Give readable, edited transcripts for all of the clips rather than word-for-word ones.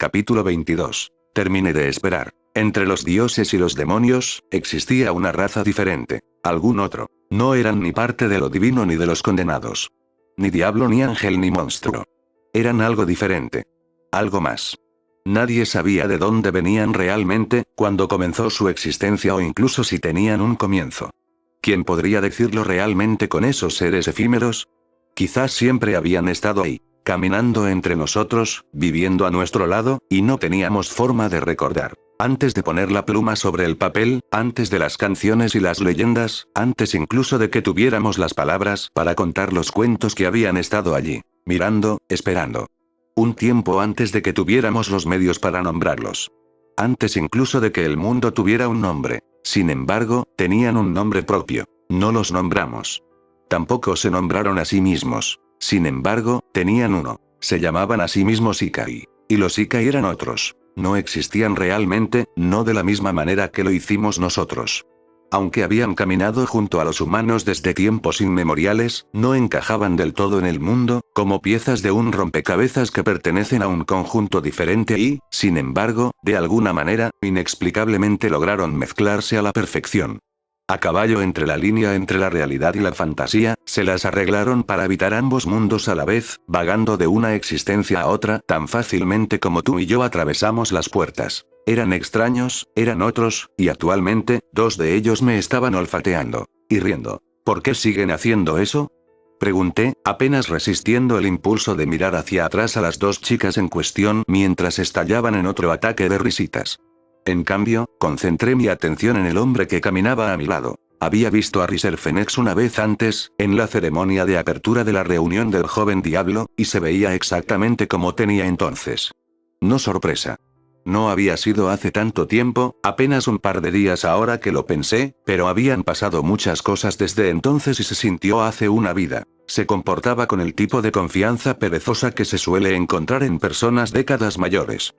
Capítulo 22. Terminé de esperar. Entre los dioses y los demonios, existía una raza diferente. Algún otro. No eran ni parte de lo divino ni de los condenados. Ni diablo ni ángel ni monstruo. Eran algo diferente. Algo más. Nadie sabía de dónde venían realmente, cuándo comenzó su existencia o incluso si tenían un comienzo. ¿Quién podría decirlo realmente con esos seres efímeros? Quizás siempre habían estado ahí, caminando entre nosotros, viviendo a nuestro lado, y no teníamos forma de recordar. Antes de poner la pluma sobre el papel, antes de las canciones y las leyendas, antes incluso de que tuviéramos las palabras para contar los cuentos que habían estado allí, mirando, esperando. Un tiempo antes de que tuviéramos los medios para nombrarlos. Antes incluso de que el mundo tuviera un nombre. Sin embargo, tenían un nombre propio. No los nombramos. Tampoco se nombraron a sí mismos. Sin embargo, tenían uno. Se llamaban a sí mismos Ikai. Y los Ikai eran otros. No existían realmente, no de la misma manera que lo hicimos nosotros. Aunque habían caminado junto a los humanos desde tiempos inmemoriales, no encajaban del todo en el mundo, como piezas de un rompecabezas que pertenecen a un conjunto diferente y, sin embargo, de alguna manera, inexplicablemente lograron mezclarse a la perfección. A caballo entre la línea entre la realidad y la fantasía, se las arreglaron para habitar ambos mundos a la vez, vagando de una existencia a otra tan fácilmente como tú y yo atravesamos las puertas. Eran extraños, eran otros, y actualmente, dos de ellos me estaban olfateando. Y riendo. ¿Por qué siguen haciendo eso? Pregunté, apenas resistiendo el impulso de mirar hacia atrás a las dos chicas en cuestión mientras estallaban en otro ataque de risitas. En cambio, concentré mi atención en el hombre que caminaba a mi lado. Había visto a Riser Fenix una vez antes, en la ceremonia de apertura de la reunión del joven diablo, y se veía exactamente como tenía entonces. No sorpresa. No había sido hace tanto tiempo, apenas un par de días ahora que lo pensé, pero habían pasado muchas cosas desde entonces y se sintió hace una vida. Se comportaba con el tipo de confianza perezosa que se suele encontrar en personas décadas mayores.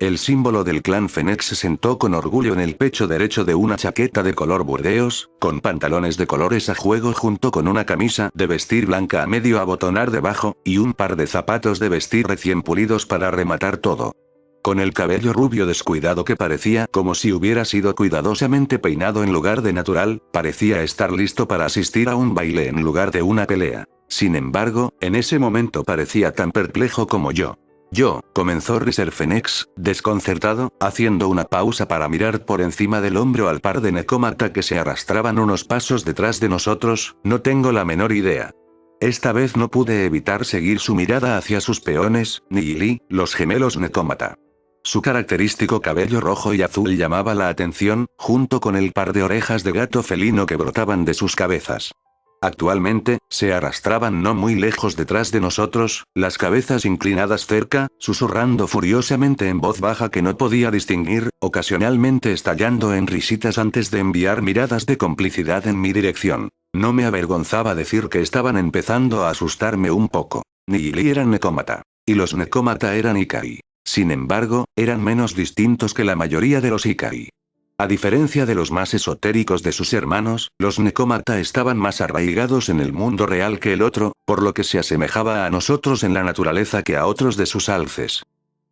El símbolo del clan Fenix se sentó con orgullo en el pecho derecho de una chaqueta de color burdeos, con pantalones de colores a juego junto con una camisa de vestir blanca a medio abotonar debajo, y un par de zapatos de vestir recién pulidos para rematar todo. Con el cabello rubio descuidado que parecía como si hubiera sido cuidadosamente peinado en lugar de natural, parecía estar listo para asistir a un baile en lugar de una pelea. Sin embargo, en ese momento parecía tan perplejo como yo. Comenzó Riser Fenix, desconcertado, haciendo una pausa para mirar por encima del hombro al par de necómata que se arrastraban unos pasos detrás de nosotros, no tengo la menor idea. Esta vez no pude evitar seguir su mirada hacia sus peones, Nihili, los gemelos necómata. Su característico cabello rojo y azul llamaba la atención, junto con el par de orejas de gato felino que brotaban de sus cabezas. Actualmente, se arrastraban no muy lejos detrás de nosotros, las cabezas inclinadas cerca, susurrando furiosamente en voz baja que no podía distinguir, ocasionalmente estallando en risitas antes de enviar miradas de complicidad en mi dirección. No me avergonzaba decir que estaban empezando a asustarme un poco. Nihili eran necómata. Y los necómata eran Ikai. Sin embargo, eran menos distintos que la mayoría de los Ikai. A diferencia de los más esotéricos de sus hermanos, los necómata estaban más arraigados en el mundo real que el otro, por lo que se asemejaba a nosotros en la naturaleza que a otros de sus alces.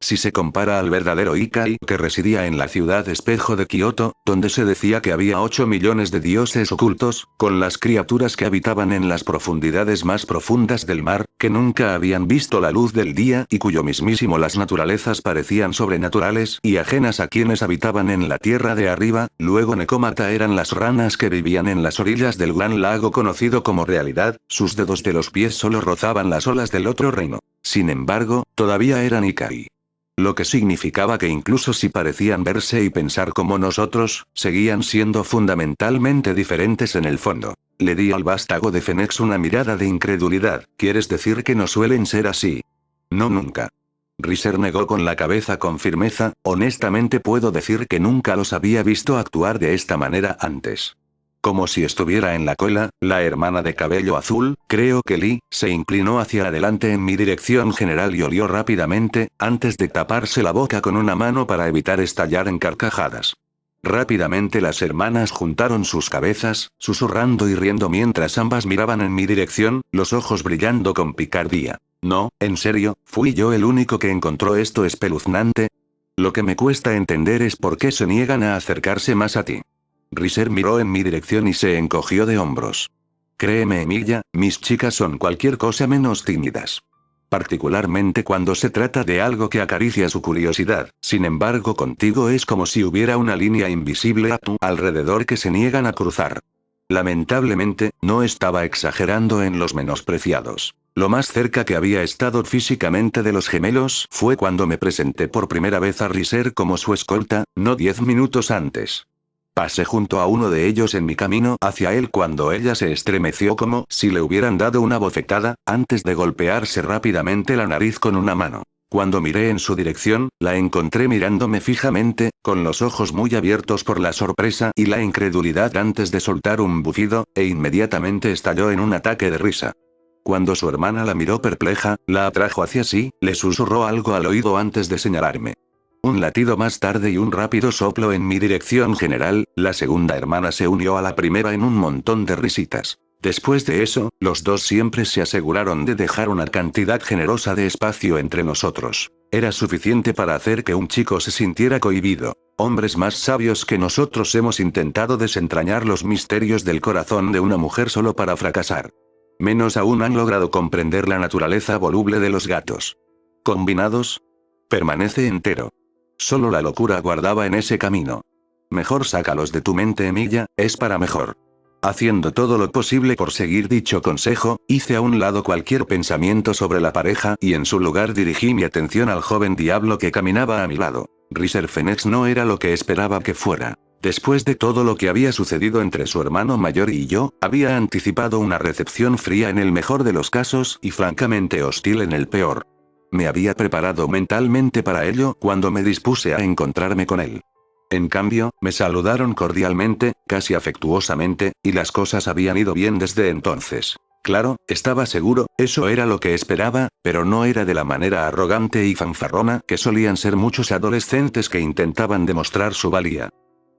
Si se compara al verdadero Ikai que residía en la ciudad espejo de Kioto, donde se decía que había 8 millones de dioses ocultos, con las criaturas que habitaban en las profundidades más profundas del mar, que nunca habían visto la luz del día y cuyo mismísimo las naturalezas parecían sobrenaturales y ajenas a quienes habitaban en la tierra de arriba, luego necómata eran las ranas que vivían en las orillas del gran lago conocido como realidad, sus dedos de los pies solo rozaban las olas del otro reino. Sin embargo, todavía eran Ikai. Lo que significaba que incluso si parecían verse y pensar como nosotros, seguían siendo fundamentalmente diferentes en el fondo. Le di al vástago de Fenix una mirada de incredulidad. ¿Quieres decir que no suelen ser así? No, nunca. Riser negó con la cabeza con firmeza, honestamente puedo decir que nunca los había visto actuar de esta manera antes. Como si estuviera en la cola, la hermana de cabello azul, creo que Lee, se inclinó hacia adelante en mi dirección general y olió rápidamente, antes de taparse la boca con una mano para evitar estallar en carcajadas. Rápidamente las hermanas juntaron sus cabezas, susurrando y riendo mientras ambas miraban en mi dirección, los ojos brillando con picardía. No, en serio, ¿fui yo el único que encontró esto espeluznante? Lo que me cuesta entender es por qué se niegan a acercarse más a ti. Riser miró en mi dirección y se encogió de hombros. Créeme, Emilia, mis chicas son cualquier cosa menos tímidas. Particularmente cuando se trata de algo que acaricia su curiosidad. Sin embargo, contigo es como si hubiera una línea invisible a tu alrededor que se niegan a cruzar. Lamentablemente, no estaba exagerando en los menospreciados. Lo más cerca que había estado físicamente de los gemelos fue cuando me presenté por primera vez a Riser como su escolta, no 10 minutos antes. Pasé junto a uno de ellos en mi camino hacia él cuando ella se estremeció como si le hubieran dado una bofetada, antes de golpearse rápidamente la nariz con una mano. Cuando miré en su dirección, la encontré mirándome fijamente, con los ojos muy abiertos por la sorpresa y la incredulidad antes de soltar un bufido, e inmediatamente estalló en un ataque de risa. Cuando su hermana la miró perpleja, la atrajo hacia sí, le susurró algo al oído antes de señalarme. Un latido más tarde y un rápido soplo en mi dirección general, la segunda hermana se unió a la primera en un montón de risitas. Después de eso, los dos siempre se aseguraron de dejar una cantidad generosa de espacio entre nosotros. Era suficiente para hacer que un chico se sintiera cohibido. Hombres más sabios que nosotros hemos intentado desentrañar los misterios del corazón de una mujer solo para fracasar. Menos aún han logrado comprender la naturaleza voluble de los gatos. Combinados, permanece entero. Solo la locura guardaba en ese camino. Mejor sácalos de tu mente, Emilia, es para mejor. Haciendo todo lo posible por seguir dicho consejo, hice a un lado cualquier pensamiento sobre la pareja y en su lugar dirigí mi atención al joven diablo que caminaba a mi lado. Riser Phoenix no era lo que esperaba que fuera. Después de todo lo que había sucedido entre su hermano mayor y yo, había anticipado una recepción fría en el mejor de los casos y francamente hostil en el peor. Me había preparado mentalmente para ello cuando me dispuse a encontrarme con él. En cambio, me saludaron cordialmente, casi afectuosamente, y las cosas habían ido bien desde entonces. Claro, estaba seguro, eso era lo que esperaba, pero no era de la manera arrogante y fanfarrona que solían ser muchos adolescentes que intentaban demostrar su valía.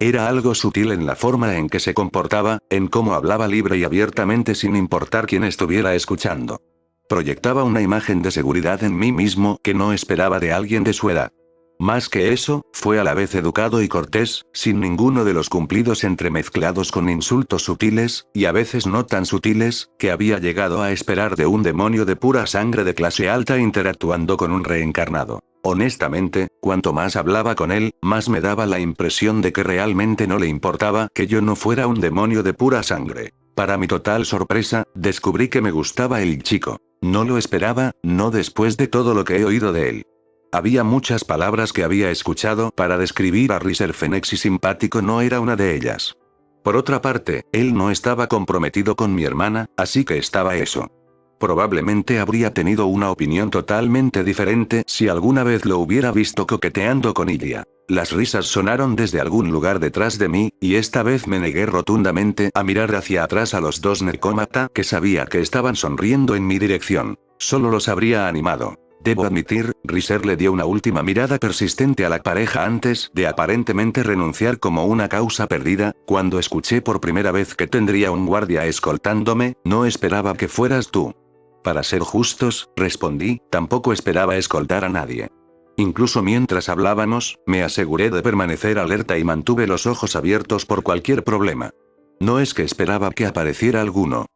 Era algo sutil en la forma en que se comportaba, en cómo hablaba libre y abiertamente sin importar quién estuviera escuchando. Proyectaba una imagen de seguridad en mí mismo que no esperaba de alguien de su edad. Más que eso, fue a la vez educado y cortés, sin ninguno de los cumplidos entremezclados con insultos sutiles, y a veces no tan sutiles, que había llegado a esperar de un demonio de pura sangre de clase alta interactuando con un reencarnado. Honestamente, cuanto más hablaba con él, más me daba la impresión de que realmente no le importaba que yo no fuera un demonio de pura sangre. Para mi total sorpresa, descubrí que me gustaba el chico. No lo esperaba, no después de todo lo que he oído de él. Había muchas palabras que había escuchado para describir a Riser Phoenix y simpático no era una de ellas. Por otra parte, él no estaba comprometido con mi hermana, así que estaba eso. Probablemente habría tenido una opinión totalmente diferente si alguna vez lo hubiera visto coqueteando con Ilia. Las risas sonaron desde algún lugar detrás de mí, y esta vez me negué rotundamente a mirar hacia atrás a los dos necómata que sabía que estaban sonriendo en mi dirección. Solo los habría animado. Debo admitir, Riser le dio una última mirada persistente a la pareja antes de aparentemente renunciar como una causa perdida. Cuando escuché por primera vez que tendría un guardia escoltándome, no esperaba que fueras tú. Para ser justos, respondí, tampoco esperaba escoltar a nadie. Incluso mientras hablábamos, me aseguré de permanecer alerta y mantuve los ojos abiertos por cualquier problema. No es que esperaba que apareciera alguno.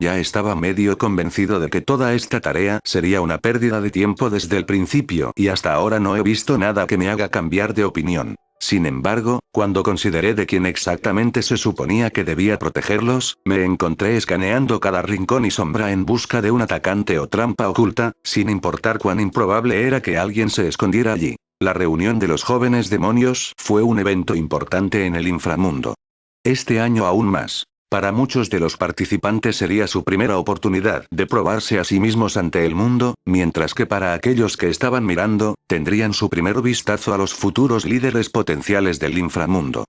Ya estaba medio convencido de que toda esta tarea sería una pérdida de tiempo desde el principio y hasta ahora no he visto nada que me haga cambiar de opinión. Sin embargo, cuando consideré de quién exactamente se suponía que debía protegerlos, me encontré escaneando cada rincón y sombra en busca de un atacante o trampa oculta, sin importar cuán improbable era que alguien se escondiera allí. La reunión de los jóvenes demonios fue un evento importante en el inframundo. Este año aún más. Para muchos de los participantes sería su primera oportunidad de probarse a sí mismos ante el mundo, mientras que para aquellos que estaban mirando, tendrían su primer vistazo a los futuros líderes potenciales del inframundo.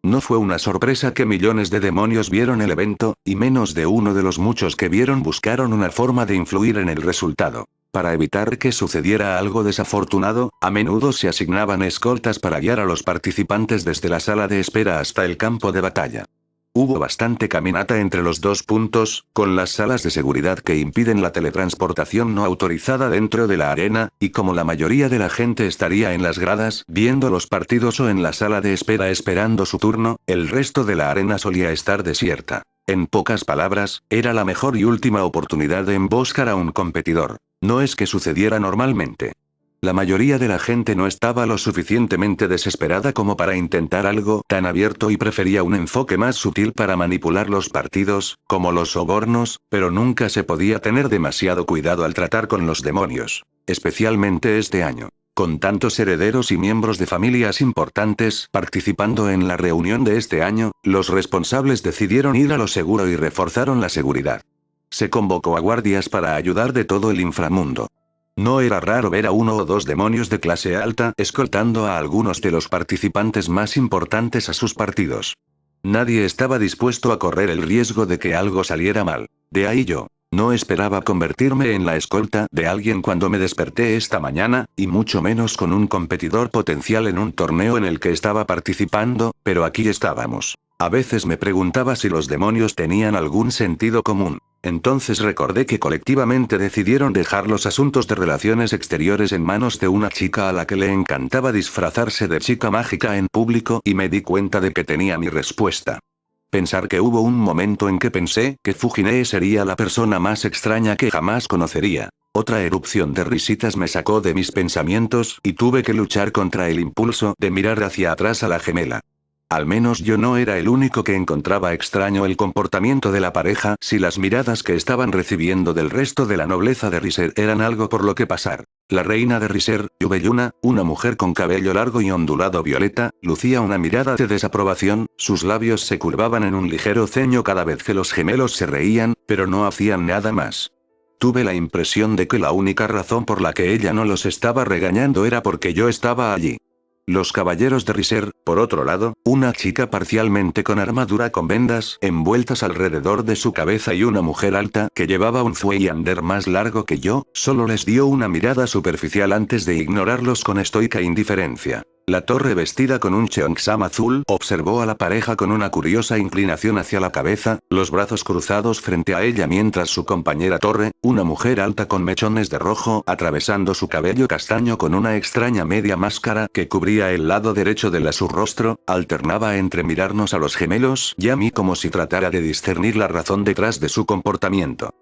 No fue una sorpresa que millones de demonios vieron el evento, y menos de uno de los muchos que vieron buscaron una forma de influir en el resultado. Para evitar que sucediera algo desafortunado, a menudo se asignaban escoltas para guiar a los participantes desde la sala de espera hasta el campo de batalla. Hubo bastante caminata entre los dos puntos, con las salas de seguridad que impiden la teletransportación no autorizada dentro de la arena, y como la mayoría de la gente estaría en las gradas, viendo los partidos o en la sala de espera esperando su turno, el resto de la arena solía estar desierta. En pocas palabras, era la mejor y última oportunidad de emboscar a un competidor. No es que sucediera normalmente. La mayoría de la gente no estaba lo suficientemente desesperada como para intentar algo tan abierto y prefería un enfoque más sutil para manipular los partidos, como los sobornos, pero nunca se podía tener demasiado cuidado al tratar con los demonios. Especialmente este año. Con tantos herederos y miembros de familias importantes participando en la reunión de este año, los responsables decidieron ir a lo seguro y reforzaron la seguridad. Se convocó a guardias para ayudar de todo el inframundo. No era raro ver a uno o dos demonios de clase alta escoltando a algunos de los participantes más importantes a sus partidos. Nadie estaba dispuesto a correr el riesgo de que algo saliera mal. De ahí yo. No esperaba convertirme en la escolta de alguien cuando me desperté esta mañana, y mucho menos con un competidor potencial en un torneo en el que estaba participando, pero aquí estábamos. A veces me preguntaba si los demonios tenían algún sentido común. Entonces recordé que colectivamente decidieron dejar los asuntos de relaciones exteriores en manos de una chica a la que le encantaba disfrazarse de chica mágica en público y me di cuenta de que tenía mi respuesta. Pensar que hubo un momento en que pensé que Fujine sería la persona más extraña que jamás conocería. Otra erupción de risitas me sacó de mis pensamientos y tuve que luchar contra el impulso de mirar hacia atrás a la gemela. Al menos yo no era el único que encontraba extraño el comportamiento de la pareja si las miradas que estaban recibiendo del resto de la nobleza de Riser eran algo por lo que pasar. La reina de Riser, Yubeyuna, una mujer con cabello largo y ondulado violeta, lucía una mirada de desaprobación, sus labios se curvaban en un ligero ceño cada vez que los gemelos se reían, pero no hacían nada más. Tuve la impresión de que la única razón por la que ella no los estaba regañando era porque yo estaba allí. Los caballeros de Riser, por otro lado, una chica parcialmente con armadura con vendas envueltas alrededor de su cabeza y una mujer alta que llevaba un Zueyander más largo que yo, solo les dio una mirada superficial antes de ignorarlos con estoica indiferencia. La torre vestida con un cheongsam azul observó a la pareja con una curiosa inclinación hacia la cabeza, los brazos cruzados frente a ella mientras su compañera torre, una mujer alta con mechones de rojo atravesando su cabello castaño con una extraña media máscara que cubría el lado derecho de su rostro, alternaba entre mirarnos a los gemelos y a mí como si tratara de discernir la razón detrás de su comportamiento.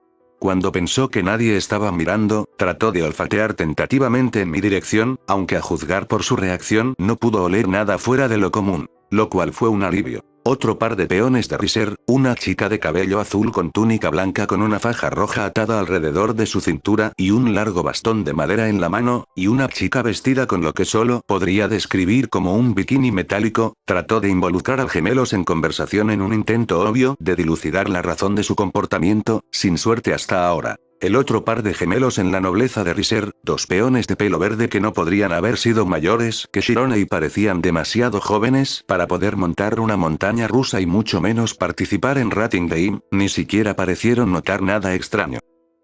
Cuando pensó que nadie estaba mirando, trató de olfatear tentativamente en mi dirección, aunque a juzgar por su reacción no pudo oler nada fuera de lo común, lo cual fue un alivio. Otro par de peones de Riser, una chica de cabello azul con túnica blanca con una faja roja atada alrededor de su cintura y un largo bastón de madera en la mano, y una chica vestida con lo que solo podría describir como un bikini metálico, trató de involucrar a gemelos en conversación en un intento obvio de dilucidar la razón de su comportamiento, sin suerte hasta ahora. El otro par de gemelos en la nobleza de Riser, dos peones de pelo verde que no podrían haber sido mayores que Shirone y parecían demasiado jóvenes para poder montar una montaña rusa y mucho menos participar en Rating Game, ni siquiera parecieron notar nada extraño.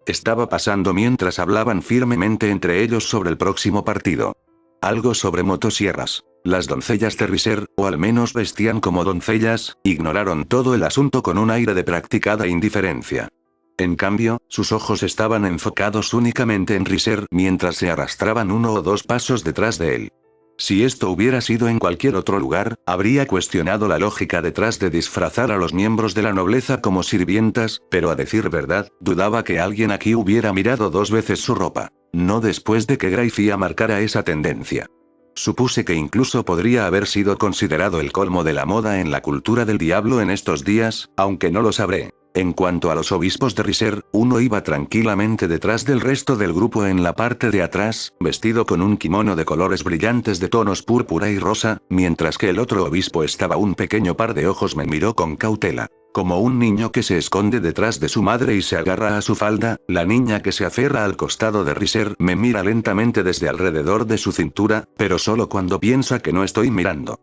Estaba pasando mientras hablaban firmemente entre ellos sobre el próximo partido. Algo sobre motosierras. Las doncellas de Riser, o al menos vestían como doncellas, ignoraron todo el asunto con un aire de practicada indiferencia. En cambio, sus ojos estaban enfocados únicamente en Riser mientras se arrastraban uno o dos pasos detrás de él. Si esto hubiera sido en cualquier otro lugar, habría cuestionado la lógica detrás de disfrazar a los miembros de la nobleza como sirvientas, pero a decir verdad, dudaba que alguien aquí hubiera mirado dos veces su ropa. No después de que Grayfia marcara esa tendencia. Supuse que incluso podría haber sido considerado el colmo de la moda en la cultura del diablo en estos días, aunque no lo sabré. En cuanto a los obispos de Riser, uno iba tranquilamente detrás del resto del grupo en la parte de atrás, vestido con un kimono de colores brillantes de tonos púrpura y rosa, mientras que el otro obispo estaba un pequeño par de ojos me miró con cautela. Como un niño que se esconde detrás de su madre y se agarra a su falda, la niña que se aferra al costado de Riser me mira lentamente desde alrededor de su cintura, pero solo cuando piensa que no estoy mirando.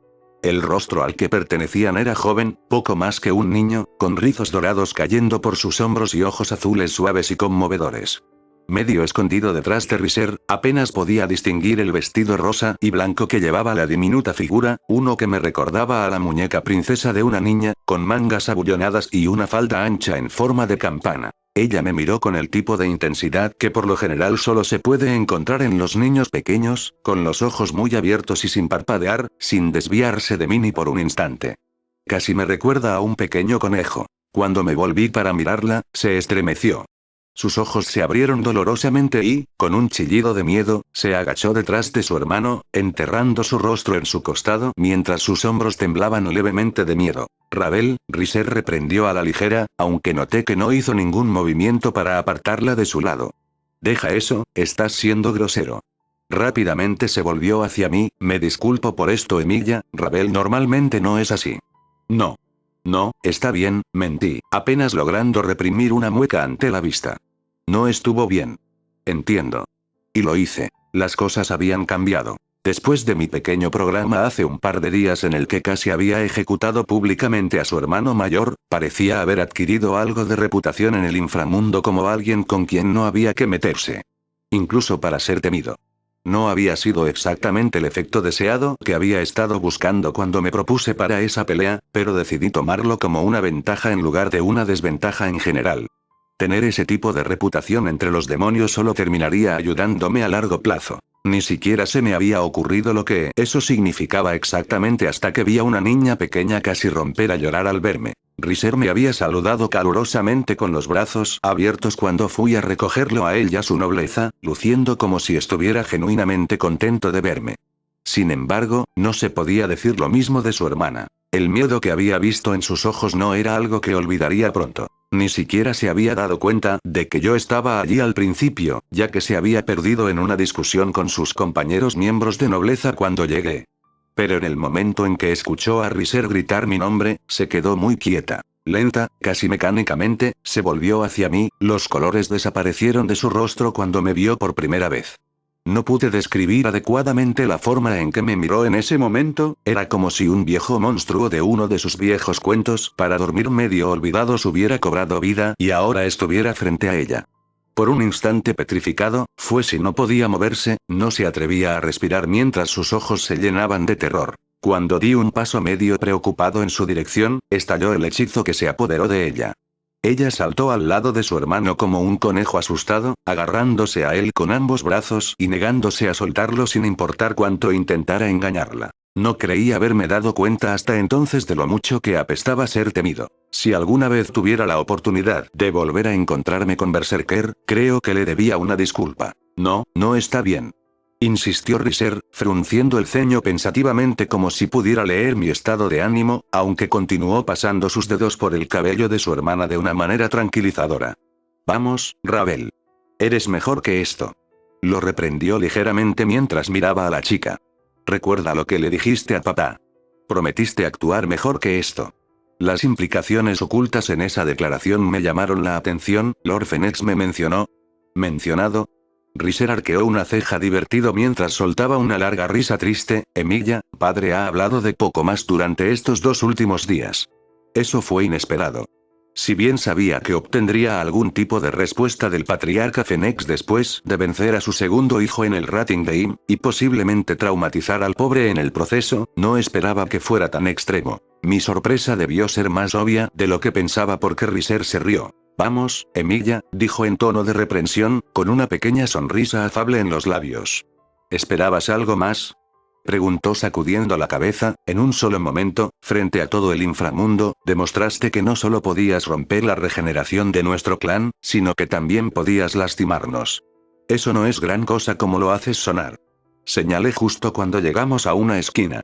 El rostro al que pertenecían era joven, poco más que un niño, con rizos dorados cayendo por sus hombros y ojos azules suaves y conmovedores. Medio escondido detrás de Riser, apenas podía distinguir el vestido rosa y blanco que llevaba la diminuta figura, uno que me recordaba a la muñeca princesa de una niña, con mangas abullonadas y una falda ancha en forma de campana. Ella me miró con el tipo de intensidad que por lo general solo se puede encontrar en los niños pequeños, con los ojos muy abiertos y sin parpadear, sin desviarse de mí ni por un instante. Casi me recuerda a un pequeño conejo. Cuando me volví para mirarla, se estremeció. Sus ojos se abrieron dolorosamente y, con un chillido de miedo, se agachó detrás de su hermano, enterrando su rostro en su costado mientras sus hombros temblaban levemente de miedo. Ravel, Riser reprendió a la ligera, aunque noté que no hizo ningún movimiento para apartarla de su lado. Deja eso, estás siendo grosero. Rápidamente se volvió hacia mí, me disculpo por esto, Emilia, Ravel normalmente no es así. No. No, está bien, mentí, apenas logrando reprimir una mueca ante la vista. No estuvo bien. Entiendo. Y lo hice. Las cosas habían cambiado. Después de mi pequeño programa hace un par de días en el que casi había ejecutado públicamente a su hermano mayor, parecía haber adquirido algo de reputación en el inframundo como alguien con quien no había que meterse. Incluso para ser temido. No había sido exactamente el efecto deseado que había estado buscando cuando me propuse para esa pelea, pero decidí tomarlo como una ventaja en lugar de una desventaja en general. Tener ese tipo de reputación entre los demonios solo terminaría ayudándome a largo plazo. Ni siquiera se me había ocurrido lo que eso significaba exactamente hasta que vi a una niña pequeña casi romper a llorar al verme. Riser me había saludado calurosamente con los brazos abiertos cuando fui a recogerlo a él y a su nobleza, luciendo como si estuviera genuinamente contento de verme. Sin embargo, no se podía decir lo mismo de su hermana. El miedo que había visto en sus ojos no era algo que olvidaría pronto. Ni siquiera se había dado cuenta de que yo estaba allí al principio, ya que se había perdido en una discusión con sus compañeros miembros de nobleza cuando llegué. Pero en el momento en que escuchó a Riser gritar mi nombre, se quedó muy quieta. Lenta, casi mecánicamente, se volvió hacia mí, los colores desaparecieron de su rostro cuando me vio por primera vez. No pude describir adecuadamente la forma en que me miró en ese momento, era como si un viejo monstruo de uno de sus viejos cuentos para dormir medio olvidados hubiera cobrado vida y ahora estuviera frente a ella. Por un instante petrificado, fue si no podía moverse, no se atrevía a respirar mientras sus ojos se llenaban de terror. Cuando di un paso medio preocupado en su dirección, estalló el hechizo que se apoderó de ella. Ella saltó al lado de su hermano como un conejo asustado, agarrándose a él con ambos brazos y negándose a soltarlo sin importar cuánto intentara engañarla. No creí haberme dado cuenta hasta entonces de lo mucho que apestaba ser temido. Si alguna vez tuviera la oportunidad de volver a encontrarme con Berserker, creo que le debía una disculpa. No, no está bien. Insistió Riser, frunciendo el ceño pensativamente como si pudiera leer mi estado de ánimo, aunque continuó pasando sus dedos por el cabello de su hermana de una manera tranquilizadora. Vamos, Ravel. Eres mejor que esto. Lo reprendió ligeramente mientras miraba a la chica. Recuerda lo que le dijiste a papá. Prometiste actuar mejor que esto. Las implicaciones ocultas en esa declaración me llamaron la atención, Lord Fenix me mencionó. ¿Mencionado? Riser arqueó una ceja divertido mientras soltaba una larga risa triste. Emilia, padre ha hablado de poco más durante estos 2 últimos días. Eso fue inesperado. Si bien sabía que obtendría algún tipo de respuesta del patriarca Fenix después de vencer a su segundo hijo en el Rating Game, y posiblemente traumatizar al pobre en el proceso, no esperaba que fuera tan extremo. Mi sorpresa debió ser más obvia de lo que pensaba porque Riser se rió. Vamos, Emilia, dijo en tono de reprensión, con una pequeña sonrisa afable en los labios. ¿Esperabas algo más? Preguntó sacudiendo la cabeza. En un solo momento, frente a todo el inframundo, demostraste que no solo podías romper la regeneración de nuestro clan, sino que también podías lastimarnos. Eso no es gran cosa como lo haces sonar. Señalé justo cuando llegamos a una esquina.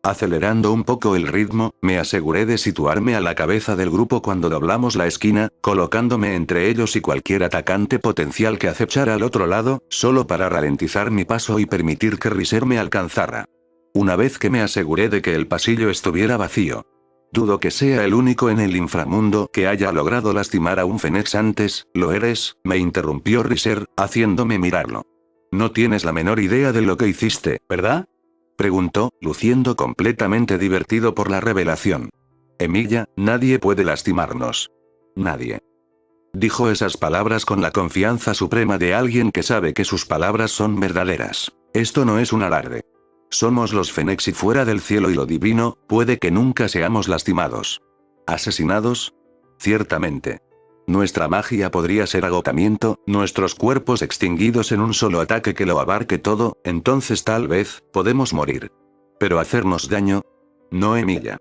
Acelerando un poco el ritmo, me aseguré de situarme a la cabeza del grupo cuando doblamos la esquina, colocándome entre ellos y cualquier atacante potencial que acechara al otro lado, solo para ralentizar mi paso y permitir que Riser me alcanzara. Una vez que me aseguré de que el pasillo estuviera vacío. Dudo que sea el único en el inframundo que haya logrado lastimar a un Fenix antes. ¿Lo eres?, me interrumpió Riser, haciéndome mirarlo. No tienes la menor idea de lo que hiciste, ¿verdad? Preguntó, luciendo completamente divertido por la revelación. Emilia, nadie puede lastimarnos. Nadie. Dijo esas palabras con la confianza suprema de alguien que sabe que sus palabras son verdaderas. Esto no es un alarde. Somos los Fénix y fuera del cielo y lo divino, puede que nunca seamos lastimados. ¿Asesinados? Ciertamente. Nuestra magia podría ser agotamiento, nuestros cuerpos extinguidos en un solo ataque que lo abarque todo, entonces tal vez, podemos morir. Pero hacernos daño, no, Emilia.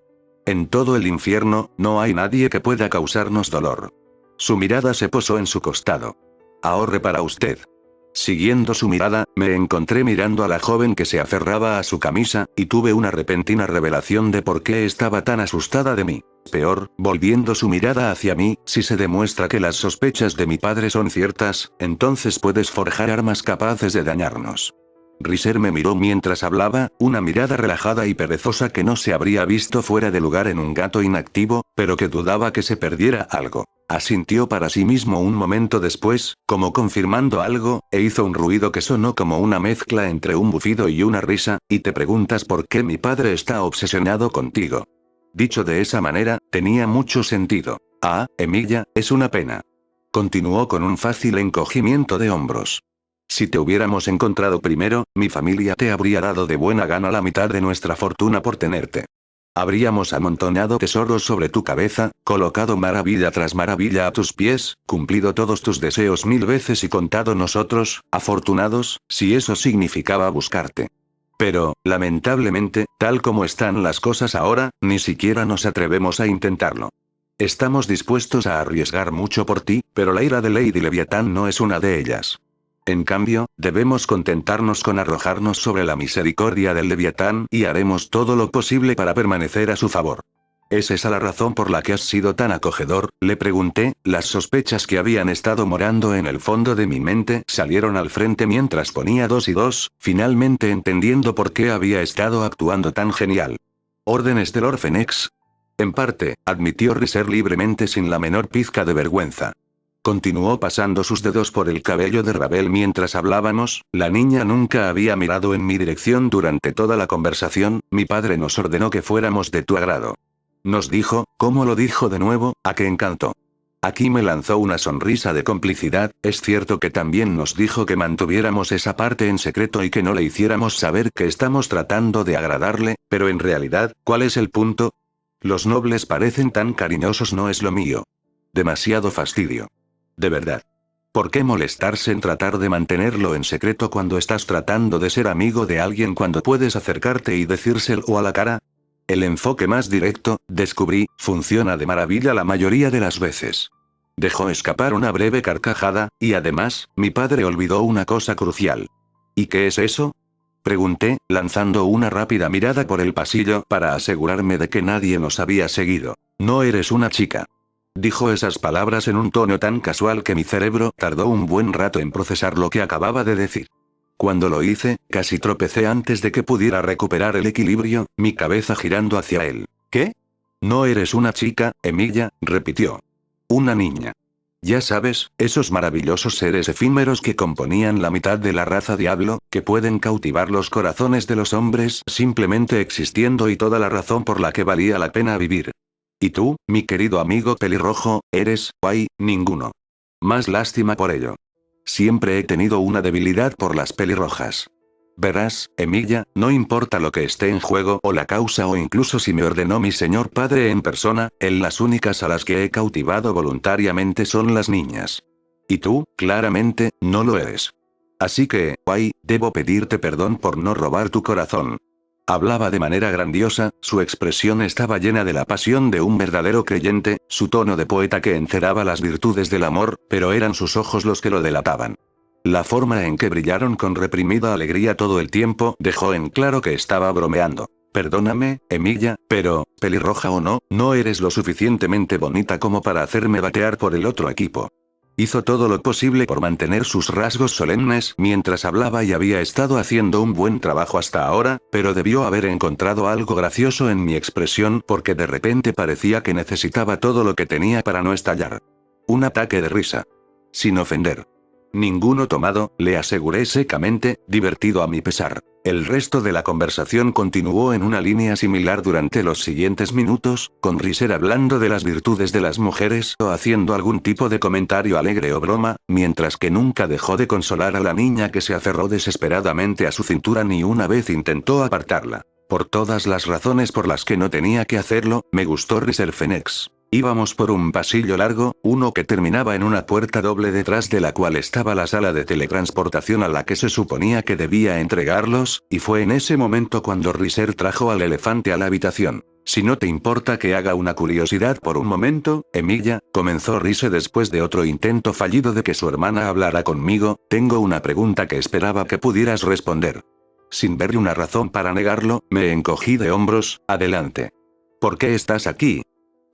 En todo el infierno, no hay nadie que pueda causarnos dolor. Su mirada se posó en su costado. Ahorre para usted. Siguiendo su mirada, me encontré mirando a la joven que se aferraba a su camisa, y tuve una repentina revelación de por qué estaba tan asustada de mí. Peor, volviendo su mirada hacia mí, si se demuestra que las sospechas de mi padre son ciertas, entonces puedes forjar armas capaces de dañarnos. Riser me miró mientras hablaba, una mirada relajada y perezosa que no se habría visto fuera de lugar en un gato inactivo, pero que dudaba que se perdiera algo. Asintió para sí mismo un momento después, como confirmando algo, e hizo un ruido que sonó como una mezcla entre un bufido y una risa, y te preguntas por qué mi padre está obsesionado contigo. Dicho de esa manera, tenía mucho sentido. Ah, Emilia, es una pena. Continuó con un fácil encogimiento de hombros. Si te hubiéramos encontrado primero, mi familia te habría dado de buena gana la mitad de nuestra fortuna por tenerte. Habríamos amontonado tesoros sobre tu cabeza, colocado maravilla tras maravilla a tus pies, cumplido todos tus deseos 1000 veces y contado nosotros, afortunados, si eso significaba buscarte. Pero, lamentablemente, tal como están las cosas ahora, ni siquiera nos atrevemos a intentarlo. Estamos dispuestos a arriesgar mucho por ti, pero la ira de Lady Leviatán no es una de ellas. En cambio, debemos contentarnos con arrojarnos sobre la misericordia del Leviatán y haremos todo lo posible para permanecer a su favor. ¿Es esa la razón por la que has sido tan acogedor?, le pregunté. Las sospechas que habían estado morando en el fondo de mi mente salieron al frente mientras ponía 2 y 2, finalmente entendiendo por qué había estado actuando tan genial. ¿Órdenes del Lord Fénix? En parte, admitió Riser libremente sin la menor pizca de vergüenza. Continuó pasando sus dedos por el cabello de Ravel mientras hablábamos. La niña nunca había mirado en mi dirección durante toda la conversación. Mi padre nos ordenó que fuéramos de tu agrado. Nos dijo, ¿cómo lo dijo de nuevo? ¿A qué encanto? Aquí me lanzó una sonrisa de complicidad. Es cierto que también nos dijo que mantuviéramos esa parte en secreto y que no le hiciéramos saber que estamos tratando de agradarle, pero en realidad, ¿cuál es el punto? Los nobles parecen tan cariñosos, no es lo mío. Demasiado fastidio. De verdad. ¿Por qué molestarse en tratar de mantenerlo en secreto cuando estás tratando de ser amigo de alguien cuando puedes acercarte y decírselo a la cara? El enfoque más directo, descubrí, funciona de maravilla la mayoría de las veces. Dejó escapar una breve carcajada, y además, mi padre olvidó una cosa crucial. ¿Y qué es eso? Pregunté, lanzando una rápida mirada por el pasillo para asegurarme de que nadie nos había seguido. No eres una chica. Dijo esas palabras en un tono tan casual que mi cerebro tardó un buen rato en procesar lo que acababa de decir. Cuando lo hice, casi tropecé antes de que pudiera recuperar el equilibrio, mi cabeza girando hacia él. ¿Qué? No eres una chica, Emilia, repitió. Una niña. Ya sabes, esos maravillosos seres efímeros que componían la mitad de la raza diablo, que pueden cautivar los corazones de los hombres simplemente existiendo y toda la razón por la que valía la pena vivir. Y tú, mi querido amigo pelirrojo, eres, ninguno. Más lástima por ello. Siempre he tenido una debilidad por las pelirrojas. Verás, Emilia, no importa lo que esté en juego o la causa o incluso si me ordenó mi señor padre en persona, las únicas a las que he cautivado voluntariamente son las niñas. Y tú, claramente, no lo eres. Así que, debo pedirte perdón por no robar tu corazón. Hablaba de manera grandiosa, su expresión estaba llena de la pasión de un verdadero creyente, su tono de poeta que encerraba las virtudes del amor, pero eran sus ojos los que lo delataban. La forma en que brillaron con reprimida alegría todo el tiempo dejó en claro que estaba bromeando. Perdóname, Emilia, pero, pelirroja o no, no eres lo suficientemente bonita como para hacerme batear por el otro equipo. Hizo todo lo posible por mantener sus rasgos solemnes mientras hablaba y había estado haciendo un buen trabajo hasta ahora, pero debió haber encontrado algo gracioso en mi expresión porque de repente parecía que necesitaba todo lo que tenía para no estallar. Un ataque de risa. Sin ofender. Ninguno tomado, le aseguré secamente, divertido a mi pesar. El resto de la conversación continuó en una línea similar durante los siguientes minutos, con Riser hablando de las virtudes de las mujeres o haciendo algún tipo de comentario alegre o broma, mientras que nunca dejó de consolar a la niña que se aferró desesperadamente a su cintura ni una vez intentó apartarla. Por todas las razones por las que no tenía que hacerlo, me gustó Riser Phoenix. Íbamos por un pasillo largo, uno que terminaba en una puerta doble detrás de la cual estaba la sala de teletransportación a la que se suponía que debía entregarlos, y fue en ese momento cuando Riser trajo al elefante a la habitación. Si no te importa que haga una curiosidad por un momento, Emilia, comenzó Riser después de otro intento fallido de que su hermana hablara conmigo, tengo una pregunta que esperaba que pudieras responder. Sin ver una razón para negarlo, me encogí de hombros, adelante. ¿Por qué estás aquí?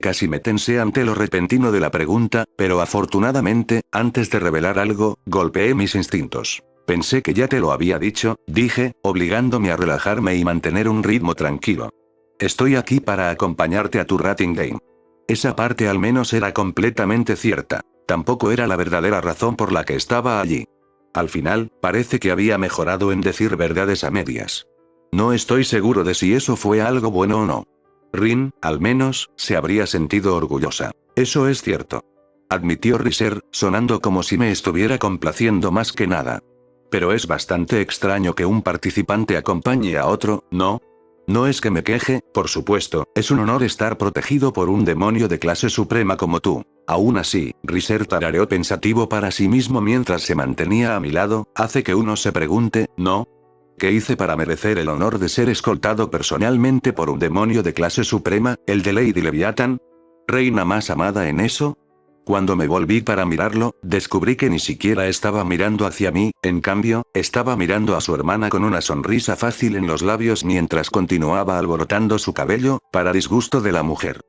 Casi me tensé ante lo repentino de la pregunta, pero afortunadamente, antes de revelar algo, golpeé mis instintos. Pensé que ya te lo había dicho, dije, obligándome a relajarme y mantener un ritmo tranquilo. Estoy aquí para acompañarte a tu rating game. Esa parte al menos era completamente cierta. Tampoco era la verdadera razón por la que estaba allí. Al final, parece que había mejorado en decir verdades a medias. No estoy seguro de si eso fue algo bueno o no. Rin, al menos, se habría sentido orgullosa. Eso es cierto. Admitió Riser, sonando como si me estuviera complaciendo más que nada. Pero es bastante extraño que un participante acompañe a otro, ¿no? No es que me queje, por supuesto, es un honor estar protegido por un demonio de clase suprema como tú. Aún así, Riser tarareó pensativo para sí mismo mientras se mantenía a mi lado, hace que uno se pregunte, ¿no? ¿Qué hice para merecer el honor de ser escoltado personalmente por un demonio de clase suprema, el de Lady Leviathan? ¿Reina más amada en eso? Cuando me volví para mirarlo, descubrí que ni siquiera estaba mirando hacia mí, en cambio, estaba mirando a su hermana con una sonrisa fácil en los labios mientras continuaba alborotando su cabello, para disgusto de la mujer.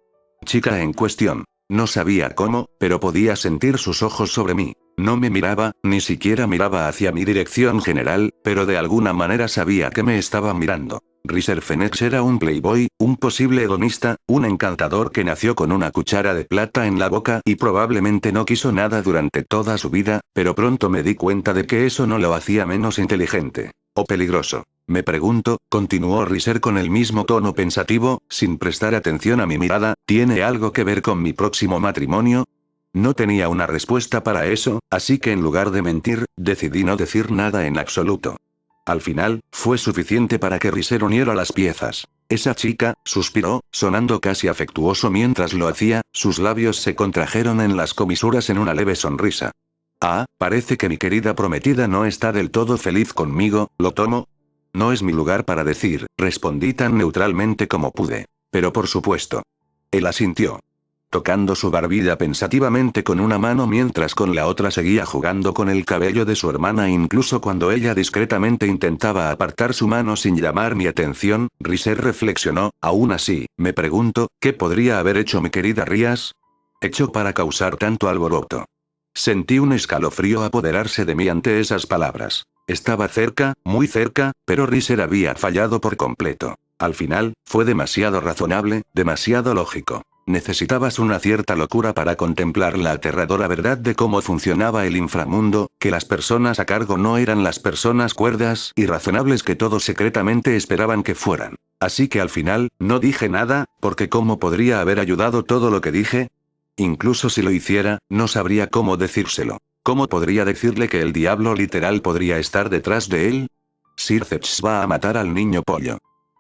Chica en cuestión. No sabía cómo, pero podía sentir sus ojos sobre mí. No me miraba, ni siquiera miraba hacia mi dirección general, pero de alguna manera sabía que me estaba mirando. Riser Phoenix era un playboy, un posible hedonista, un encantador que nació con una cuchara de plata en la boca y probablemente no quiso nada durante toda su vida, pero pronto me di cuenta de que eso no lo hacía menos inteligente. O peligroso. Me pregunto, continuó Riser con el mismo tono pensativo, sin prestar atención a mi mirada, ¿tiene algo que ver con mi próximo matrimonio? No tenía una respuesta para eso, así que en lugar de mentir, decidí no decir nada en absoluto. Al final, fue suficiente para que Riser uniera las piezas. Esa chica, suspiró, sonando casi afectuoso mientras lo hacía, sus labios se contrajeron en las comisuras en una leve sonrisa. Ah, parece que mi querida prometida no está del todo feliz conmigo, ¿lo tomo? No es mi lugar para decir, respondí tan neutralmente como pude. Pero por supuesto. Él asintió. Tocando su barbilla pensativamente con una mano mientras con la otra seguía jugando con el cabello de su hermana incluso cuando ella discretamente intentaba apartar su mano sin llamar mi atención, Riser reflexionó, aún así, me pregunto, ¿qué podría haber hecho mi querida Rías? ¿Hecho para causar tanto alboroto? Sentí un escalofrío apoderarse de mí ante esas palabras. Estaba cerca, muy cerca, pero Riser había fallado por completo. Al final, fue demasiado razonable, demasiado lógico. Necesitabas una cierta locura para contemplar la aterradora verdad de cómo funcionaba el inframundo, que las personas a cargo no eran las personas cuerdas y razonables que todos secretamente esperaban que fueran. Así que al final, no dije nada, porque ¿cómo podría haber ayudado todo lo que dije? Incluso si lo hiciera, no sabría cómo decírselo. ¿Cómo podría decirle que el diablo literal podría estar detrás de él? Sirceps va a matar al niño pollo.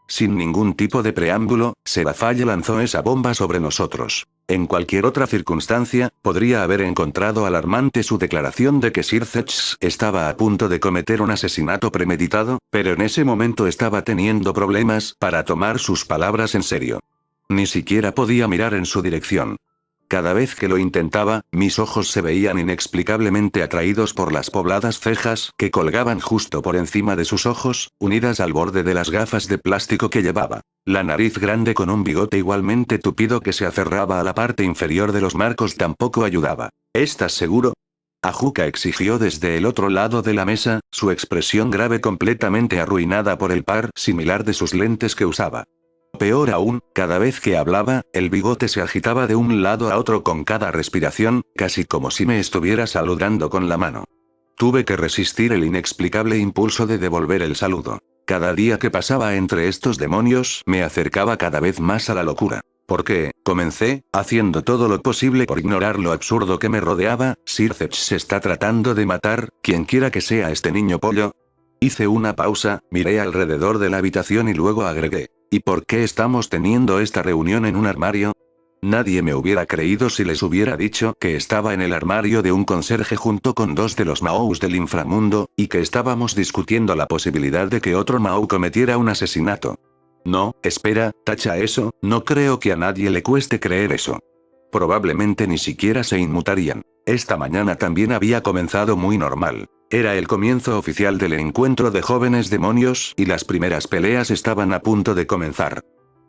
Sin ningún tipo de preámbulo, Seraphale lanzó esa bomba sobre nosotros. En cualquier otra circunstancia, podría haber encontrado alarmante su declaración de que Sirceps estaba a punto de cometer un asesinato premeditado, pero en ese momento estaba teniendo problemas para tomar sus palabras en serio. Ni siquiera podía mirar en su dirección. Cada vez que lo intentaba, mis ojos se veían inexplicablemente atraídos por las pobladas cejas que colgaban justo por encima de sus ojos, unidas al borde de las gafas de plástico que llevaba. La nariz grande con un bigote igualmente tupido que se aferraba a la parte inferior de los marcos tampoco ayudaba. ¿Estás seguro? Ajuka exigió desde el otro lado de la mesa, su expresión grave completamente arruinada por el par similar de sus lentes que usaba. Peor aún, cada vez que hablaba, el bigote se agitaba de un lado a otro con cada respiración, casi como si me estuviera saludando con la mano. Tuve que resistir el inexplicable impulso de devolver el saludo. Cada día que pasaba entre estos demonios me acercaba cada vez más a la locura. Porque, comencé, haciendo todo lo posible por ignorar lo absurdo que me rodeaba. Sirceps se está tratando de matar, quien quiera que sea este niño pollo. Hice una pausa, miré alrededor de la habitación y luego agregué. ¿Y por qué estamos teniendo esta reunión en un armario? Nadie me hubiera creído si les hubiera dicho que estaba en el armario de un conserje junto con 2 de los Maous del inframundo, y que estábamos discutiendo la posibilidad de que otro Mau cometiera un asesinato. No, espera, tacha eso, no creo que a nadie le cueste creer eso. Probablemente ni siquiera se inmutarían. Esta mañana también había comenzado muy normal. Era el comienzo oficial del encuentro de jóvenes demonios, y las primeras peleas estaban a punto de comenzar.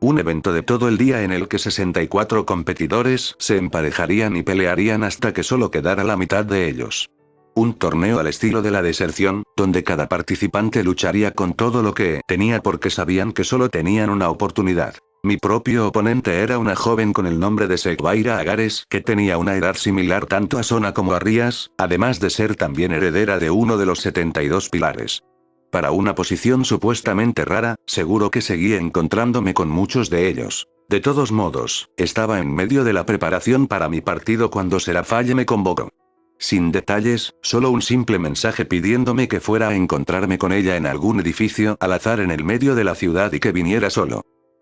Un evento de todo el día en el que 64 competidores se emparejarían y pelearían hasta que solo quedara la mitad de ellos. Un torneo al estilo de la deserción, donde cada participante lucharía con todo lo que tenía porque sabían que solo tenían una oportunidad. Mi propio oponente era una joven con el nombre de Sekvaira Agares, que tenía una edad similar tanto a Sona como a Rías, además de ser también heredera de uno de los 72 pilares. Para una posición supuestamente rara, seguro que seguía encontrándome con muchos de ellos. De todos modos, estaba en medio de la preparación para mi partido cuando Serafaye me convocó. Sin detalles, solo un simple mensaje pidiéndome que fuera a encontrarme con ella en algún edificio al azar en el medio de la ciudad y que viniera solo.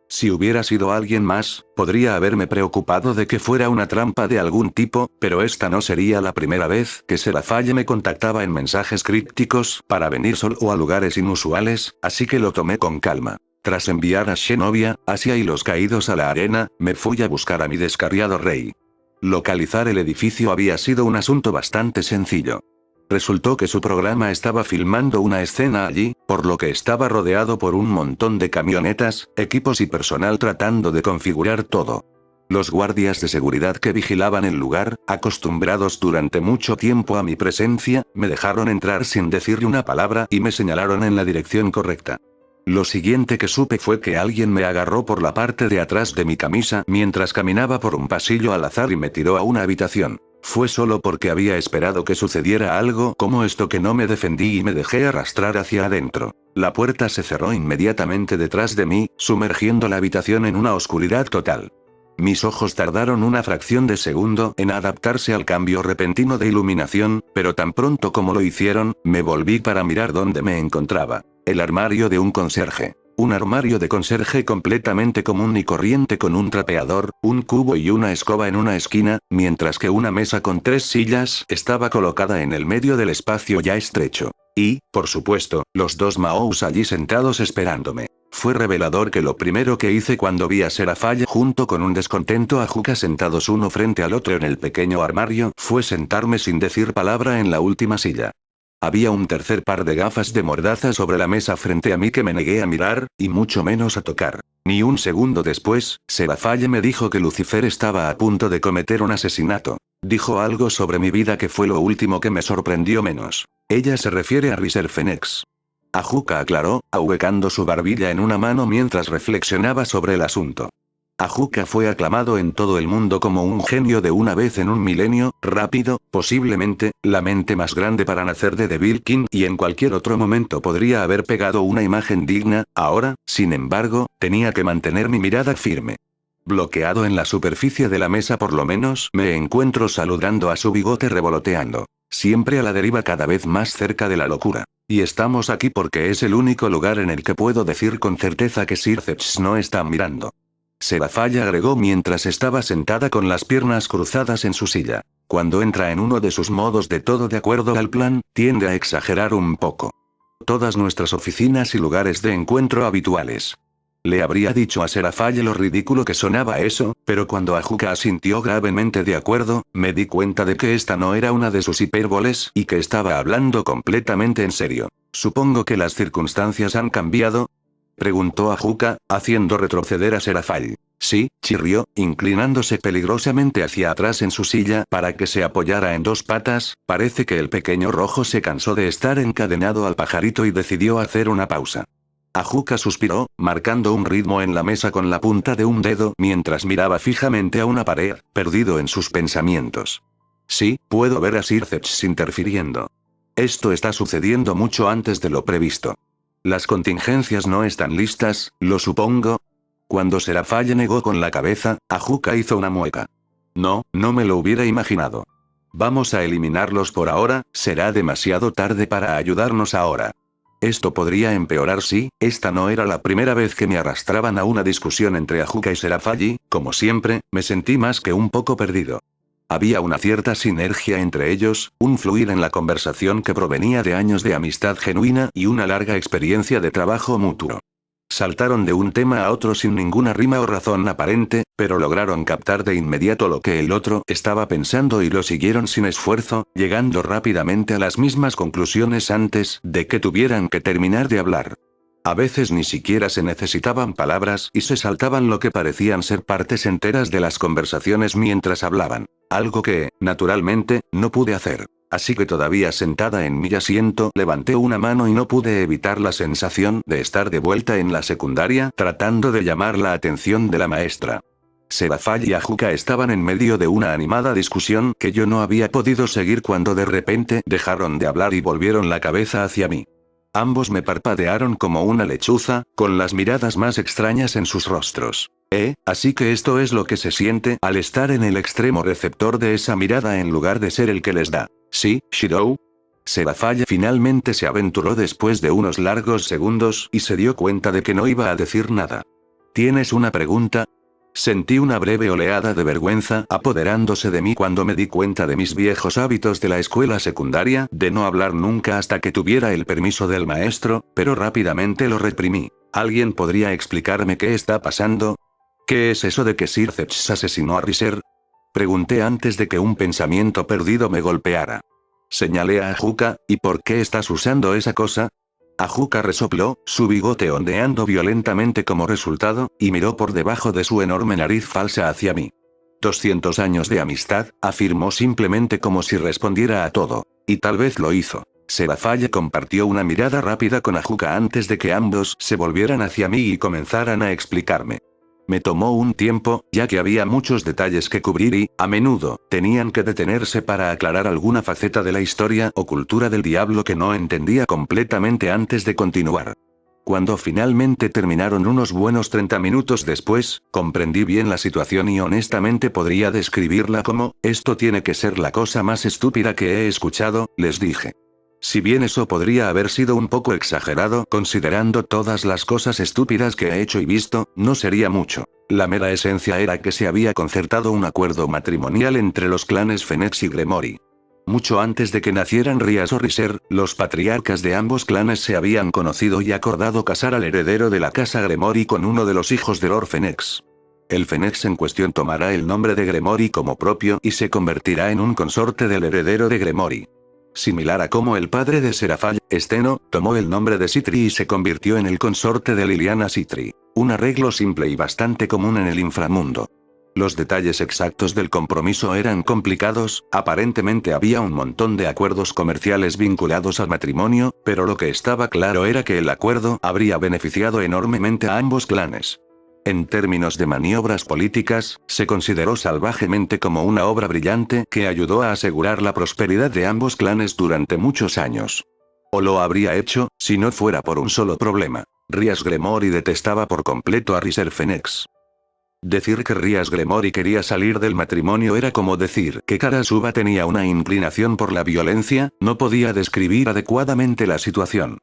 Si hubiera sido alguien más, podría haberme preocupado de que fuera una trampa de algún tipo, pero esta no sería la primera vez que Serafaye me contactaba en mensajes crípticos para venir solo a lugares inusuales, así que lo tomé con calma. Tras enviar a Xenovia, Asia y los caídos a la arena, me fui a buscar a mi descarriado rey. Localizar el edificio había sido un asunto bastante sencillo. Resultó que su programa estaba filmando una escena allí, por lo que estaba rodeado por un montón de camionetas, equipos y personal tratando de configurar todo. Los guardias de seguridad que vigilaban el lugar, acostumbrados durante mucho tiempo a mi presencia, me dejaron entrar sin decirle una palabra y me señalaron en la dirección correcta. Lo siguiente que supe fue que alguien me agarró por la parte de atrás de mi camisa mientras caminaba por un pasillo al azar y me tiró a una habitación. Fue solo porque había esperado que sucediera algo como esto que no me defendí y me dejé arrastrar hacia adentro. La puerta se cerró inmediatamente detrás de mí, sumergiendo la habitación en una oscuridad total. Mis ojos tardaron una fracción de segundo en adaptarse al cambio repentino de iluminación, pero tan pronto como lo hicieron, me volví para mirar dónde me encontraba. El armario de un conserje. Un armario de conserje completamente común y corriente con un trapeador, un cubo y una escoba en una esquina, mientras que una mesa con 3 sillas estaba colocada en el medio del espacio ya estrecho. Y, por supuesto, los 2 Maous allí sentados esperándome. Fue revelador que lo primero que hice cuando vi a Serafaye junto con un descontento Ajuka sentados uno frente al otro en el pequeño armario, fue sentarme sin decir palabra en la última silla. Había un tercer par de gafas de mordaza sobre la mesa frente a mí que me negué a mirar, y mucho menos a tocar. Ni un segundo después, Serafaye me dijo que Lucifer estaba a punto de cometer un asesinato. Dijo algo sobre mi vida que fue lo último que me sorprendió menos. Ella se refiere a Riser Fenix. Ajuka aclaró, ahuecando su barbilla en una mano mientras reflexionaba sobre el asunto. Ajuka fue aclamado en todo el mundo como un genio de una vez en un milenio, rápido, posiblemente, la mente más grande para nacer de Devil King y en cualquier otro momento podría haber pegado una imagen digna, ahora, sin embargo, tenía que mantener mi mirada firme. Bloqueado en la superficie de la mesa por lo menos me encuentro saludando a su bigote revoloteando. Siempre a la deriva cada vez más cerca de la locura. Y estamos aquí porque es el único lugar en el que puedo decir con certeza que Sirceps no está mirando. Serafaye agregó mientras estaba sentada con las piernas cruzadas en su silla. Cuando entra en uno de sus modos de todo de acuerdo al plan, tiende a exagerar un poco. Todas nuestras oficinas y lugares de encuentro habituales. Le habría dicho a Serafaye lo ridículo que sonaba eso, pero cuando Ajuka asintió gravemente de acuerdo, me di cuenta de que esta no era una de sus hipérboles y que estaba hablando completamente en serio. ¿Supongo que las circunstancias han cambiado?, preguntó Ajuka, haciendo retroceder a Serafaye. Sí, chirrió, inclinándose peligrosamente hacia atrás en su silla para que se apoyara en 2 patas, parece que el pequeño rojo se cansó de estar encadenado al pajarito y decidió hacer una pausa. Ajuka suspiró, marcando un ritmo en la mesa con la punta de un dedo mientras miraba fijamente a una pared, perdido en sus pensamientos. Sí, puedo ver a Sirceps interfiriendo. Esto está sucediendo mucho antes de lo previsto. Las contingencias no están listas, lo supongo. Cuando Serafall negó con la cabeza, Ajuka hizo una mueca. No, no me lo hubiera imaginado. Vamos a eliminarlos por ahora, será demasiado tarde para ayudarnos ahora. Esto podría empeorar si, esta no era la primera vez que me arrastraban a una discusión entre Ajuka y Serafall y, como siempre, me sentí más que un poco perdido. Había una cierta sinergia entre ellos, un fluir en la conversación que provenía de años de amistad genuina y una larga experiencia de trabajo mutuo. Saltaron de un tema a otro sin ninguna rima o razón aparente, pero lograron captar de inmediato lo que el otro estaba pensando y lo siguieron sin esfuerzo, llegando rápidamente a las mismas conclusiones antes de que tuvieran que terminar de hablar. A veces ni siquiera se necesitaban palabras y se saltaban lo que parecían ser partes enteras de las conversaciones mientras hablaban, algo que, naturalmente, no pude hacer. Así que todavía sentada en mi asiento, levanté una mano y no pude evitar la sensación de estar de vuelta en la secundaria, tratando de llamar la atención de la maestra. Serafall y Ajuka estaban en medio de una animada discusión que yo no había podido seguir cuando de repente dejaron de hablar y volvieron la cabeza hacia mí. Ambos me parpadearon como una lechuza, con las miradas más extrañas en sus rostros. Así que esto es lo que se siente al estar en el extremo receptor de esa mirada en lugar de ser el que les da. ¿Sí, Shirou? Serafall finalmente se aventuró después de unos largos segundos y se dio cuenta de que no iba a decir nada. ¿Tienes una pregunta? Sentí una breve oleada de vergüenza apoderándose de mí cuando me di cuenta de mis viejos hábitos de la escuela secundaria, de no hablar nunca hasta que tuviera el permiso del maestro, pero rápidamente lo reprimí. ¿Alguien podría explicarme qué está pasando? ¿Qué es eso de que Sir Zetch asesinó a Riser? Pregunté antes de que un pensamiento perdido me golpeara. Señalé a Ajuka, ¿y por qué estás usando esa cosa? Ajuka resopló, su bigote ondeando violentamente como resultado, y miró por debajo de su enorme nariz falsa hacia mí. 200 años de amistad, afirmó simplemente como si respondiera a todo. Y tal vez lo hizo. Serafall compartió una mirada rápida con Ajuka antes de que ambos se volvieran hacia mí y comenzaran a explicarme. Me tomó un tiempo, ya que había muchos detalles que cubrir y, a menudo, tenían que detenerse para aclarar alguna faceta de la historia o cultura del diablo que no entendía completamente antes de continuar. Cuando finalmente terminaron unos buenos 30 minutos después, comprendí bien la situación y honestamente podría describirla como, esto tiene que ser la cosa más estúpida que he escuchado, les dije. Si bien eso podría haber sido un poco exagerado considerando todas las cosas estúpidas que he hecho y visto, no sería mucho. La mera esencia era que se había concertado un acuerdo matrimonial entre los clanes Fennex y Gremory. Mucho antes de que nacieran Rias o Riser, los patriarcas de ambos clanes se habían conocido y acordado casar al heredero de la casa Gremory con uno de los hijos de Lord Fennex. El Fennex en cuestión tomará el nombre de Gremory como propio y se convertirá en un consorte del heredero de Gremory. Similar a como el padre de Serafall, Steno, tomó el nombre de Sitri y se convirtió en el consorte de Liliana Sitri. Un arreglo simple y bastante común en el inframundo. Los detalles exactos del compromiso eran complicados, aparentemente había un montón de acuerdos comerciales vinculados al matrimonio, pero lo que estaba claro era que el acuerdo habría beneficiado enormemente a ambos clanes. En términos de maniobras políticas, se consideró salvajemente como una obra brillante que ayudó a asegurar la prosperidad de ambos clanes durante muchos años. O lo habría hecho, si no fuera por un solo problema. Rias Gremory detestaba por completo a Riser Fennex. Decir que Rias Gremory quería salir del matrimonio era como decir que Karasuba tenía una inclinación por la violencia, no podía describir adecuadamente la situación.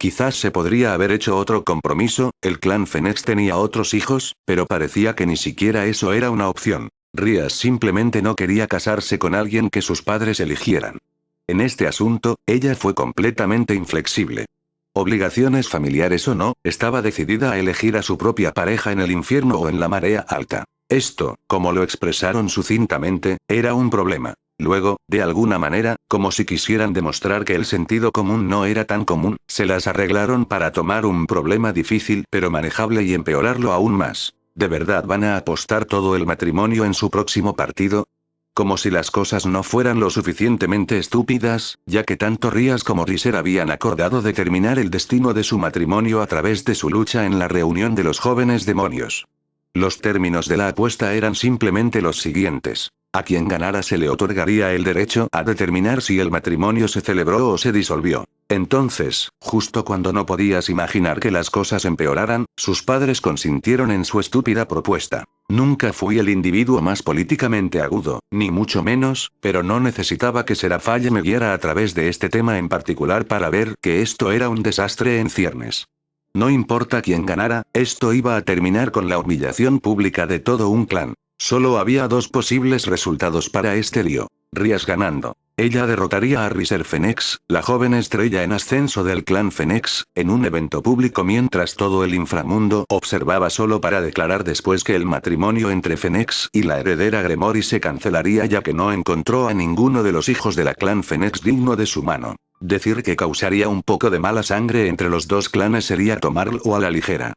Quizás se podría haber hecho otro compromiso, el clan Fennex tenía otros hijos, pero parecía que ni siquiera eso era una opción. Rias simplemente no quería casarse con alguien que sus padres eligieran. En este asunto, ella fue completamente inflexible. Obligaciones familiares o no, estaba decidida a elegir a su propia pareja en el infierno o en la marea alta. Esto, como lo expresaron sucintamente, era un problema. Luego, de alguna manera, como si quisieran demostrar que el sentido común no era tan común, se las arreglaron para tomar un problema difícil pero manejable y empeorarlo aún más. ¿De verdad van a apostar todo el matrimonio en su próximo partido? Como si las cosas no fueran lo suficientemente estúpidas, ya que tanto Rias como Riser habían acordado determinar el destino de su matrimonio a través de su lucha en la reunión de los jóvenes demonios. Los términos de la apuesta eran simplemente los siguientes. A quien ganara se le otorgaría el derecho a determinar si el matrimonio se celebró o se disolvió. Entonces, justo cuando no podías imaginar que las cosas empeoraran, sus padres consintieron en su estúpida propuesta. Nunca fui el individuo más políticamente agudo, ni mucho menos, pero no necesitaba que Serafaye me guiara a través de este tema en particular para ver que esto era un desastre en ciernes. No importa quién ganara, esto iba a terminar con la humillación pública de todo un clan. Solo había dos posibles resultados para este lío. Rías ganando. Ella derrotaría a Riser Fenix, la joven estrella en ascenso del clan Fenix, en un evento público mientras todo el inframundo observaba solo para declarar después que el matrimonio entre Fenix y la heredera Gremory se cancelaría ya que no encontró a ninguno de los hijos de la clan Fenix digno de su mano. Decir que causaría un poco de mala sangre entre los dos clanes sería tomarlo a la ligera.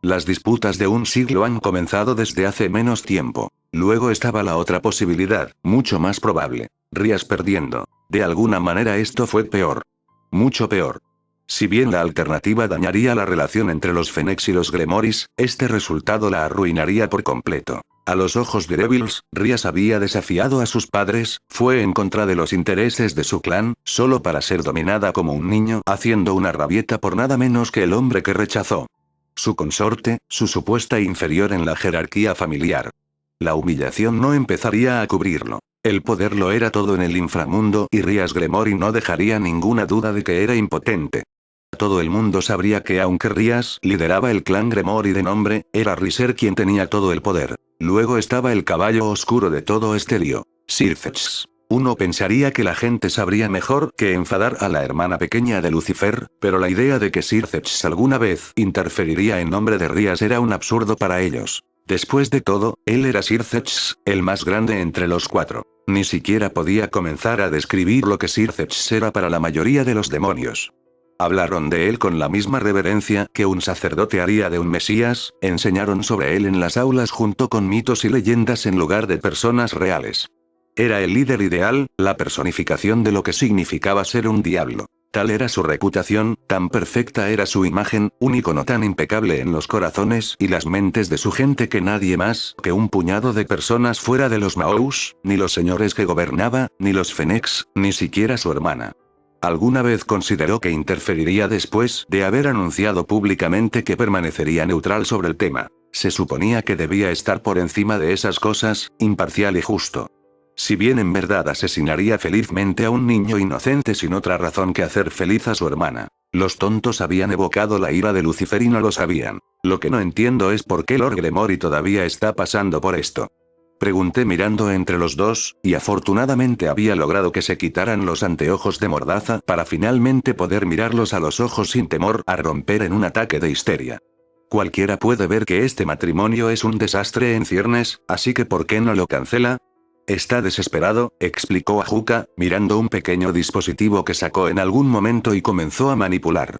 Las disputas de un siglo han comenzado desde hace menos tiempo. Luego estaba la otra posibilidad, mucho más probable. Rías perdiendo. De alguna manera esto fue peor. Mucho peor. Si bien la alternativa dañaría la relación entre los Fenix y los Gremorys, este resultado la arruinaría por completo. A los ojos de Devils, Rías había desafiado a sus padres, fue en contra de los intereses de su clan, solo para ser dominada como un niño, haciendo una rabieta por nada menos que el hombre que rechazó. Su consorte, su supuesta inferior en la jerarquía familiar. La humillación no empezaría a cubrirlo. El poder lo era todo en el inframundo y Rías Gremory no dejaría ninguna duda de que era impotente. Todo el mundo sabría que aunque Rías lideraba el clan Gremory de nombre, era Riser quien tenía todo el poder. Luego estaba el caballo oscuro de todo este lío. Sirthets. Uno pensaría que la gente sabría mejor que enfadar a la hermana pequeña de Lucifer, pero la idea de que Sirthets alguna vez interferiría en nombre de Rías era un absurdo para ellos. Después de todo, él era Sirthets, el más grande entre los cuatro. Ni siquiera podía comenzar a describir lo que Sirthets era para la mayoría de los demonios. Hablaron de él con la misma reverencia que un sacerdote haría de un mesías, enseñaron sobre él en las aulas junto con mitos y leyendas en lugar de personas reales. Era el líder ideal, la personificación de lo que significaba ser un diablo. Tal era su reputación, tan perfecta era su imagen, un icono tan impecable en los corazones y las mentes de su gente que nadie más que un puñado de personas fuera de los Maous, ni los señores que gobernaba, ni los Fenix, ni siquiera su hermana. Alguna vez consideró que interferiría después de haber anunciado públicamente que permanecería neutral sobre el tema. Se suponía que debía estar por encima de esas cosas, imparcial y justo. Si bien en verdad asesinaría felizmente a un niño inocente sin otra razón que hacer feliz a su hermana. Los tontos habían evocado la ira de Lucifer y no lo sabían. Lo que no entiendo es por qué Lord Gremory todavía está pasando por esto. Pregunté mirando entre los dos, y afortunadamente había logrado que se quitaran los anteojos de mordaza para finalmente poder mirarlos a los ojos sin temor a romper en un ataque de histeria. Cualquiera puede ver que este matrimonio es un desastre en ciernes, así que ¿por qué no lo cancela? Está desesperado, explicó Ajuka, mirando un pequeño dispositivo que sacó en algún momento y comenzó a manipular.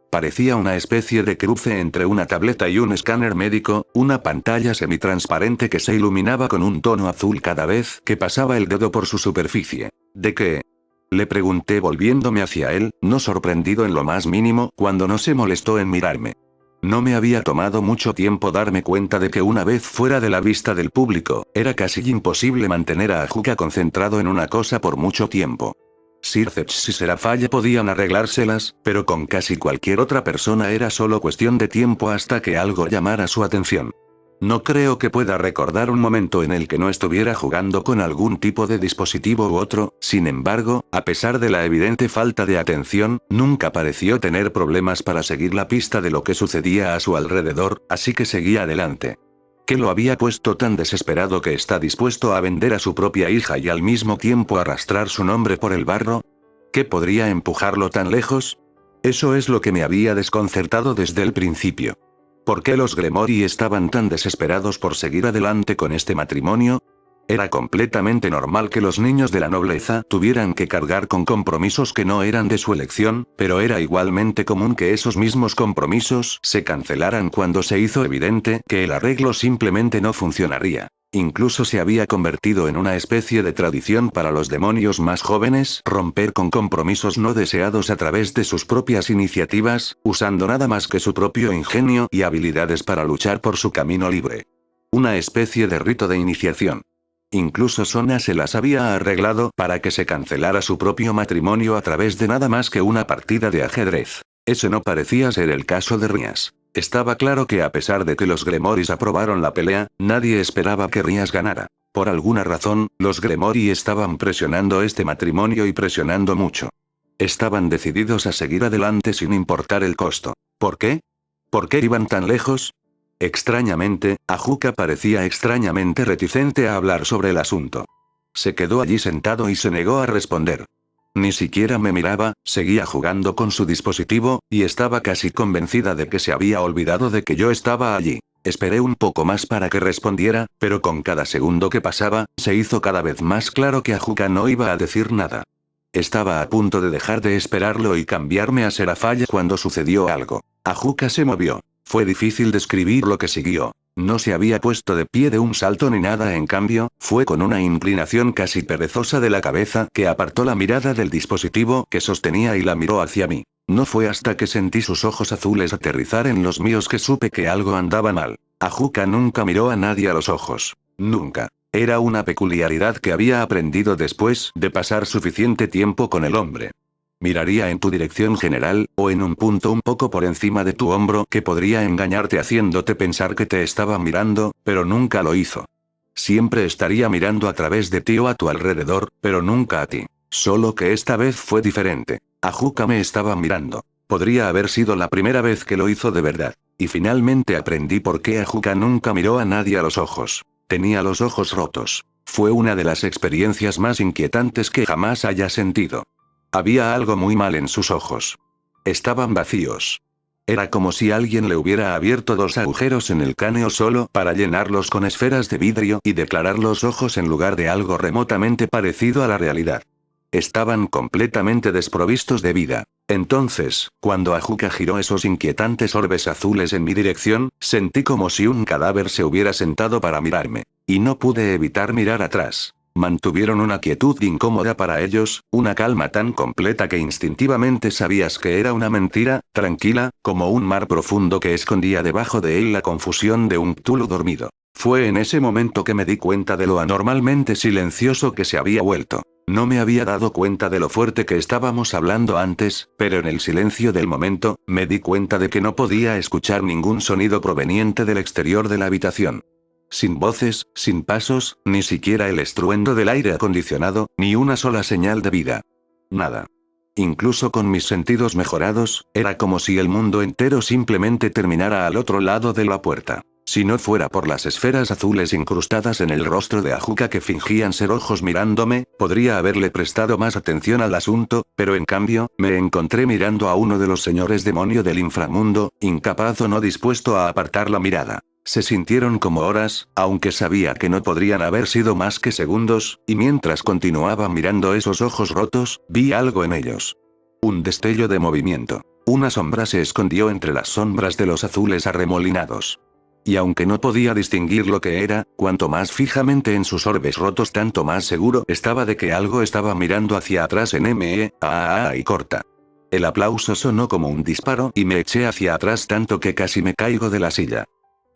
Parecía una especie de cruce entre una tableta y un escáner médico, una pantalla semitransparente que se iluminaba con un tono azul cada vez que pasaba el dedo por su superficie. ¿De qué? Le pregunté volviéndome hacia él, no sorprendido en lo más mínimo, cuando no se molestó en mirarme. No me había tomado mucho tiempo darme cuenta de que una vez fuera de la vista del público, era casi imposible mantener a Ajuka concentrado en una cosa por mucho tiempo. Sirthets y Serafaye podían arreglárselas, pero con casi cualquier otra persona era solo cuestión de tiempo hasta que algo llamara su atención. No creo que pueda recordar un momento en el que no estuviera jugando con algún tipo de dispositivo u otro, sin embargo, a pesar de la evidente falta de atención, nunca pareció tener problemas para seguir la pista de lo que sucedía a su alrededor, así que seguía adelante. ¿Qué lo había puesto tan desesperado que está dispuesto a vender a su propia hija y al mismo tiempo arrastrar su nombre por el barro? ¿Qué podría empujarlo tan lejos? Eso es lo que me había desconcertado desde el principio. ¿Por qué los Gremory estaban tan desesperados por seguir adelante con este matrimonio? Era completamente normal que los niños de la nobleza tuvieran que cargar con compromisos que no eran de su elección, pero era igualmente común que esos mismos compromisos se cancelaran cuando se hizo evidente que el arreglo simplemente no funcionaría. Incluso se había convertido en una especie de tradición para los demonios más jóvenes romper con compromisos no deseados a través de sus propias iniciativas, usando nada más que su propio ingenio y habilidades para luchar por su camino libre. Una especie de rito de iniciación. Incluso Sona se las había arreglado para que se cancelara su propio matrimonio a través de nada más que una partida de ajedrez. Ese no parecía ser el caso de Rias. Estaba claro que a pesar de que los Gremoris aprobaron la pelea, nadie esperaba que Rias ganara. Por alguna razón, los Gremori estaban presionando este matrimonio y presionando mucho. Estaban decididos a seguir adelante sin importar el costo. ¿Por qué? ¿Por qué iban tan lejos? Extrañamente, Ajuka parecía extrañamente reticente a hablar sobre el asunto. Se quedó allí sentado y se negó a responder. Ni siquiera me miraba, seguía jugando con su dispositivo, y estaba casi convencida de que se había olvidado de que yo estaba allí. Esperé un poco más para que respondiera, pero con cada segundo que pasaba, se hizo cada vez más claro que Ajuka no iba a decir nada. Estaba a punto de dejar de esperarlo y cambiarme a Serafalla cuando sucedió algo. Ajuka se movió. Fue difícil describir lo que siguió. No se había puesto de pie de un salto ni nada, en cambio, fue con una inclinación casi perezosa de la cabeza que apartó la mirada del dispositivo que sostenía y la miró hacia mí. No fue hasta que sentí sus ojos azules aterrizar en los míos que supe que algo andaba mal. Ajuka nunca miró a nadie a los ojos. Nunca. Era una peculiaridad que había aprendido después de pasar suficiente tiempo con el hombre. Miraría en tu dirección general, o en un punto un poco por encima de tu hombro que podría engañarte haciéndote pensar que te estaba mirando, pero nunca lo hizo. Siempre estaría mirando a través de ti o a tu alrededor, pero nunca a ti. Solo que esta vez fue diferente. Ajuka me estaba mirando. Podría haber sido la primera vez que lo hizo de verdad. Y finalmente aprendí por qué Ajuka nunca miró a nadie a los ojos. Tenía los ojos rotos. Fue una de las experiencias más inquietantes que jamás haya sentido. Había algo muy mal en sus ojos. Estaban vacíos. Era como si alguien le hubiera abierto dos agujeros en el cráneo solo para llenarlos con esferas de vidrio y declarar los ojos en lugar de algo remotamente parecido a la realidad. Estaban completamente desprovistos de vida. Entonces, cuando Ajuka giró esos inquietantes orbes azules en mi dirección, sentí como si un cadáver se hubiera sentado para mirarme. Y no pude evitar mirar atrás. Mantuvieron una quietud incómoda para ellos, una calma tan completa que instintivamente sabías que era una mentira, tranquila, como un mar profundo que escondía debajo de él la confusión de un Cthulhu dormido. Fue en ese momento que me di cuenta de lo anormalmente silencioso que se había vuelto. No me había dado cuenta de lo fuerte que estábamos hablando antes, pero en el silencio del momento, me di cuenta de que no podía escuchar ningún sonido proveniente del exterior de la habitación. Sin voces, sin pasos, ni siquiera el estruendo del aire acondicionado, ni una sola señal de vida. Nada. Incluso con mis sentidos mejorados, era como si el mundo entero simplemente terminara al otro lado de la puerta. Si no fuera por las esferas azules incrustadas en el rostro de Ajuka que fingían ser ojos mirándome, podría haberle prestado más atención al asunto, pero en cambio, me encontré mirando a uno de los señores demonio del inframundo, incapaz o no dispuesto a apartar la mirada. Se sintieron como horas, aunque sabía que no podrían haber sido más que segundos, y mientras continuaba mirando esos ojos rotos, vi algo en ellos. Un destello de movimiento. Una sombra se escondió entre las sombras de los azules arremolinados. Y aunque no podía distinguir lo que era, cuanto más fijamente en sus orbes rotos tanto más seguro estaba de que algo estaba mirando hacia atrás en y corta. El aplauso sonó como un disparo y me eché hacia atrás tanto que casi me caigo de la silla.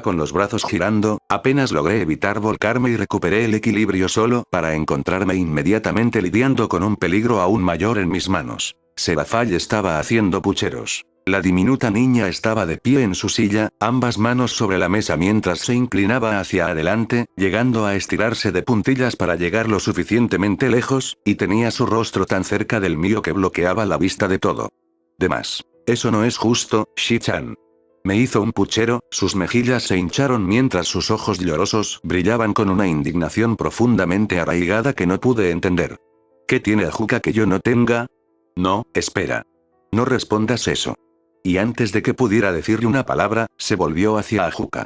Con los brazos girando, apenas logré evitar volcarme y recuperé el equilibrio solo para encontrarme inmediatamente lidiando con un peligro aún mayor en mis manos. Serafall estaba haciendo pucheros. La diminuta niña estaba de pie en su silla, ambas manos sobre la mesa mientras se inclinaba hacia adelante, llegando a estirarse de puntillas para llegar lo suficientemente lejos, y tenía su rostro tan cerca del mío que bloqueaba la vista de todo. Demás. Eso no es justo, Shi-chan. Me hizo un puchero, sus mejillas se hincharon mientras sus ojos llorosos brillaban con una indignación profundamente arraigada que no pude entender. ¿Qué tiene Ajuka que yo no tenga? No, espera. No respondas eso. Y antes de que pudiera decirle una palabra, se volvió hacia Ajuka.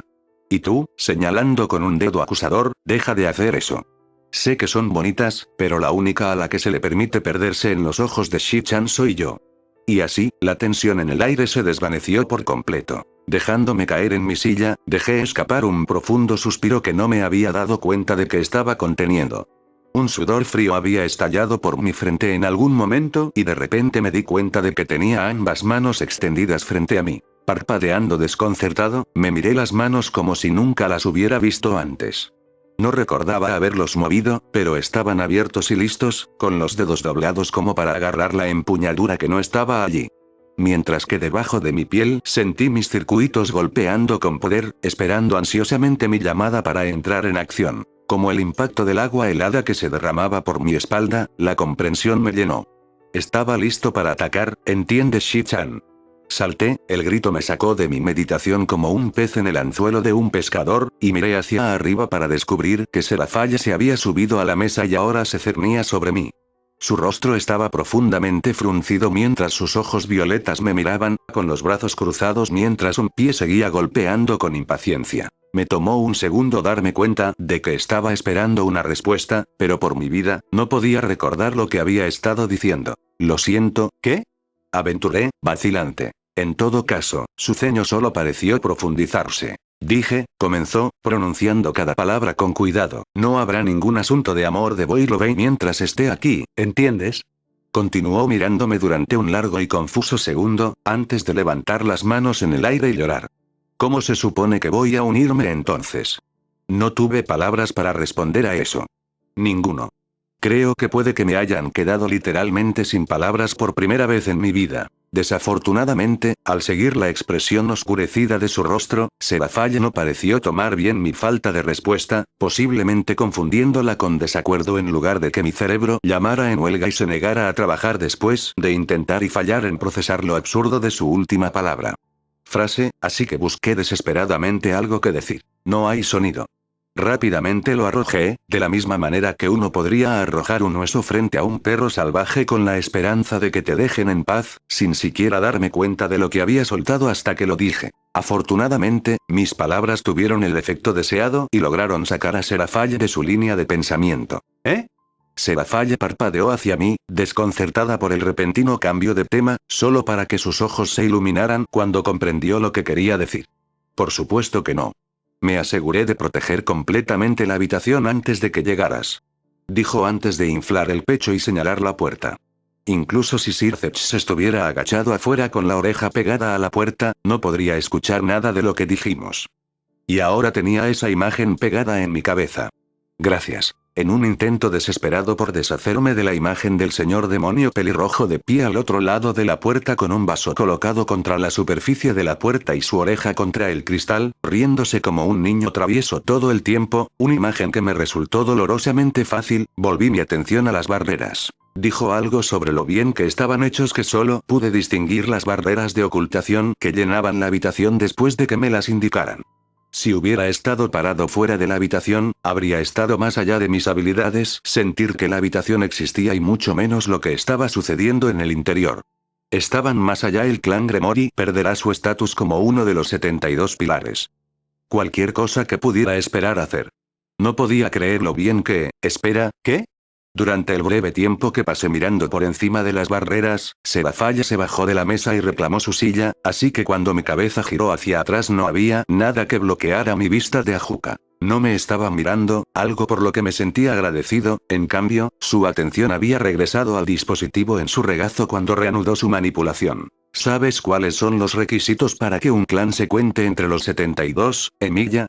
Y tú, señalando con un dedo acusador, deja de hacer eso. Sé que son bonitas, pero la única a la que se le permite perderse en los ojos de Shi-chan soy yo. Y así, la tensión en el aire se desvaneció por completo. Dejándome caer en mi silla, dejé escapar un profundo suspiro que no me había dado cuenta de que estaba conteniendo. Un sudor frío había estallado por mi frente en algún momento y de repente me di cuenta de que tenía ambas manos extendidas frente a mí. Parpadeando desconcertado, me miré las manos como si nunca las hubiera visto antes. No recordaba haberlos movido, pero estaban abiertos y listos, con los dedos doblados como para agarrar la empuñadura que no estaba allí. Mientras que debajo de mi piel sentí mis circuitos golpeando con poder, esperando ansiosamente mi llamada para entrar en acción. Como el impacto del agua helada que se derramaba por mi espalda, la comprensión me llenó. Estaba listo para atacar, ¿entiendes, Shi-chan? Salté, el grito me sacó de mi meditación como un pez en el anzuelo de un pescador, y miré hacia arriba para descubrir que Serafalla se había subido a la mesa y ahora se cernía sobre mí. Su rostro estaba profundamente fruncido mientras sus ojos violetas me miraban, con los brazos cruzados mientras un pie seguía golpeando con impaciencia. Me tomó un segundo darme cuenta de que estaba esperando una respuesta, pero por mi vida, no podía recordar lo que había estado diciendo. Lo siento, ¿qué? Aventuré, vacilante. En todo caso, su ceño solo pareció profundizarse. Dije, comenzó, pronunciando cada palabra con cuidado, no habrá ningún asunto de amor de Boy Lovey mientras esté aquí, ¿entiendes? Continuó mirándome durante un largo y confuso segundo, antes de levantar las manos en el aire y llorar. ¿Cómo se supone que voy a unirme entonces? No tuve palabras para responder a eso. Ninguno. Creo que puede que me hayan quedado literalmente sin palabras por primera vez en mi vida. Desafortunadamente, al seguir la expresión oscurecida de su rostro, Serafalla no pareció tomar bien mi falta de respuesta, posiblemente confundiéndola con desacuerdo en lugar de que mi cerebro llamara en huelga y se negara a trabajar después de intentar y fallar en procesar lo absurdo de su última palabra. Frase, así que busqué desesperadamente algo que decir. No hay sonido. Rápidamente lo arrojé, de la misma manera que uno podría arrojar un hueso frente a un perro salvaje con la esperanza de que te dejen en paz, sin siquiera darme cuenta de lo que había soltado hasta que lo dije. Afortunadamente, mis palabras tuvieron el efecto deseado y lograron sacar a Serafalla de su línea de pensamiento. ¿Eh? Serafalla parpadeó hacia mí, desconcertada por el repentino cambio de tema, solo para que sus ojos se iluminaran cuando comprendió lo que quería decir. Por supuesto que no. Me aseguré de proteger completamente la habitación antes de que llegaras. Dijo antes de inflar el pecho y señalar la puerta. Incluso si Sir Zetch estuviera agachado afuera con la oreja pegada a la puerta, no podría escuchar nada de lo que dijimos. Y ahora tenía esa imagen pegada en mi cabeza. Gracias. En un intento desesperado por deshacerme de la imagen del señor demonio pelirrojo de pie al otro lado de la puerta con un vaso colocado contra la superficie de la puerta y su oreja contra el cristal, riéndose como un niño travieso todo el tiempo, una imagen que me resultó dolorosamente fácil, volví mi atención a las barreras. Dijo algo sobre lo bien que estaban hechos que solo pude distinguir las barreras de ocultación que llenaban la habitación después de que me las indicaran. Si hubiera estado parado fuera de la habitación, habría estado más allá de mis habilidades sentir que la habitación existía y mucho menos lo que estaba sucediendo en el interior. Estaban más allá. El clan Gremory perderá su estatus como uno de los 72 pilares. Cualquier cosa que pudiera esperar hacer. No podía creer lo bien que, espera, ¿qué? Durante el breve tiempo que pasé mirando por encima de las barreras, Serafalla se bajó de la mesa y reclamó su silla, así que cuando mi cabeza giró hacia atrás no había nada que bloqueara mi vista de Ajuka. No me estaba mirando, algo por lo que me sentía agradecido, en cambio, su atención había regresado al dispositivo en su regazo cuando reanudó su manipulación. ¿Sabes cuáles son los requisitos para que un clan se cuente entre los 72, Emilia?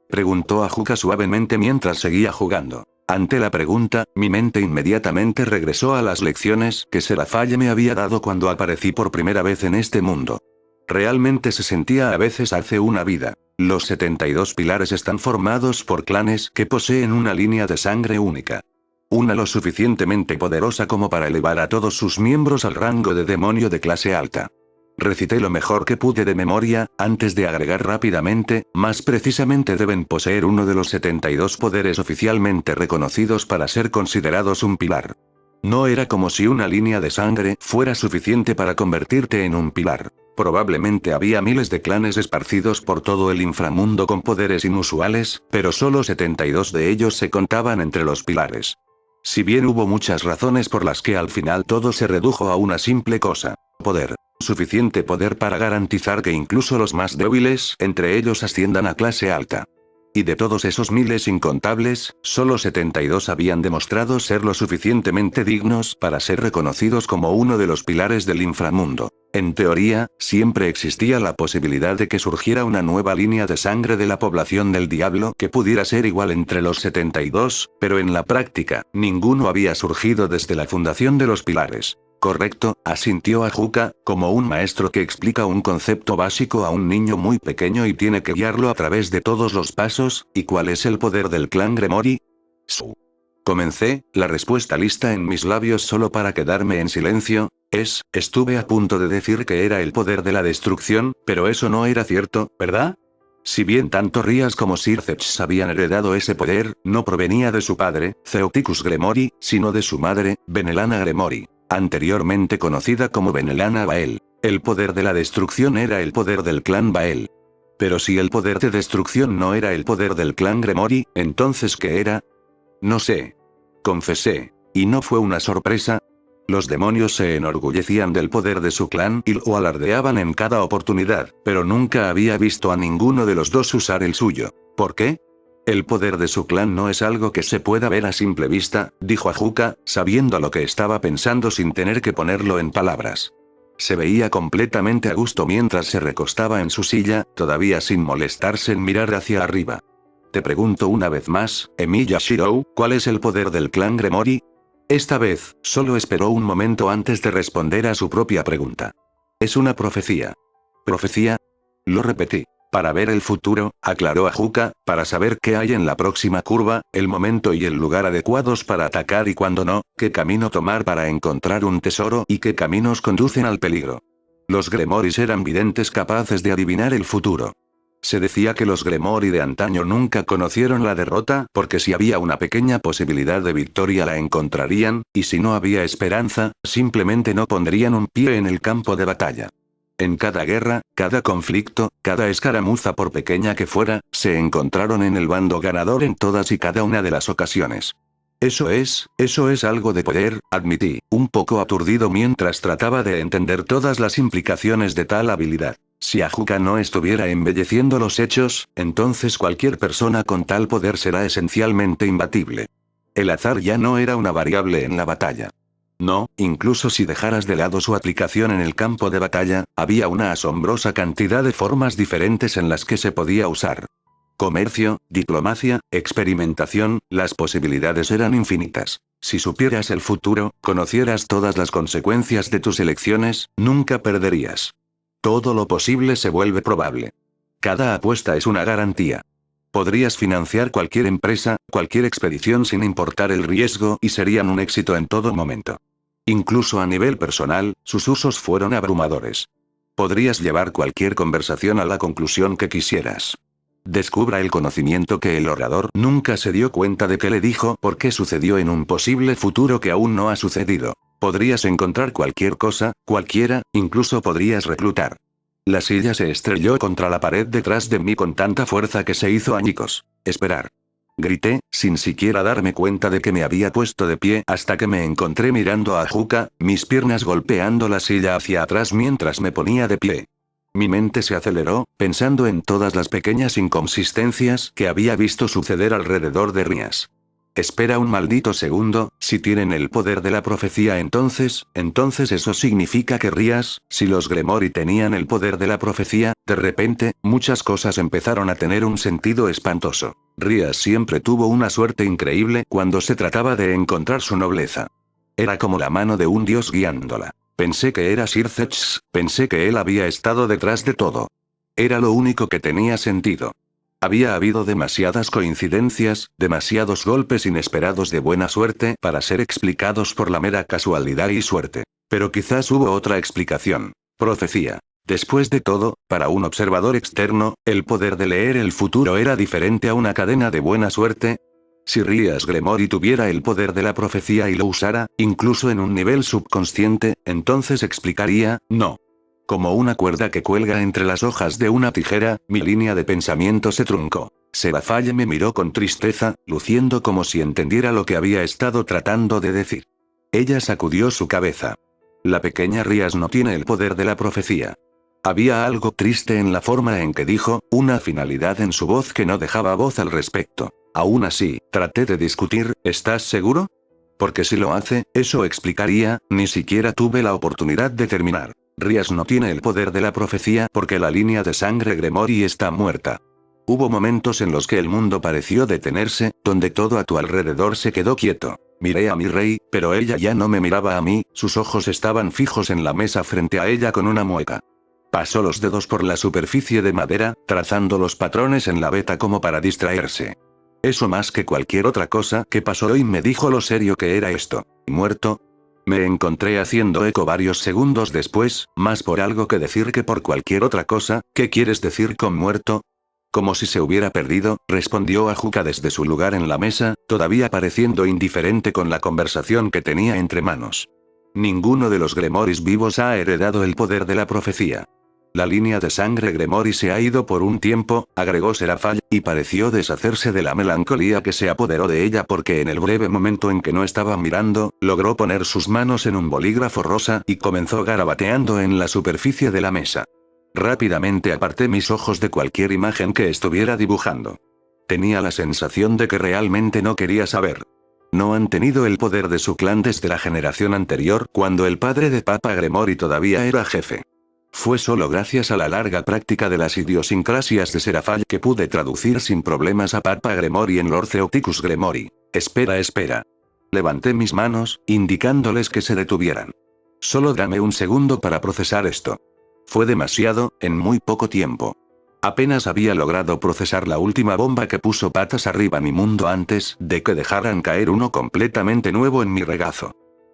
Preguntó Ajuka suavemente mientras seguía jugando. Ante la pregunta, mi mente inmediatamente regresó a las lecciones que Serafalla me había dado cuando aparecí por primera vez en este mundo. Realmente se sentía a veces hace una vida. Los 72 pilares están formados por clanes que poseen una línea de sangre única. Una lo suficientemente poderosa como para elevar a todos sus miembros al rango de demonio de clase alta. Recité lo mejor que pude de memoria, antes de agregar rápidamente, más precisamente deben poseer uno de los 72 poderes oficialmente reconocidos para ser considerados un pilar. No era como si una línea de sangre fuera suficiente para convertirte en un pilar. Probablemente había miles de clanes esparcidos por todo el inframundo con poderes inusuales, pero solo 72 de ellos se contaban entre los pilares. Si bien hubo muchas razones por las que al final todo se redujo a una simple cosa: poder. Suficiente poder para garantizar que incluso los más débiles entre ellos asciendan a clase alta. Y de todos esos miles incontables, solo 72 habían demostrado ser lo suficientemente dignos para ser reconocidos como uno de los pilares del inframundo. En teoría, siempre existía la posibilidad de que surgiera una nueva línea de sangre de la población del diablo que pudiera ser igual entre los 72, pero en la práctica, ninguno había surgido desde la fundación de los pilares. Correcto, asintió Ajuka, como un maestro que explica un concepto básico a un niño muy pequeño y tiene que guiarlo a través de todos los pasos. ¿Y cuál es el poder del clan Gremori? Su. Comencé, la respuesta lista en mis labios solo para quedarme en silencio. Estuve a punto de decir que era el poder de la destrucción, pero eso no era cierto, ¿verdad? Si bien tanto Rías como Sirceps habían heredado ese poder, no provenía de su padre, Ceoticus Gremori, sino de su madre, Benelana Gremori, anteriormente conocida como Benelana Bael. El poder de la destrucción era el poder del clan Bael. Pero si el poder de destrucción no era el poder del clan Gremori, ¿entonces qué era? No sé. Confesé. ¿Y no fue una sorpresa? Los demonios se enorgullecían del poder de su clan y lo alardeaban en cada oportunidad, pero nunca había visto a ninguno de los dos usar el suyo. ¿Por qué? El poder de su clan no es algo que se pueda ver a simple vista, dijo Ajuka, sabiendo lo que estaba pensando sin tener que ponerlo en palabras. Se veía completamente a gusto mientras se recostaba en su silla, todavía sin molestarse en mirar hacia arriba. Te pregunto una vez más, Emiya Shirou, ¿cuál es el poder del clan Gremori? Esta vez, solo esperó un momento antes de responder a su propia pregunta. Es una profecía. ¿Profecía? Lo repetí. Para ver el futuro, aclaró Ajuka, para saber qué hay en la próxima curva, el momento y el lugar adecuados para atacar y cuándo no, qué camino tomar para encontrar un tesoro y qué caminos conducen al peligro. Los Gremoris eran videntes capaces de adivinar el futuro. Se decía que los Gremori de antaño nunca conocieron la derrota, porque si había una pequeña posibilidad de victoria la encontrarían, y si no había esperanza, simplemente no pondrían un pie en el campo de batalla. En cada guerra, cada conflicto, cada escaramuza por pequeña que fuera, se encontraron en el bando ganador en todas y cada una de las ocasiones. Eso es algo de poder, admití, un poco aturdido mientras trataba de entender todas las implicaciones de tal habilidad. Si Ajuka no estuviera embelleciendo los hechos, entonces cualquier persona con tal poder será esencialmente imbatible. El azar ya no era una variable en la batalla. No, incluso si dejaras de lado su aplicación en el campo de batalla, había una asombrosa cantidad de formas diferentes en las que se podía usar. Comercio, diplomacia, experimentación, las posibilidades eran infinitas. Si supieras el futuro, conocieras todas las consecuencias de tus elecciones, nunca perderías. Todo lo posible se vuelve probable. Cada apuesta es una garantía. Podrías financiar cualquier empresa, cualquier expedición sin importar el riesgo y serían un éxito en todo momento. Incluso a nivel personal, sus usos fueron abrumadores. Podrías llevar cualquier conversación a la conclusión que quisieras. Descubra el conocimiento que el orador nunca se dio cuenta de que le dijo porque sucedió en un posible futuro que aún no ha sucedido. Podrías encontrar cualquier cosa, cualquiera, incluso podrías reclutar. La silla se estrelló contra la pared detrás de mí con tanta fuerza que se hizo añicos. Esperar. Grité, sin siquiera darme cuenta de que me había puesto de pie hasta que me encontré mirando a Ajuka, mis piernas golpeando la silla hacia atrás mientras me ponía de pie. Mi mente se aceleró, pensando en todas las pequeñas inconsistencias que había visto suceder alrededor de Rías. Espera un maldito segundo, si tienen el poder de la profecía entonces eso significa que Rías, si los Gremori tenían el poder de la profecía, de repente, muchas cosas empezaron a tener un sentido espantoso. Rías siempre tuvo una suerte increíble cuando se trataba de encontrar su nobleza. Era como la mano de un dios guiándola. Pensé que era Sirceps, pensé que él había estado detrás de todo. Era lo único que tenía sentido. Había habido demasiadas coincidencias, demasiados golpes inesperados de buena suerte para ser explicados por la mera casualidad y suerte. Pero quizás hubo otra explicación. Profecía. Después de todo, para un observador externo, el poder de leer el futuro era diferente a una cadena de buena suerte. Si Rías Gremori tuviera el poder de la profecía y lo usara, incluso en un nivel subconsciente, entonces explicaría, no. Como una cuerda que cuelga entre las hojas de una tijera, mi línea de pensamiento se truncó. Sebafaye me miró con tristeza, luciendo como si entendiera lo que había estado tratando de decir. Ella sacudió su cabeza. La pequeña Rías no tiene el poder de la profecía. Había algo triste en la forma en que dijo, una finalidad en su voz que no dejaba voz al respecto. Aún así, traté de discutir, ¿estás seguro? Porque si lo hace, eso explicaría, ni siquiera tuve la oportunidad de terminar. Rías no tiene el poder de la profecía porque la línea de sangre Gremory está muerta. Hubo momentos en los que el mundo pareció detenerse, donde todo a tu alrededor se quedó quieto. Miré a mi rey, pero ella ya no me miraba a mí, sus ojos estaban fijos en la mesa frente a ella con una mueca. Pasó los dedos por la superficie de madera, trazando los patrones en la veta como para distraerse. Eso más que cualquier otra cosa que pasó y me dijo lo serio que era esto. ¿Muerto? Me encontré haciendo eco varios segundos después, más por algo que decir que por cualquier otra cosa. ¿Qué quieres decir con muerto? Como si se hubiera perdido, respondió Ajuka desde su lugar en la mesa, todavía pareciendo indiferente con la conversación que tenía entre manos. Ninguno de los Gremoris vivos ha heredado el poder de la profecía. La línea de sangre Gremory se ha ido por un tiempo, agregó Serafall, y pareció deshacerse de la melancolía que se apoderó de ella porque en el breve momento en que no estaba mirando, logró poner sus manos en un bolígrafo rosa y comenzó garabateando en la superficie de la mesa. Rápidamente aparté mis ojos de cualquier imagen que estuviera dibujando. Tenía la sensación de que realmente no quería saber. No han tenido el poder de su clan desde la generación anterior, cuando el padre de Papa Gremory todavía era jefe. Fue solo gracias a la larga práctica de las idiosincrasias de Serafall que pude traducir sin problemas a Papa Gremory en Lord Theoticus Gremory. Espera. Levanté mis manos, indicándoles que se detuvieran. Solo dame un segundo para procesar esto. Fue demasiado, en muy poco tiempo. Apenas había logrado procesar la última bomba que puso patas arriba mi mundo antes de que dejaran caer uno completamente nuevo en mi regazo.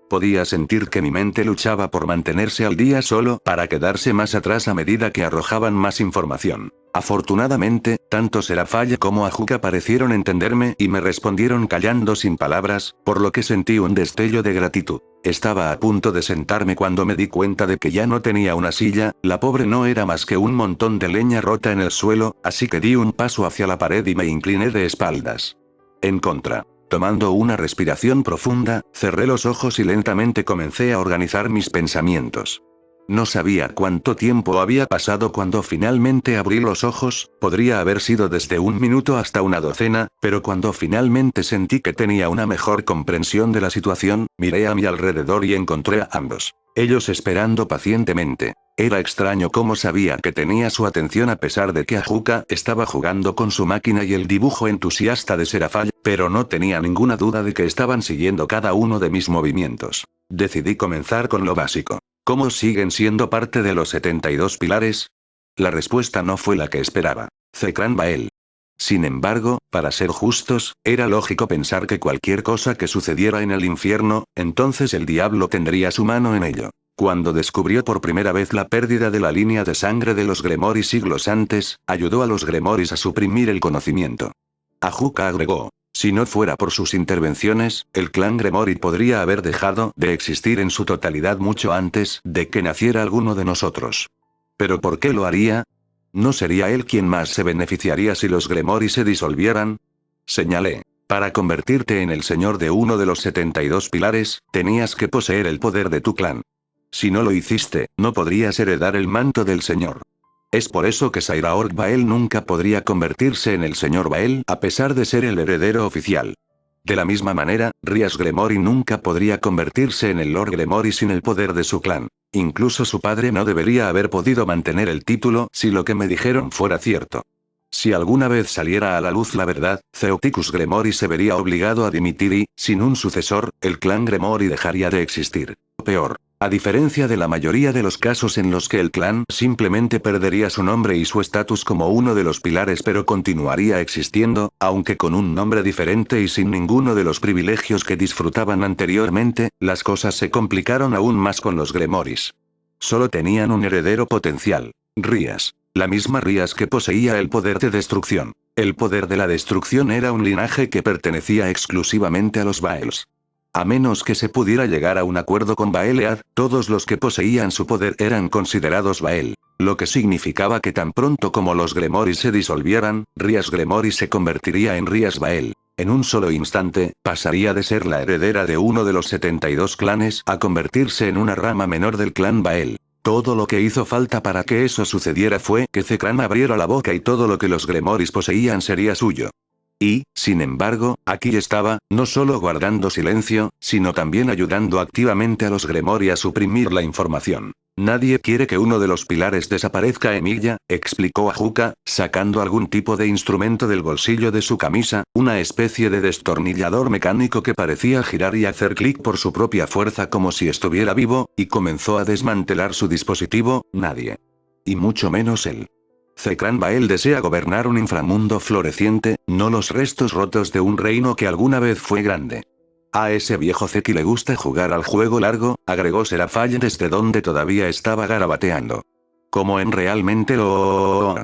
Podía sentir que mi mente luchaba por mantenerse al día solo para quedarse más atrás a medida que arrojaban más información. Afortunadamente, tanto Serafall como Ajuka parecieron entenderme y me respondieron callando sin palabras, por lo que sentí un destello de gratitud. Estaba a punto de sentarme cuando me di cuenta de que ya no tenía una silla, la pobre no era más que un montón de leña rota en el suelo, así que di un paso hacia la pared y me incliné de espaldas. En contra. Tomando una respiración profunda, cerré los ojos y lentamente comencé a organizar mis pensamientos. No sabía cuánto tiempo había pasado cuando finalmente abrí los ojos, podría haber sido desde un minuto hasta una docena, pero cuando finalmente sentí que tenía una mejor comprensión de la situación, miré a mi alrededor y encontré a ambos. Ellos esperando pacientemente. Era extraño cómo sabía que tenía su atención a pesar de que Ajuka estaba jugando con su máquina y el dibujo entusiasta de Serafall, pero no tenía ninguna duda de que estaban siguiendo cada uno de mis movimientos. Decidí comenzar con lo básico. ¿Cómo siguen siendo parte de los 72 pilares? La respuesta no fue la que esperaba. Zekran Bael. Sin embargo, para ser justos, era lógico pensar que cualquier cosa que sucediera en el infierno, entonces el diablo tendría su mano en ello. Cuando descubrió por primera vez la pérdida de la línea de sangre de los Gremory siglos antes, ayudó a los Gremoris a suprimir el conocimiento. Ajuka agregó. Si no fuera por sus intervenciones, el clan Gremory podría haber dejado de existir en su totalidad mucho antes de que naciera alguno de nosotros. ¿Pero por qué lo haría? ¿No sería él quien más se beneficiaría si los Gremory se disolvieran? Señalé. Para convertirte en el señor de uno de los 72 pilares, tenías que poseer el poder de tu clan. Si no lo hiciste, no podrías heredar el manto del señor. Es por eso que Sairaorg Bael nunca podría convertirse en el señor Bael a pesar de ser el heredero oficial. De la misma manera, Rías Gremory nunca podría convertirse en el Lord Gremory sin el poder de su clan. Incluso su padre no debería haber podido mantener el título si lo que me dijeron fuera cierto. Si alguna vez saliera a la luz la verdad, Theoticus Gremory se vería obligado a dimitir y, sin un sucesor, el clan Gremory dejaría de existir. Peor. A diferencia de la mayoría de los casos en los que el clan simplemente perdería su nombre y su estatus como uno de los pilares pero continuaría existiendo, aunque con un nombre diferente y sin ninguno de los privilegios que disfrutaban anteriormente, las cosas se complicaron aún más con los Gremoris. Solo tenían un heredero potencial. Rías. La misma Rías que poseía el poder de destrucción. El poder de la destrucción era un linaje que pertenecía exclusivamente a los Baels. A menos que se pudiera llegar a un acuerdo con Baelead, todos los que poseían su poder eran considerados Bael. Lo que significaba que tan pronto como los Gremory se disolvieran, Rías Gremory se convertiría en Rías Bael. En un solo instante, pasaría de ser la heredera de uno de los 72 clanes a convertirse en una rama menor del clan Bael. Todo lo que hizo falta para que eso sucediera fue que Zekran abriera la boca y todo lo que los Gremoris poseían sería suyo. Y, sin embargo, aquí estaba, no solo guardando silencio, sino también ayudando activamente a los Gremori a suprimir la información. Nadie quiere que uno de los pilares desaparezca, Emilia, explicó Ajuka, sacando algún tipo de instrumento del bolsillo de su camisa, una especie de destornillador mecánico que parecía girar y hacer clic por su propia fuerza como si estuviera vivo, y comenzó a desmantelar su dispositivo. Nadie. Y mucho menos él. Zekran Bael desea gobernar un inframundo floreciente, no los restos rotos de un reino que alguna vez fue grande. A ese viejo Zeki le gusta jugar al juego largo, agregó Serafall desde donde todavía estaba garabateando. Como en realmente lo...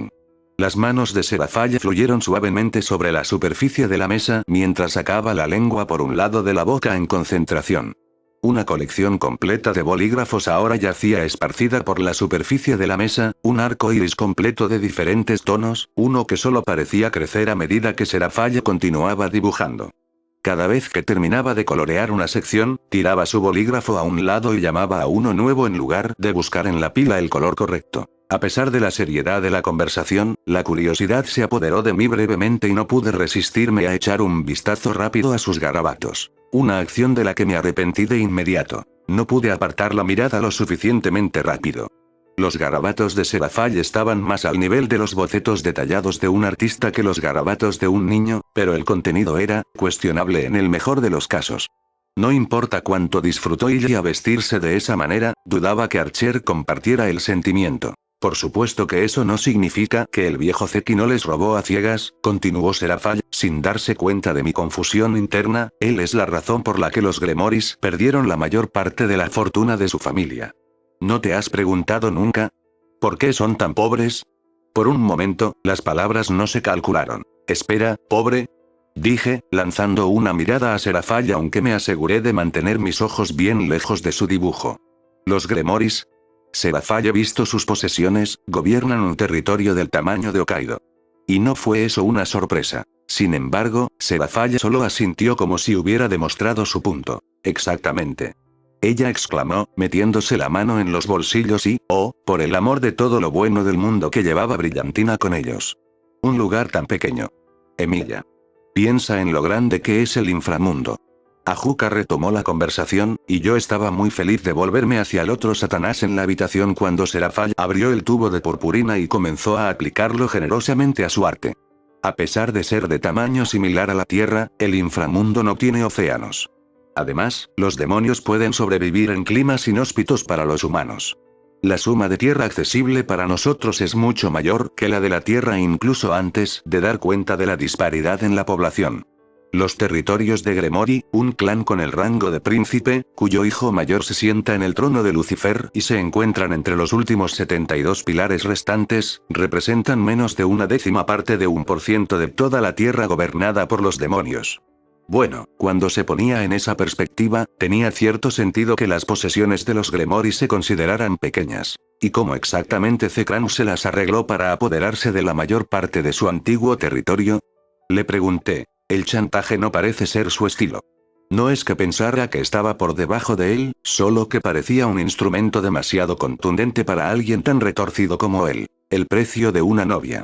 Las manos de Serafall fluyeron suavemente sobre la superficie de la mesa mientras sacaba la lengua por un lado de la boca en concentración. Una colección completa de bolígrafos ahora yacía esparcida por la superficie de la mesa, un arco iris completo de diferentes tonos, uno que solo parecía crecer a medida que Serafall continuaba dibujando. Cada vez que terminaba de colorear una sección, tiraba su bolígrafo a un lado y llamaba a uno nuevo en lugar de buscar en la pila el color correcto. A pesar de la seriedad de la conversación, la curiosidad se apoderó de mí brevemente y no pude resistirme a echar un vistazo rápido a sus garabatos. Una acción de la que me arrepentí de inmediato. No pude apartar la mirada lo suficientemente rápido. Los garabatos de Serafall estaban más al nivel de los bocetos detallados de un artista que los garabatos de un niño, pero el contenido era cuestionable en el mejor de los casos. No importa cuánto disfrutó ella vestirse de esa manera, dudaba que Archer compartiera el sentimiento. Por supuesto que eso no significa que el viejo Zeki no les robó a ciegas, continuó Serafall, sin darse cuenta de mi confusión interna. Él es la razón por la que los Gremoris perdieron la mayor parte de la fortuna de su familia. ¿No te has preguntado nunca? ¿Por qué son tan pobres? Por un momento, las palabras no se calcularon. Espera, ¿pobre? Dije, lanzando una mirada a Serafall aunque me aseguré de mantener mis ojos bien lejos de su dibujo. Los Gremoris. Serafall, he visto sus posesiones, gobiernan un territorio del tamaño de Hokkaido. Y no fue eso una sorpresa. Sin embargo, Serafall solo asintió como si hubiera demostrado su punto. Exactamente. Ella exclamó, metiéndose la mano en los bolsillos y, oh, por el amor de todo lo bueno del mundo que llevaba Brillantina con ellos. Un lugar tan pequeño. Emilia. Piensa en lo grande que es el inframundo. Ajuka retomó la conversación, y yo estaba muy feliz de volverme hacia el otro Satanás en la habitación cuando Serafall abrió el tubo de purpurina y comenzó a aplicarlo generosamente a su arte. A pesar de ser de tamaño similar a la Tierra, el inframundo no tiene océanos. Además, los demonios pueden sobrevivir en climas inhóspitos para los humanos. La suma de tierra accesible para nosotros es mucho mayor que la de la Tierra incluso antes de dar cuenta de la disparidad en la población. Los territorios de Gremori, un clan con el rango de príncipe, cuyo hijo mayor se sienta en el trono de Lucifer y se encuentran entre los últimos 72 pilares restantes, representan menos de 1/10 parte de 1% de toda la Tierra gobernada por los demonios. Bueno, cuando se ponía en esa perspectiva, tenía cierto sentido que las posesiones de los Gremori se consideraran pequeñas. ¿Y cómo exactamente Zekran se las arregló para apoderarse de la mayor parte de su antiguo territorio? Le pregunté. El chantaje no parece ser su estilo. No es que pensara que estaba por debajo de él, solo que parecía un instrumento demasiado contundente para alguien tan retorcido como él. El precio de una novia.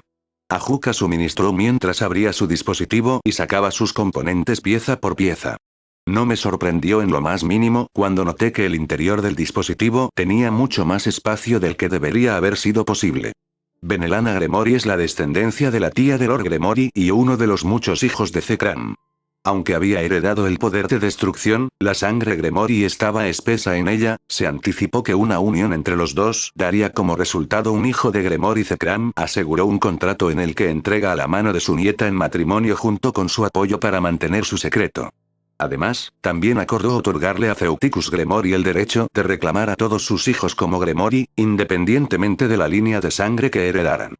Ajuka suministró mientras abría su dispositivo y sacaba sus componentes pieza por pieza. No me sorprendió en lo más mínimo cuando noté que el interior del dispositivo tenía mucho más espacio del que debería haber sido posible. Benelana Gremori es la descendencia de la tía de Lord Gremori y uno de los muchos hijos de Zekran. Aunque había heredado el poder de destrucción, la sangre Gremori estaba espesa en ella, se anticipó que una unión entre los dos daría como resultado un hijo de Gremori. Zekran aseguró un contrato en el que entrega a la mano de su nieta en matrimonio junto con su apoyo para mantener su secreto. Además, también acordó otorgarle a Ceuticus Gremori el derecho de reclamar a todos sus hijos como Gremori, independientemente de la línea de sangre que heredaran.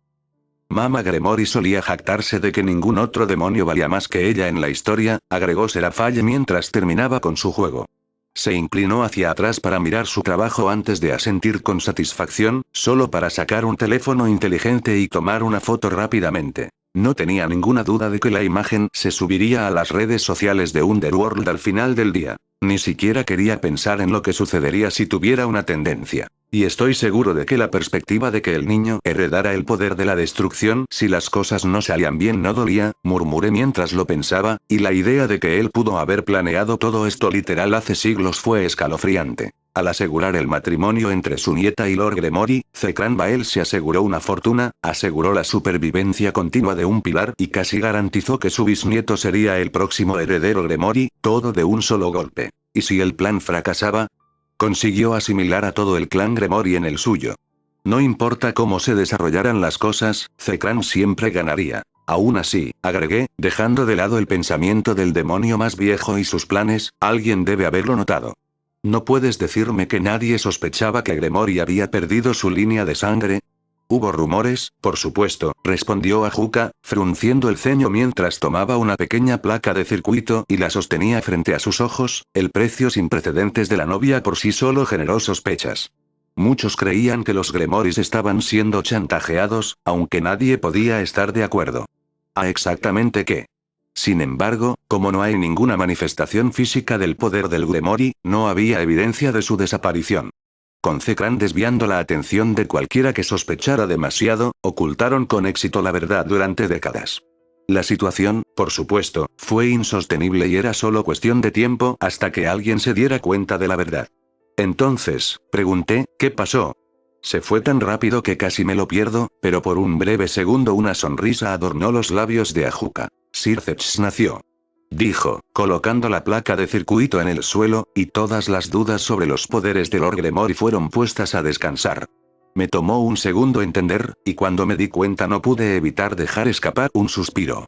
Mama Gremori solía jactarse de que ningún otro demonio valía más que ella en la historia, agregó Serafall mientras terminaba con su juego. Se inclinó hacia atrás para mirar su trabajo antes de asentir con satisfacción, solo para sacar un teléfono inteligente y tomar una foto rápidamente. No tenía ninguna duda de que la imagen se subiría a las redes sociales de Underworld al final del día. Ni siquiera quería pensar en lo que sucedería si tuviera una tendencia. Y estoy seguro de que la perspectiva de que el niño heredara el poder de la destrucción si las cosas no salían bien no dolía, murmuré mientras lo pensaba, y la idea de que él pudo haber planeado todo esto literal hace siglos fue escalofriante. Al asegurar el matrimonio entre su nieta y Lord Gremory, Zekran Bael se aseguró una fortuna, aseguró la supervivencia continua de un pilar y casi garantizó que su bisnieto sería el próximo heredero Gremory, todo de un solo golpe. ¿Y si el plan fracasaba? Consiguió asimilar a todo el clan Gremory en el suyo. No importa cómo se desarrollaran las cosas, Zekran siempre ganaría. Aún así, agregué, dejando de lado el pensamiento del demonio más viejo y sus planes, alguien debe haberlo notado. ¿No puedes decirme que nadie sospechaba que Gremory había perdido su línea de sangre? Hubo rumores, por supuesto, respondió Ajuka, frunciendo el ceño mientras tomaba una pequeña placa de circuito y la sostenía frente a sus ojos. El precio sin precedentes de la novia por sí solo generó sospechas. Muchos creían que los Gremorys estaban siendo chantajeados, aunque nadie podía estar de acuerdo. ¿A exactamente qué? Sin embargo, como no hay ninguna manifestación física del poder del Gremory, no había evidencia de su desaparición. Con Zekran desviando la atención de cualquiera que sospechara demasiado, ocultaron con éxito la verdad durante décadas. La situación, por supuesto, fue insostenible y era solo cuestión de tiempo hasta que alguien se diera cuenta de la verdad. Entonces, pregunté, ¿qué pasó? Se fue tan rápido que casi me lo pierdo, pero por un breve segundo una sonrisa adornó los labios de Ajuka. Sirceps nació. Dijo, colocando la placa de circuito en el suelo, y todas las dudas sobre los poderes de Lord Gremory fueron puestas a descansar. Me tomó un segundo entender, y cuando me di cuenta no pude evitar dejar escapar un suspiro.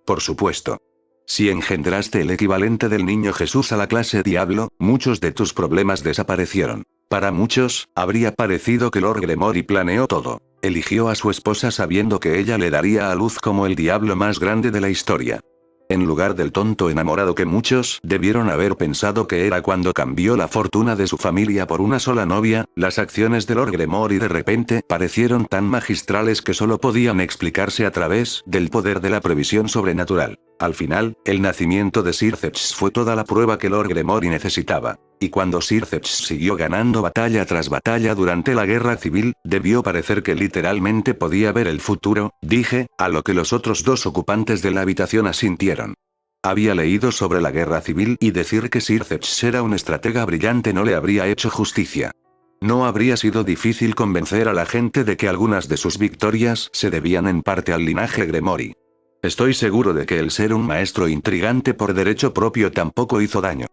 Por supuesto. Si engendraste el equivalente del niño Jesús a la clase Diablo, muchos de tus problemas desaparecieron. Para muchos, habría parecido que Lord Gremory planeó todo. Eligió a su esposa sabiendo que ella le daría a luz como el diablo más grande de la historia. En lugar del tonto enamorado que muchos debieron haber pensado que era cuando cambió la fortuna de su familia por una sola novia, las acciones de Lord Gremory de repente parecieron tan magistrales que solo podían explicarse a través del poder de la previsión sobrenatural. Al final, el nacimiento de Sirceps fue toda la prueba que Lord Gremory necesitaba. Y cuando Sirceps siguió ganando batalla tras batalla durante la guerra civil, debió parecer que literalmente podía ver el futuro, dije, a lo que los otros dos ocupantes de la habitación asintieron. Había leído sobre la guerra civil y decir que Sirceps era un estratega brillante no le habría hecho justicia. No habría sido difícil convencer a la gente de que algunas de sus victorias se debían en parte al linaje Gremory. Estoy seguro de que el ser un maestro intrigante por derecho propio tampoco hizo daño.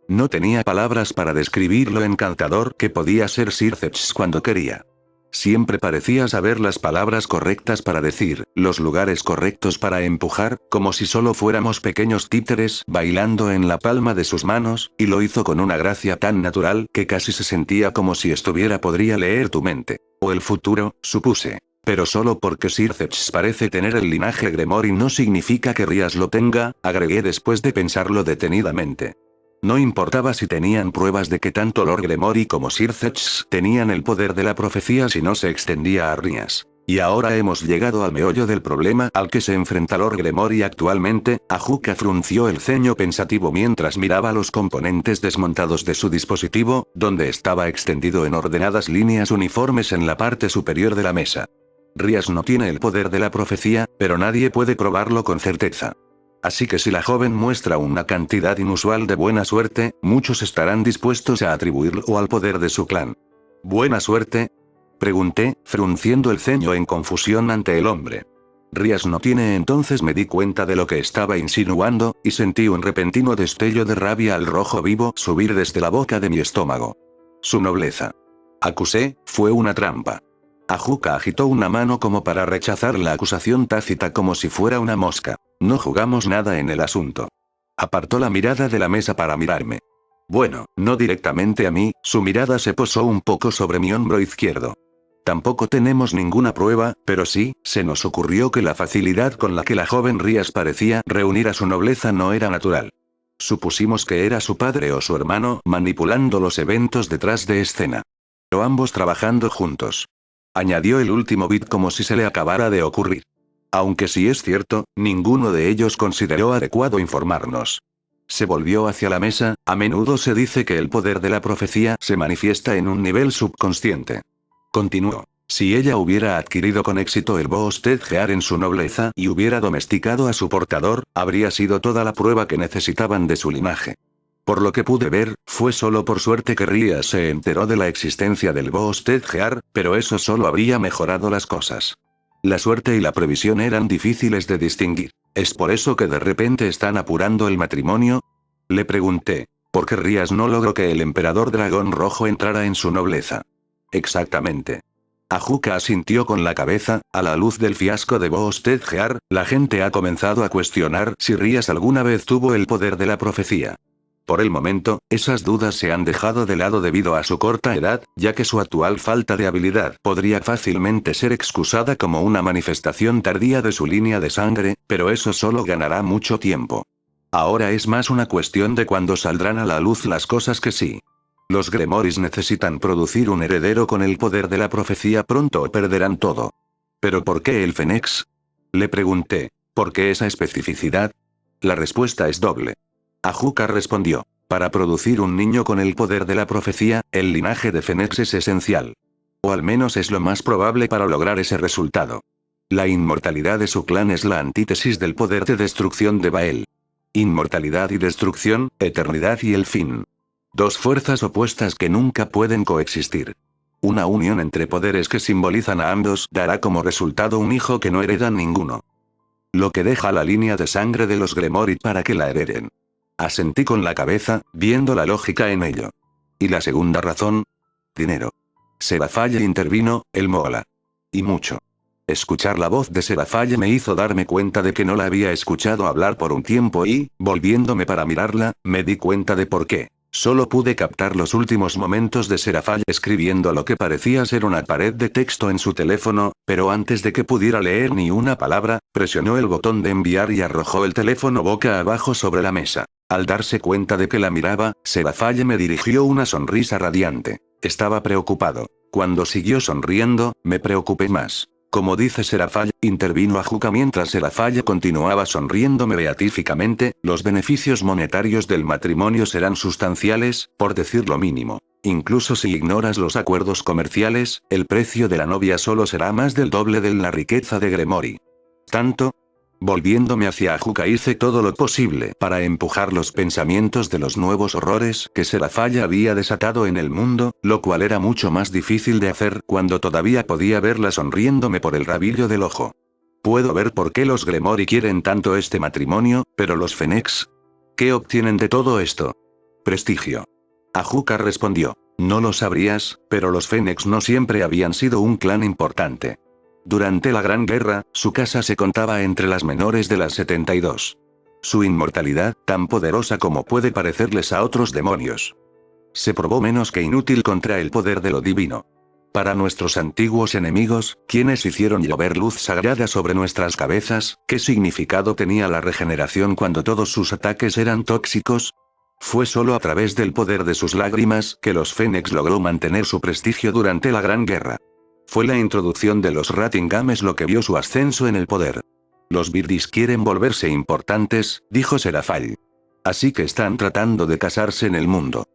No tenía palabras para describir lo encantador que podía ser Sirceps cuando quería. Siempre parecía saber las palabras correctas para decir, los lugares correctos para empujar, como si solo fuéramos pequeños títeres bailando en la palma de sus manos, y lo hizo con una gracia tan natural que casi se sentía como si podría leer tu mente. O el futuro, supuse. Pero solo porque Sirceps parece tener el linaje Gremory no significa que Rías lo tenga, agregué después de pensarlo detenidamente. No importaba si tenían pruebas de que tanto Lord Gremory como Sirceps tenían el poder de la profecía si no se extendía a Rías. Y ahora hemos llegado al meollo del problema al que se enfrenta Lord Gremory actualmente. Ajuka frunció el ceño pensativo mientras miraba los componentes desmontados de su dispositivo, donde estaba extendido en ordenadas líneas uniformes en la parte superior de la mesa. Rías no tiene el poder de la profecía, pero nadie puede probarlo con certeza. Así que si la joven muestra una cantidad inusual de buena suerte, muchos estarán dispuestos a atribuirlo al poder de su clan. ¿Buena suerte? Pregunté, frunciendo el ceño en confusión ante el hombre. Rías no tiene. Entonces me di cuenta de lo que estaba insinuando, y sentí un repentino destello de rabia al rojo vivo subir desde la boca de mi estómago. Su nobleza. Acusé, fue una trampa. Ajuka agitó una mano como para rechazar la acusación tácita como si fuera una mosca. No jugamos nada en el asunto. Apartó la mirada de la mesa para mirarme. Bueno, no directamente a mí, su mirada se posó un poco sobre mi hombro izquierdo. Tampoco tenemos ninguna prueba, pero sí, se nos ocurrió que la facilidad con la que la joven Rías parecía reunir a su nobleza no era natural. Supusimos que era su padre o su hermano manipulando los eventos detrás de escena. Pero ambos trabajando juntos. Añadió el último bit como si se le acabara de ocurrir. Aunque si es cierto, ninguno de ellos consideró adecuado informarnos. Se volvió hacia la mesa. A menudo se dice que el poder de la profecía se manifiesta en un nivel subconsciente. Continuó. Si ella hubiera adquirido con éxito el Boosted-Gear en su nobleza y hubiera domesticado a su portador, habría sido toda la prueba que necesitaban de su linaje. Por lo que pude ver, fue solo por suerte que Ria se enteró de la existencia del Boosted-Gear, pero eso solo habría mejorado las cosas. La suerte y la previsión eran difíciles de distinguir. ¿Es por eso que de repente están apurando el matrimonio? Le pregunté. ¿Por qué Rías no logró que el emperador dragón rojo entrara en su nobleza? Exactamente. Ajuka asintió con la cabeza. A la luz del fiasco de Boosted-Gear, la gente ha comenzado a cuestionar si Rías alguna vez tuvo el poder de la profecía. Por el momento, esas dudas se han dejado de lado debido a su corta edad, ya que su actual falta de habilidad podría fácilmente ser excusada como una manifestación tardía de su línea de sangre, pero eso solo ganará mucho tiempo. Ahora es más una cuestión de cuándo saldrán a la luz las cosas que sí. Los Gremoris necesitan producir un heredero con el poder de la profecía pronto o perderán todo. ¿Pero por qué el Fénix? Le pregunté. ¿Por qué esa especificidad? La respuesta es doble. Ajuka respondió. Para producir un niño con el poder de la profecía, el linaje de Fénix es esencial. O al menos es lo más probable para lograr ese resultado. La inmortalidad de su clan es la antítesis del poder de destrucción de Bael. Inmortalidad y destrucción, eternidad y el fin. Dos fuerzas opuestas que nunca pueden coexistir. Una unión entre poderes que simbolizan a ambos dará como resultado un hijo que no hereda ninguno. Lo que deja la línea de sangre de los Gremori para que la hereden. Asentí con la cabeza, viendo la lógica en ello. ¿Y la segunda razón? Dinero. Seraphale intervino, el mola. Y mucho. Escuchar la voz de Seraphale me hizo darme cuenta de que no la había escuchado hablar por un tiempo y, volviéndome para mirarla, me di cuenta de por qué. Solo pude captar los últimos momentos de Seraphale escribiendo lo que parecía ser una pared de texto en su teléfono, pero antes de que pudiera leer ni una palabra, presionó el botón de enviar y arrojó el teléfono boca abajo sobre la mesa. Al darse cuenta de que la miraba, Seraphale me dirigió una sonrisa radiante. Estaba preocupado. Cuando siguió sonriendo, me preocupé más. Como dice Seraphale, intervino Ajuka mientras Seraphale continuaba sonriéndome beatíficamente, los beneficios monetarios del matrimonio serán sustanciales, por decir lo mínimo. Incluso si ignoras los acuerdos comerciales, el precio de la novia solo será más del doble de la riqueza de Gremori. ¿Tanto? Volviéndome hacia Ajuka hice todo lo posible para empujar los pensamientos de los nuevos horrores que Seraphale había desatado en el mundo, lo cual era mucho más difícil de hacer cuando todavía podía verla sonriéndome por el rabillo del ojo. Puedo ver por qué los Gremori quieren tanto este matrimonio, pero los Fénix, ¿qué obtienen de todo esto? Prestigio. Ajuka respondió. No lo sabrías, pero los Fénix no siempre habían sido un clan importante. Durante la Gran Guerra, su casa se contaba entre las menores de las 72. Su inmortalidad, tan poderosa como puede parecerles a otros demonios, se probó menos que inútil contra el poder de lo divino. Para nuestros antiguos enemigos, quienes hicieron llover luz sagrada sobre nuestras cabezas, ¿qué significado tenía la regeneración cuando todos sus ataques eran tóxicos? Fue solo a través del poder de sus lágrimas que los Fénix logró mantener su prestigio durante la Gran Guerra. Fue la introducción de los Ratingames lo que vio su ascenso en el poder. Los Birdis quieren volverse importantes, dijo Seraphale. Así que están tratando de casarse en el mundo.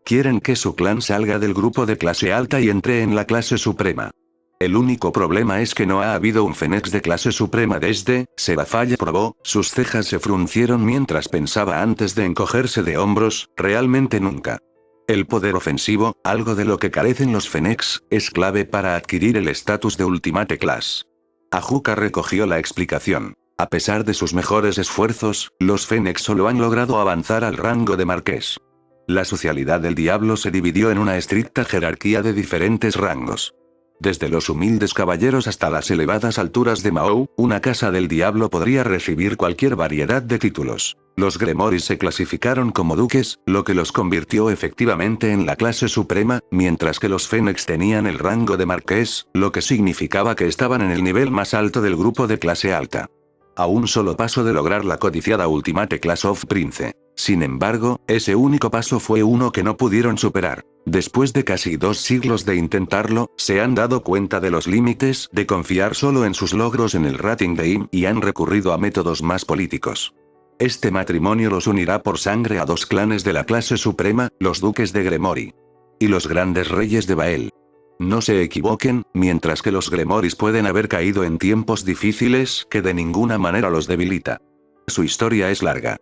Quieren que su clan salga del grupo de clase alta y entre en la clase suprema. El único problema es que no ha habido un Fénix de clase suprema desde, Seraphale probó, sus cejas se fruncieron mientras pensaba antes de encogerse de hombros, realmente nunca. El poder ofensivo, algo de lo que carecen los Fénix, es clave para adquirir el estatus de Ultimate Class. Ajuka recogió la explicación. A pesar de sus mejores esfuerzos, los Fénix solo han logrado avanzar al rango de marqués. La socialidad del diablo se dividió en una estricta jerarquía de diferentes rangos. Desde los humildes caballeros hasta las elevadas alturas de Mahou, una casa del diablo podría recibir cualquier variedad de títulos. Los Gremoris se clasificaron como duques, lo que los convirtió efectivamente en la clase suprema, mientras que los Fénix tenían el rango de marqués, lo que significaba que estaban en el nivel más alto del grupo de clase alta. A un solo paso de lograr la codiciada Ultimate Class of Prince. Sin embargo, ese único paso fue uno que no pudieron superar. Después de casi 2 siglos de intentarlo, se han dado cuenta de los límites de confiar solo en sus logros en el rating game y han recurrido a métodos más políticos. Este matrimonio los unirá por sangre a dos clanes de la clase suprema, los duques de Gremory. Y los grandes reyes de Bael. No se equivoquen, mientras que los Gremoris pueden haber caído en tiempos difíciles, que de ninguna manera los debilita. Su historia es larga.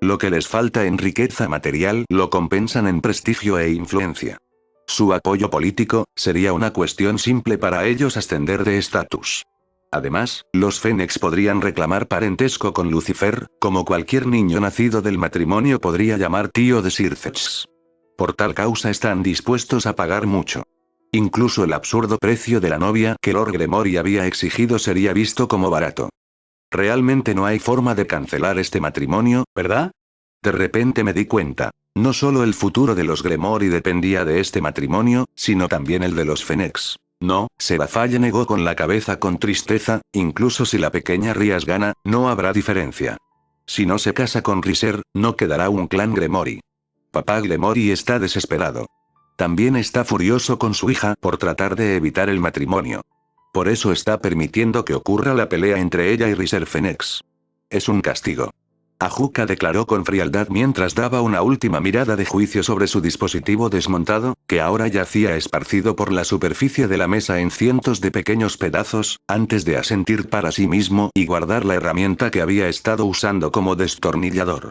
Lo que les falta en riqueza material, lo compensan en prestigio e influencia. Su apoyo político, sería una cuestión simple para ellos ascender de estatus. Además, los Fennecs podrían reclamar parentesco con Lucifer, como cualquier niño nacido del matrimonio podría llamar tío de Circex. Por tal causa están dispuestos a pagar mucho. Incluso el absurdo precio de la novia que Lord Gremory había exigido sería visto como barato. Realmente no hay forma de cancelar este matrimonio, ¿verdad? De repente me di cuenta. No solo el futuro de los Gremory dependía de este matrimonio, sino también el de los Fennecs. No, Seraphale negó con la cabeza con tristeza, incluso si la pequeña Rias gana, no habrá diferencia. Si no se casa con Riser, no quedará un clan Gremory. Papá Gremory está desesperado. También está furioso con su hija por tratar de evitar el matrimonio. Por eso está permitiendo que ocurra la pelea entre ella y Riser Fennecs. Es un castigo. Ajuka declaró con frialdad mientras daba una última mirada de juicio sobre su dispositivo desmontado, que ahora yacía esparcido por la superficie de la mesa en cientos de pequeños pedazos, antes de asentir para sí mismo y guardar la herramienta que había estado usando como destornillador.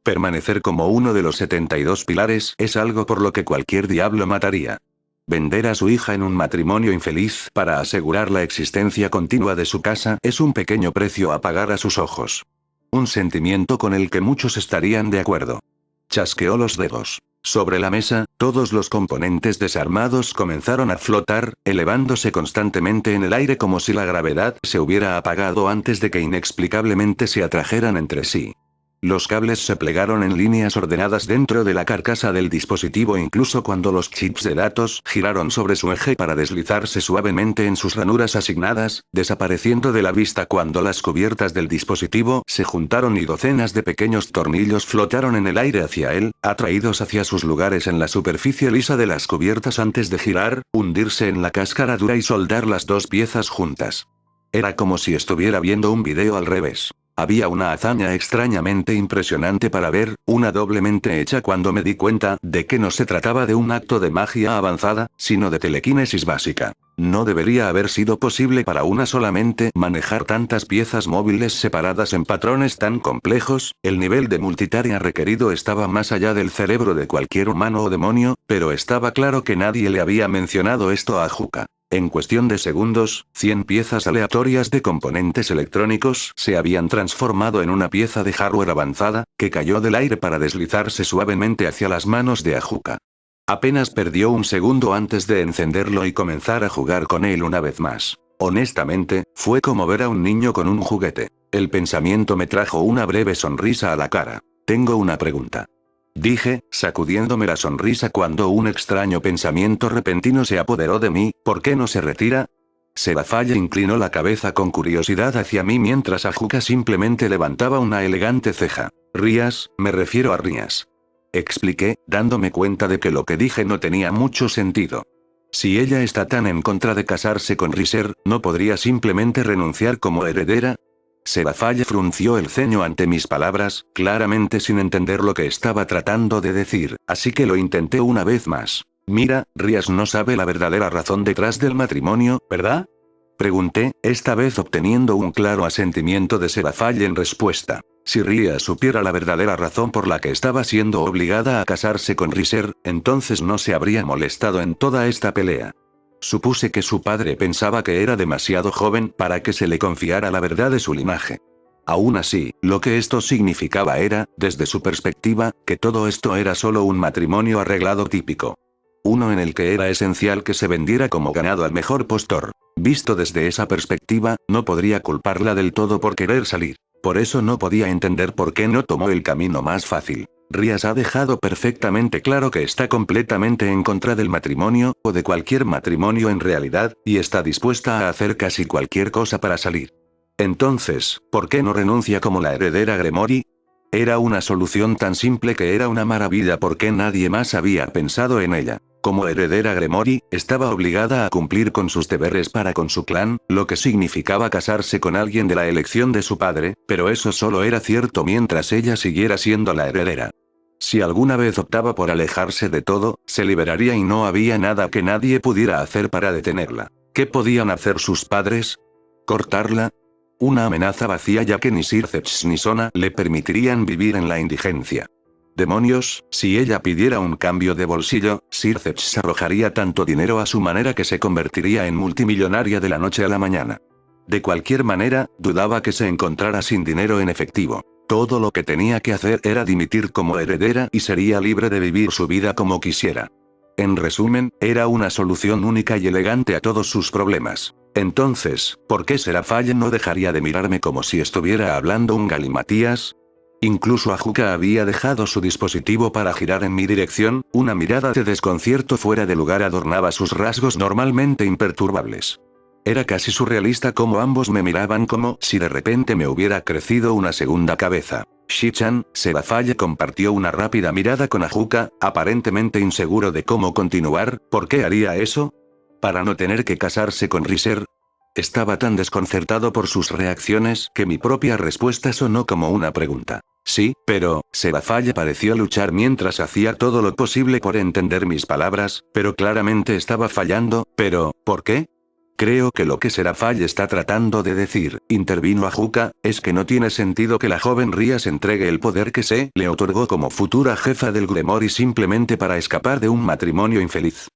Permanecer como uno de los 72 pilares es algo por lo que cualquier diablo mataría. Vender a su hija en un matrimonio infeliz para asegurar la existencia continua de su casa es un pequeño precio a pagar a sus ojos. Un sentimiento con el que muchos estarían de acuerdo. Chasqueó los dedos. Sobre la mesa, todos los componentes desarmados comenzaron a flotar, elevándose constantemente en el aire como si la gravedad se hubiera apagado antes de que inexplicablemente se atrajeran entre sí. Los cables se plegaron en líneas ordenadas dentro de la carcasa del dispositivo incluso cuando los chips de datos giraron sobre su eje para deslizarse suavemente en sus ranuras asignadas, desapareciendo de la vista cuando las cubiertas del dispositivo se juntaron y docenas de pequeños tornillos flotaron en el aire hacia él, atraídos hacia sus lugares en la superficie lisa de las cubiertas antes de girar, hundirse en la cáscara dura y soldar las dos piezas juntas. Era como si estuviera viendo un video al revés. Había una hazaña extrañamente impresionante para ver, una doblemente hecha cuando me di cuenta de que no se trataba de un acto de magia avanzada, sino de telequinesis básica. No debería haber sido posible para una solamente manejar tantas piezas móviles separadas en patrones tan complejos, el nivel de multitarea requerido estaba más allá del cerebro de cualquier humano o demonio, pero estaba claro que nadie le había mencionado esto a Ajuka. En cuestión de segundos, 100 piezas aleatorias de componentes electrónicos se habían transformado en una pieza de hardware avanzada, que cayó del aire para deslizarse suavemente hacia las manos de Ajuka. Apenas perdió un segundo antes de encenderlo y comenzar a jugar con él una vez más. Honestamente, fue como ver a un niño con un juguete. El pensamiento me trajo una breve sonrisa a la cara. Tengo una pregunta. Dije, sacudiéndome la sonrisa cuando un extraño pensamiento repentino se apoderó de mí, ¿por qué no se retira? Seraphale inclinó la cabeza con curiosidad hacia mí mientras Ajuka simplemente levantaba una elegante ceja. Rias, me refiero a Rias. Expliqué, dándome cuenta de que lo que dije no tenía mucho sentido. Si ella está tan en contra de casarse con Riser, ¿no podría simplemente renunciar como heredera? Seraphale frunció el ceño ante mis palabras, claramente sin entender lo que estaba tratando de decir, así que lo intenté una vez más. Mira, Rias no sabe la verdadera razón detrás del matrimonio, ¿verdad? Pregunté, esta vez obteniendo un claro asentimiento de Seraphale en respuesta. Si Rias supiera la verdadera razón por la que estaba siendo obligada a casarse con Riser, entonces no se habría molestado en toda esta pelea. Supuse que su padre pensaba que era demasiado joven para que se le confiara la verdad de su linaje. Aún así, lo que esto significaba era, desde su perspectiva, que todo esto era solo un matrimonio arreglado típico. Uno en el que era esencial que se vendiera como ganado al mejor postor. Visto desde esa perspectiva, no podría culparla del todo por querer salir. Por eso no podía entender por qué no tomó el camino más fácil. Rias ha dejado perfectamente claro que está completamente en contra del matrimonio, o de cualquier matrimonio en realidad, y está dispuesta a hacer casi cualquier cosa para salir. Entonces, ¿por qué no renuncia como la heredera Gremory? Era una solución tan simple que era una maravilla porque nadie más había pensado en ella. Como heredera Gremory, estaba obligada a cumplir con sus deberes para con su clan, lo que significaba casarse con alguien de la elección de su padre, pero eso solo era cierto mientras ella siguiera siendo la heredera. Si alguna vez optaba por alejarse de todo, se liberaría y no había nada que nadie pudiera hacer para detenerla. ¿Qué podían hacer sus padres? ¿Cortarla? Una amenaza vacía ya que ni Circeps ni Sona le permitirían vivir en la indigencia. Demonios, si ella pidiera un cambio de bolsillo, Circeps arrojaría tanto dinero a su manera que se convertiría en multimillonaria de la noche a la mañana. De cualquier manera, dudaba que se encontrara sin dinero en efectivo. Todo lo que tenía que hacer era dimitir como heredera y sería libre de vivir su vida como quisiera. En resumen, era una solución única y elegante a todos sus problemas. Entonces, ¿por qué Serafall no dejaría de mirarme como si estuviera hablando un galimatías? Incluso Ajuka había dejado su dispositivo para girar en mi dirección, una mirada de desconcierto fuera de lugar adornaba sus rasgos normalmente imperturbables. Era casi surrealista como ambos me miraban como si de repente me hubiera crecido una segunda cabeza. Shi-chan, Serafall compartió una rápida mirada con Ajuka, aparentemente inseguro de cómo continuar. ¿Por qué haría eso? ¿Para no tener que casarse con Riser? Estaba tan desconcertado por sus reacciones que mi propia respuesta sonó como una pregunta. Sí, pero, Serafall pareció luchar mientras hacía todo lo posible por entender mis palabras, pero claramente estaba fallando. ¿Pero, por qué? Creo que lo que Serafall está tratando de decir, intervino Ajuka, es que no tiene sentido que la joven Rias entregue el poder que se le otorgó como futura jefa del Gremory simplemente para escapar de un matrimonio infeliz.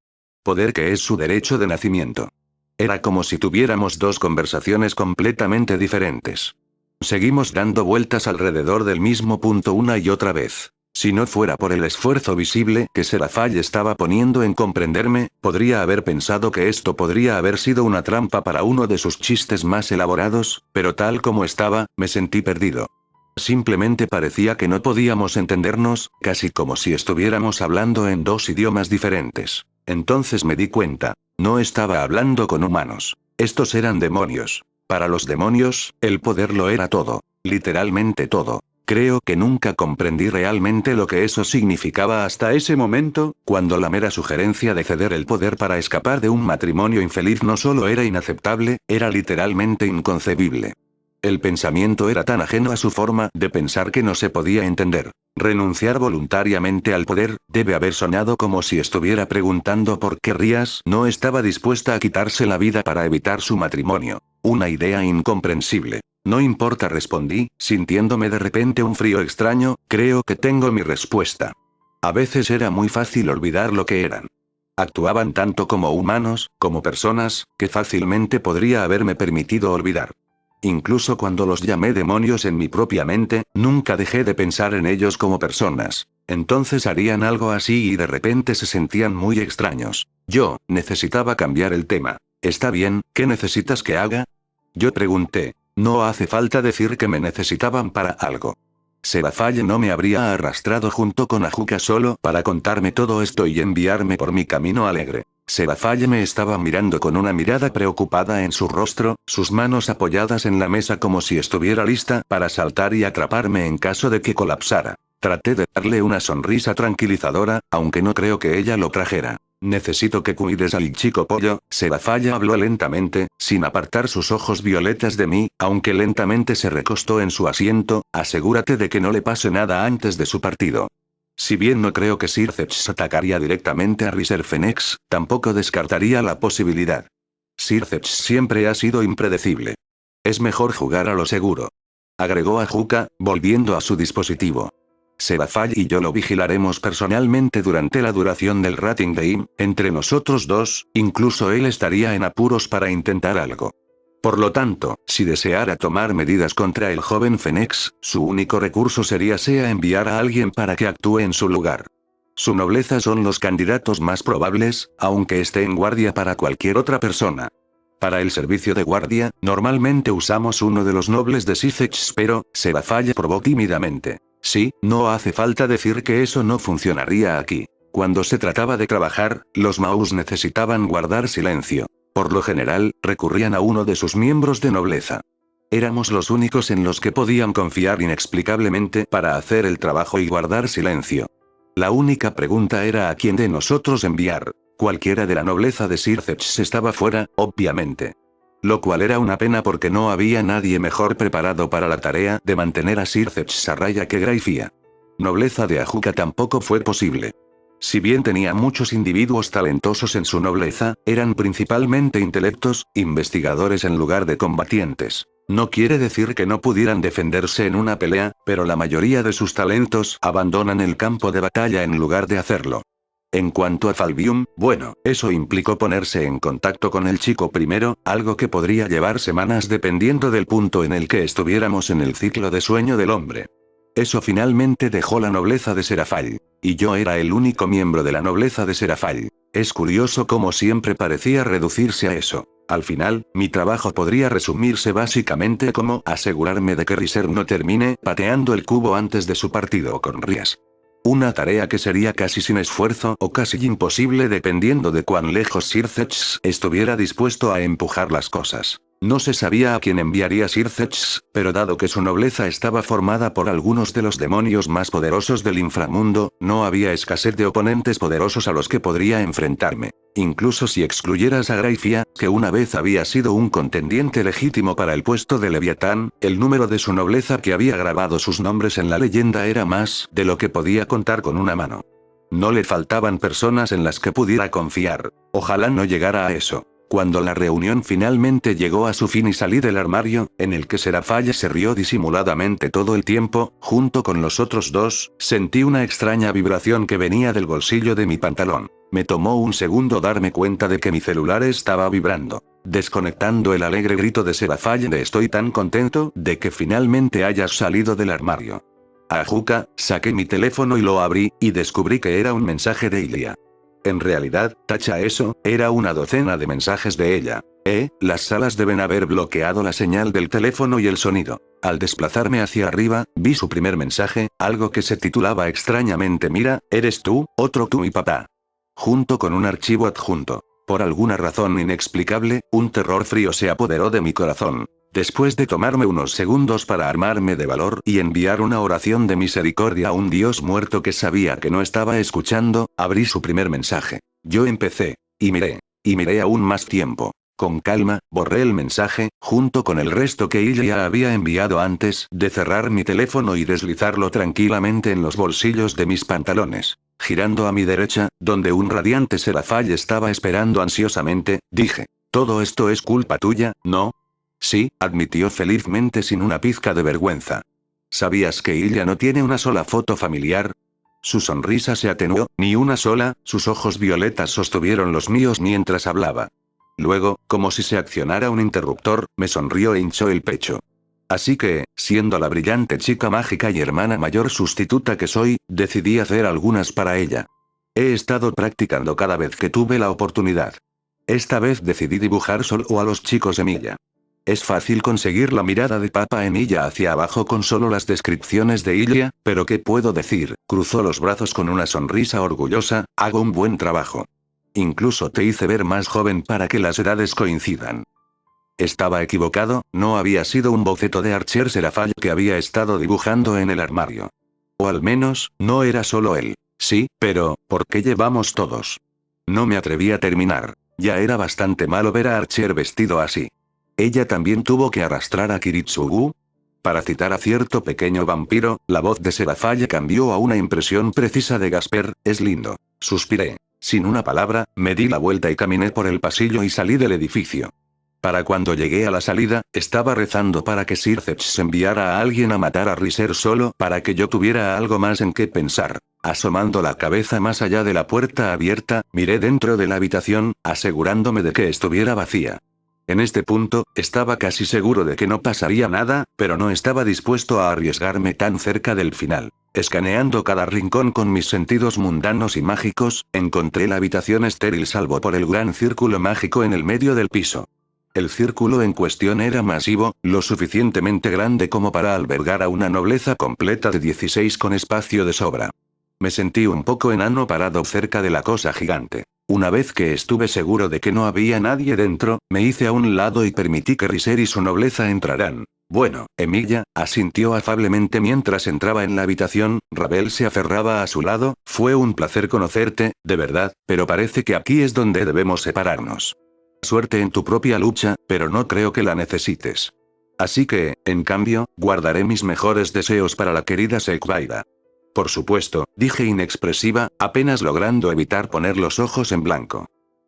Poder que es su derecho de nacimiento. Era como si tuviéramos dos conversaciones completamente diferentes. Seguimos dando vueltas alrededor del mismo punto una y otra vez. Si no fuera por el esfuerzo visible que Serafall estaba poniendo en comprenderme, podría haber pensado que esto podría haber sido una trampa para uno de sus chistes más elaborados, pero tal como estaba, me sentí perdido. Simplemente parecía que no podíamos entendernos, casi como si estuviéramos hablando en dos idiomas diferentes. Entonces me di cuenta, no estaba hablando con humanos. Estos eran demonios. Para los demonios, el poder lo era todo. Literalmente todo. Creo que nunca comprendí realmente lo que eso significaba hasta ese momento, cuando la mera sugerencia de ceder el poder para escapar de un matrimonio infeliz no solo era inaceptable, era literalmente inconcebible. El pensamiento era tan ajeno a su forma de pensar que no se podía entender. Renunciar voluntariamente al poder, debe haber sonado como si estuviera preguntando por qué Rias no estaba dispuesta a quitarse la vida para evitar su matrimonio. Una idea incomprensible. No importa, respondí, sintiéndome de repente un frío extraño, creo que tengo mi respuesta. A veces era muy fácil olvidar lo que eran. Actuaban tanto como humanos, como personas, que fácilmente podría haberme permitido olvidar. Incluso cuando los llamé demonios en mi propia mente, nunca dejé de pensar en ellos como personas. Entonces harían algo así y de repente se sentían muy extraños. Yo, necesitaba cambiar el tema. ¿Está bien? ¿Qué necesitas que haga? Yo pregunté. No hace falta decir que me necesitaban para algo. Serafall no me habría arrastrado junto con Ajuka solo para contarme todo esto y enviarme por mi camino alegre. Serafall me estaba mirando con una mirada preocupada en su rostro, sus manos apoyadas en la mesa como si estuviera lista para saltar y atraparme en caso de que colapsara. Traté de darle una sonrisa tranquilizadora, aunque no creo que ella lo trajera. Necesito que cuides al chico pollo, Serafall habló lentamente, sin apartar sus ojos violetas de mí, aunque lentamente se recostó en su asiento. Asegúrate de que no le pase nada antes de su partido. Si bien no creo que Circeps atacaría directamente a Riser Phoenix, tampoco descartaría la posibilidad. Circeps siempre ha sido impredecible. Es mejor jugar a lo seguro. Agregó Ajuka, volviendo a su dispositivo. Serafall y yo lo vigilaremos personalmente durante la duración del rating game, entre nosotros dos, incluso él estaría en apuros para intentar algo. Por lo tanto, si deseara tomar medidas contra el joven Phoenix, su único recurso sería enviar a alguien para que actúe en su lugar. Su nobleza son los candidatos más probables, aunque esté en guardia para cualquier otra persona. Para el servicio de guardia, normalmente usamos uno de los nobles de Sifex, pero, Serafall probó tímidamente. Sí, no hace falta decir que eso no funcionaría aquí. Cuando se trataba de trabajar, los Maus necesitaban guardar silencio. Por lo general, recurrían a uno de sus miembros de nobleza. Éramos los únicos en los que podían confiar inexplicablemente para hacer el trabajo y guardar silencio. La única pregunta era a quién de nosotros enviar. Cualquiera de la nobleza de Sircex estaba fuera, obviamente. Lo cual era una pena porque no había nadie mejor preparado para la tarea de mantener a Sircex a raya que Graifia. Nobleza de Ajuka tampoco fue posible. Si bien tenía muchos individuos talentosos en su nobleza, eran principalmente intelectos, investigadores en lugar de combatientes. No quiere decir que no pudieran defenderse en una pelea, pero la mayoría de sus talentos abandonan el campo de batalla en lugar de hacerlo. En cuanto a Falbium, bueno, eso implicó ponerse en contacto con el chico primero, algo que podría llevar semanas dependiendo del punto en el que estuviéramos en el ciclo de sueño del hombre. Eso finalmente dejó la nobleza de Serafall. Y yo era el único miembro de la nobleza de Serafall. Es curioso cómo siempre parecía reducirse a eso. Al final, mi trabajo podría resumirse básicamente como asegurarme de que Riser no termine pateando el cubo antes de su partido con Rias. Una tarea que sería casi sin esfuerzo o casi imposible dependiendo de cuán lejos Sircex estuviera dispuesto a empujar las cosas. No se sabía a quién enviaría Sircex, pero dado que su nobleza estaba formada por algunos de los demonios más poderosos del inframundo, no había escasez de oponentes poderosos a los que podría enfrentarme. Incluso si excluyeras a Graifia, que una vez había sido un contendiente legítimo para el puesto de Leviatán, el número de su nobleza que había grabado sus nombres en la leyenda era más de lo que podía contar con una mano. No le faltaban personas en las que pudiera confiar. Ojalá no llegara a eso. Cuando la reunión finalmente llegó a su fin y salí del armario, en el que Serafall se rió disimuladamente todo el tiempo, junto con los otros dos, sentí una extraña vibración que venía del bolsillo de mi pantalón. Me tomó un segundo darme cuenta de que mi celular estaba vibrando, desconectando el alegre grito de Serafall de estoy tan contento de que finalmente hayas salido del armario. Ajuka, saqué mi teléfono y lo abrí, y descubrí que era un mensaje de Ilia. En realidad, tacha eso, era una docena de mensajes de ella. Las salas deben haber bloqueado la señal del teléfono y el sonido. Al desplazarme hacia arriba, vi su primer mensaje, algo que se titulaba extrañamente mira, eres tú, otro tú y papá. Junto con un archivo adjunto. Por alguna razón inexplicable, un terror frío se apoderó de mi corazón. Después de tomarme unos segundos para armarme de valor y enviar una oración de misericordia a un dios muerto que sabía que no estaba escuchando, abrí su primer mensaje. Yo empecé. Y miré aún más tiempo. Con calma, borré el mensaje, junto con el resto que Ilia había enviado antes de cerrar mi teléfono y deslizarlo tranquilamente en los bolsillos de mis pantalones. Girando a mi derecha, donde un radiante Serafall estaba esperando ansiosamente, dije, todo esto es culpa tuya, ¿no? Sí, admitió felizmente sin una pizca de vergüenza. ¿Sabías que Ilia no tiene una sola foto familiar? Su sonrisa se atenuó, ni una sola, sus ojos violetas sostuvieron los míos mientras hablaba. Luego, como si se accionara un interruptor, me sonrió e hinchó el pecho. Así que, siendo la brillante chica mágica y hermana mayor sustituta que soy, decidí hacer algunas para ella. He estado practicando cada vez que tuve la oportunidad. Esta vez decidí dibujar solo a los chicos de Milla. Es fácil conseguir la mirada de Papa en Illa hacia abajo con solo las descripciones de Ilia, pero ¿qué puedo decir? Cruzó los brazos con una sonrisa orgullosa, hago un buen trabajo. Incluso te hice ver más joven para que las edades coincidan. Estaba equivocado, no había sido un boceto de Archer Serafall que había estado dibujando en el armario. O al menos, no era solo él. Sí, pero, ¿por qué llevamos todos? No me atreví a terminar. Ya era bastante malo ver a Archer vestido así. ¿Ella también tuvo que arrastrar a Kiritsugu? Para citar a cierto pequeño vampiro, la voz de Serafall cambió a una impresión precisa de Gasper, es lindo. Suspiré. Sin una palabra, me di la vuelta y caminé por el pasillo y salí del edificio. Para cuando llegué a la salida, estaba rezando para que Sircex enviara a alguien a matar a Riser solo para que yo tuviera algo más en qué pensar. Asomando la cabeza más allá de la puerta abierta, miré dentro de la habitación, asegurándome de que estuviera vacía. En este punto, estaba casi seguro de que no pasaría nada, pero no estaba dispuesto a arriesgarme tan cerca del final. Escaneando cada rincón con mis sentidos mundanos y mágicos, encontré la habitación estéril salvo por el gran círculo mágico en el medio del piso. El círculo en cuestión era masivo, lo suficientemente grande como para albergar a una nobleza completa de 16 con espacio de sobra. Me sentí un poco enano parado cerca de la cosa gigante. Una vez que estuve seguro de que no había nadie dentro, me hice a un lado y permití que Riser y su nobleza entraran. Bueno, Emilia, asintió afablemente mientras entraba en la habitación. Ravel se aferraba a su lado. Fue un placer conocerte, de verdad, pero parece que aquí es donde debemos separarnos. Suerte en tu propia lucha, pero no creo que la necesites. Así que, en cambio, guardaré mis mejores deseos para la querida Sekvaida. Por supuesto, dije inexpresiva, apenas logrando evitar poner los ojos en blanco.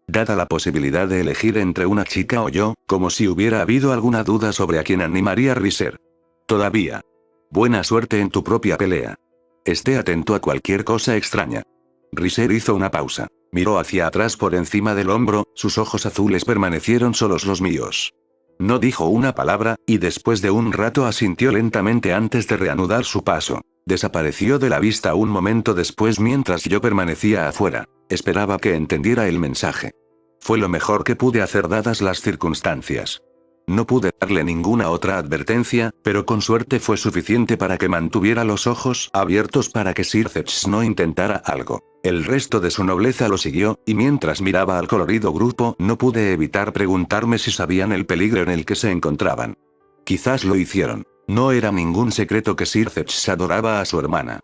Dada la posibilidad de elegir entre una chica o yo, como si hubiera habido alguna duda sobre a quién animaría Riser. Todavía. Buena suerte en tu propia pelea. Esté atento a cualquier cosa extraña. Riser hizo una pausa. Miró hacia atrás por encima del hombro, sus ojos azules permanecieron solos los míos. No dijo una palabra, y después de un rato asintió lentamente antes de reanudar su paso. Desapareció de la vista un momento después mientras yo permanecía afuera. Esperaba que entendiera el mensaje. Fue lo mejor que pude hacer dadas las circunstancias. No pude darle ninguna otra advertencia, pero con suerte fue suficiente para que mantuviera los ojos abiertos para que Sir Zetch no intentara algo. El resto de su nobleza lo siguió, y mientras miraba al colorido grupo no pude evitar preguntarme si sabían el peligro en el que se encontraban. Quizás lo hicieron. No era ningún secreto que Sir Zetch adoraba a su hermana.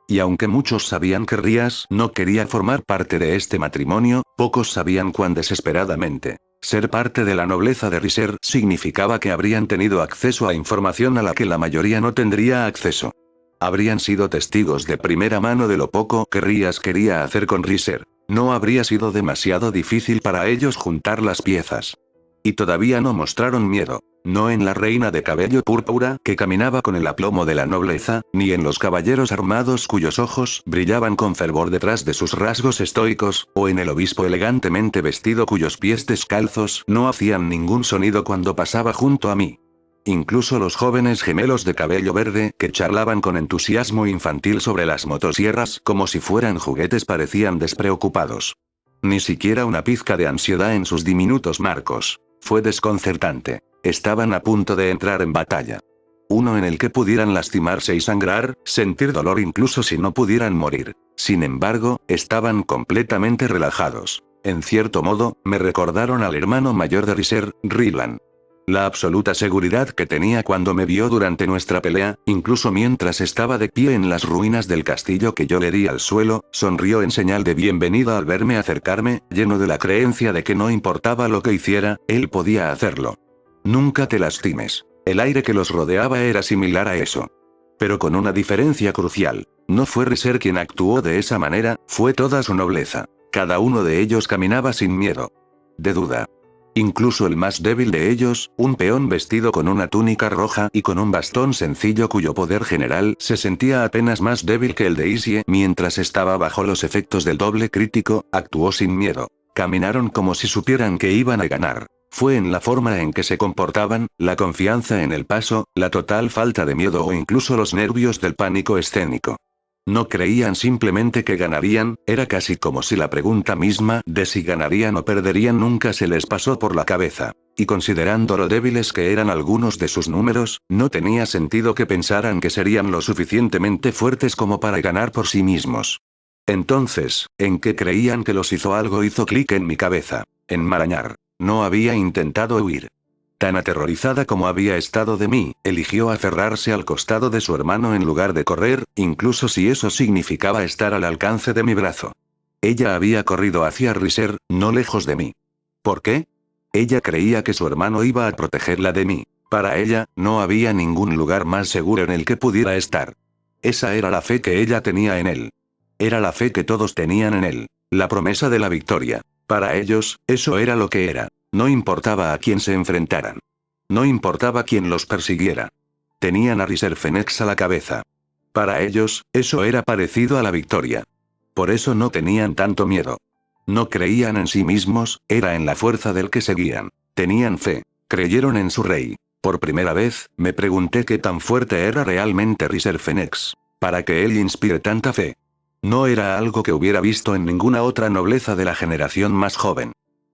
Y aunque muchos sabían que Rías no quería formar parte de este matrimonio, pocos sabían cuán desesperadamente. Ser parte de la nobleza de Riser significaba que habrían tenido acceso a información a la que la mayoría no tendría acceso. Habrían sido testigos de primera mano de lo poco que Rías quería hacer con Riser. No habría sido demasiado difícil para ellos juntar las piezas. Y todavía no mostraron miedo. No en la reina de cabello púrpura que caminaba con el aplomo de la nobleza, ni en los caballeros armados cuyos ojos brillaban con fervor detrás de sus rasgos estoicos, o en el obispo elegantemente vestido cuyos pies descalzos no hacían ningún sonido cuando pasaba junto a mí. Incluso los jóvenes gemelos de cabello verde que charlaban con entusiasmo infantil sobre las motosierras como si fueran juguetes parecían despreocupados. Ni siquiera una pizca de ansiedad en sus diminutos marcos. Fue desconcertante. Estaban a punto de entrar en batalla. Uno en el que pudieran lastimarse y sangrar, sentir dolor incluso si no pudieran morir. Sin embargo, estaban completamente relajados. En cierto modo, me recordaron al hermano mayor de Riser, Rylan. La absoluta seguridad que tenía cuando me vio durante nuestra pelea, incluso mientras estaba de pie en las ruinas del castillo que yo le di al suelo, sonrió en señal de bienvenida al verme acercarme, lleno de la creencia de que no importaba lo que hiciera, él podía hacerlo. Nunca te lastimes. El aire que los rodeaba era similar a eso. Pero con una diferencia crucial. No fue Riser quien actuó de esa manera, fue toda su nobleza. Cada uno de ellos caminaba sin miedo. De duda. Incluso el más débil de ellos, un peón vestido con una túnica roja y con un bastón sencillo cuyo poder general se sentía apenas más débil que el de Isie mientras estaba bajo los efectos del doble crítico, actuó sin miedo. Caminaron como si supieran que iban a ganar. Fue en la forma en que se comportaban, la confianza en el paso, la total falta de miedo o incluso los nervios del pánico escénico. No creían simplemente que ganarían, era casi como si la pregunta misma de si ganarían o perderían nunca se les pasó por la cabeza. Y considerando lo débiles que eran algunos de sus números, no tenía sentido que pensaran que serían lo suficientemente fuertes como para ganar por sí mismos. Entonces, ¿en qué creían que los hizo? Algo hizo clic en mi cabeza. Enmarañar. No había intentado huir. Tan aterrorizada como había estado de mí, eligió aferrarse al costado de su hermano en lugar de correr, incluso si eso significaba estar al alcance de mi brazo. Ella había corrido hacia Riser, no lejos de mí. ¿Por qué? Ella creía que su hermano iba a protegerla de mí. Para ella, no había ningún lugar más seguro en el que pudiera estar. Esa era la fe que ella tenía en él. Era la fe que todos tenían en él. La promesa de la victoria. Para ellos, eso era lo que era. No importaba a quién se enfrentaran. No importaba quién los persiguiera. Tenían a Riser Fenix a la cabeza. Para ellos, eso era parecido a la victoria. Por eso no tenían tanto miedo. No creían en sí mismos, era en la fuerza del que seguían. Tenían fe. Creyeron en su rey. Por primera vez, me pregunté qué tan fuerte era realmente Riser Fenix, para que él inspire tanta fe. No era algo que hubiera visto en ninguna otra nobleza de la generación más joven.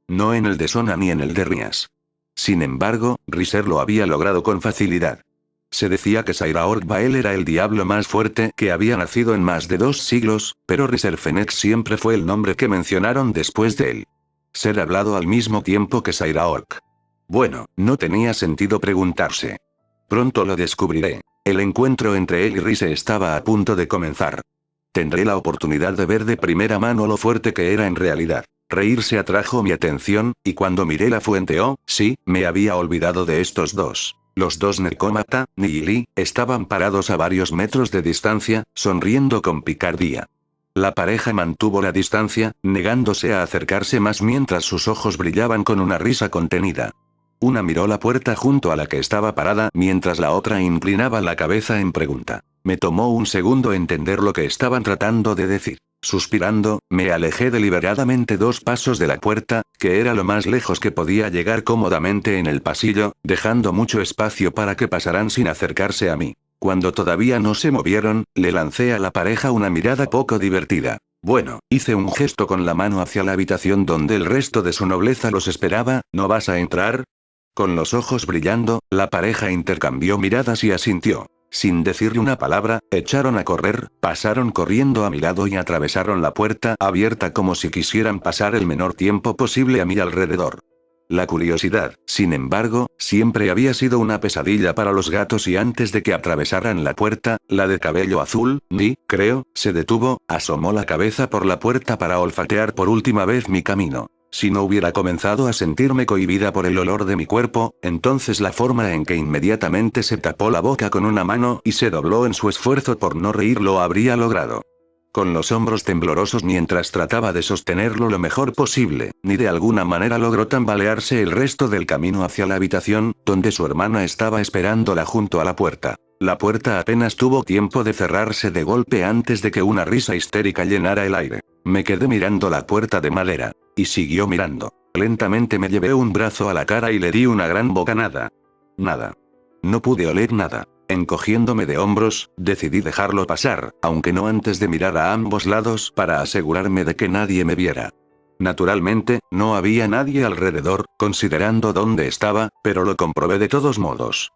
No en el de Sona ni en el de Rías. Sin embargo, Riser lo había logrado con facilidad. Se decía que Sairaorg Bael era el diablo más fuerte que había nacido en más de 2 siglos, pero Riserfenex siempre fue el nombre que mencionaron después de él. Ser hablado al mismo tiempo que Sairaorg. Bueno, no tenía sentido preguntarse. Pronto lo descubriré. El encuentro entre él y Rise estaba a punto de comenzar. Tendré la oportunidad de ver de primera mano lo fuerte que era en realidad. Reírse atrajo mi atención, y cuando miré la fuente, oh, sí, me había olvidado de estos dos. Los dos Necómata, Ni y Li, estaban parados a varios metros de distancia, sonriendo con picardía. La pareja mantuvo la distancia, negándose a acercarse más mientras sus ojos brillaban con una risa contenida. Una miró la puerta junto a la que estaba parada, mientras la otra inclinaba la cabeza en pregunta. Me tomó un segundo entender lo que estaban tratando de decir. Suspirando, me alejé deliberadamente 2 pasos de la puerta, que era lo más lejos que podía llegar cómodamente en el pasillo, dejando mucho espacio para que pasaran sin acercarse a mí. Cuando todavía no se movieron, le lancé a la pareja una mirada poco divertida. Bueno, hice un gesto con la mano hacia la habitación donde el resto de su nobleza los esperaba. ¿No vas a entrar? Con los ojos brillando, la pareja intercambió miradas y asintió. Sin decirle una palabra, echaron a correr, pasaron corriendo a mi lado y atravesaron la puerta abierta como si quisieran pasar el menor tiempo posible a mi alrededor. La curiosidad, sin embargo, siempre había sido una pesadilla para los gatos y antes de que atravesaran la puerta, la de cabello azul, Ni, creo, se detuvo, asomó la cabeza por la puerta para olfatear por última vez mi camino. Si no hubiera comenzado a sentirme cohibida por el olor de mi cuerpo, entonces la forma en que inmediatamente se tapó la boca con una mano y se dobló en su esfuerzo por no reír lo habría logrado. Con los hombros temblorosos mientras trataba de sostenerlo lo mejor posible, Ni de alguna manera logró tambalearse el resto del camino hacia la habitación, donde su hermana estaba esperándola junto a la puerta. La puerta apenas tuvo tiempo de cerrarse de golpe antes de que una risa histérica llenara el aire. Me quedé mirando la puerta de madera. Y siguió mirando. Lentamente me llevé un brazo a la cara y le di una gran bocanada. Nada. No pude oler nada. Encogiéndome de hombros, decidí dejarlo pasar, aunque no antes de mirar a ambos lados para asegurarme de que nadie me viera. Naturalmente, no había nadie alrededor, considerando dónde estaba, pero lo comprobé de todos modos.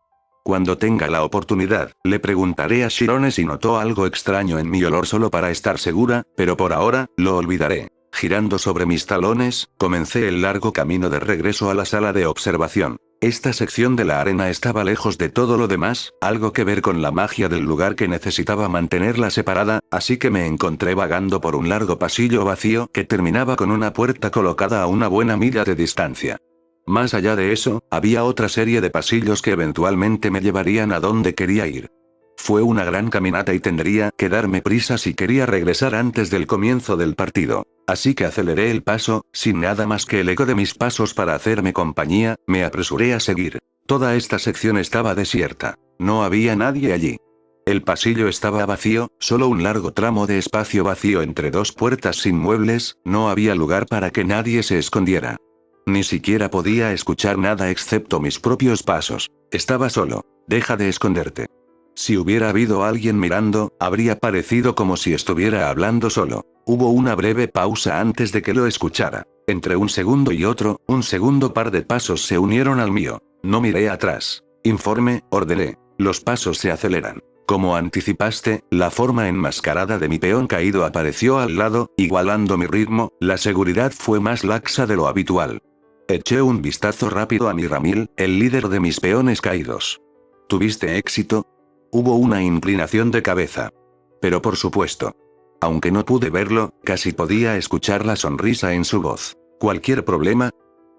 Cuando tenga la oportunidad, le preguntaré a Shirone si notó algo extraño en mi olor solo para estar segura, pero por ahora, lo olvidaré. Girando sobre mis talones, comencé el largo camino de regreso a la sala de observación. Esta sección de la arena estaba lejos de todo lo demás, algo que ver con la magia del lugar que necesitaba mantenerla separada, así que me encontré vagando por un largo pasillo vacío que terminaba con una puerta colocada a una buena milla de distancia. Más allá de eso, había otra serie de pasillos que eventualmente me llevarían a donde quería ir. Fue una gran caminata y tendría que darme prisa si quería regresar antes del comienzo del partido. Así que aceleré el paso, sin nada más que el eco de mis pasos para hacerme compañía, me apresuré a seguir. Toda esta sección estaba desierta. No había nadie allí. El pasillo estaba vacío, solo un largo tramo de espacio vacío entre 2 puertas sin muebles, no había lugar para que nadie se escondiera. Ni siquiera podía escuchar nada excepto mis propios pasos. Estaba solo. Deja de esconderte. Si hubiera habido alguien mirando, habría parecido como si estuviera hablando solo. Hubo una breve pausa antes de que lo escuchara. Entre un segundo y otro, un segundo par de pasos se unieron al mío. No miré atrás. Informe, ordené. Los pasos se aceleran. Como anticipaste, la forma enmascarada de mi peón caído apareció al lado, igualando mi ritmo. La seguridad fue más laxa de lo habitual. Eché un vistazo rápido a Miramil, el líder de mis peones caídos. ¿Tuviste éxito? Hubo una inclinación de cabeza. Pero por supuesto. Aunque no pude verlo, casi podía escuchar la sonrisa en su voz. ¿Cualquier problema?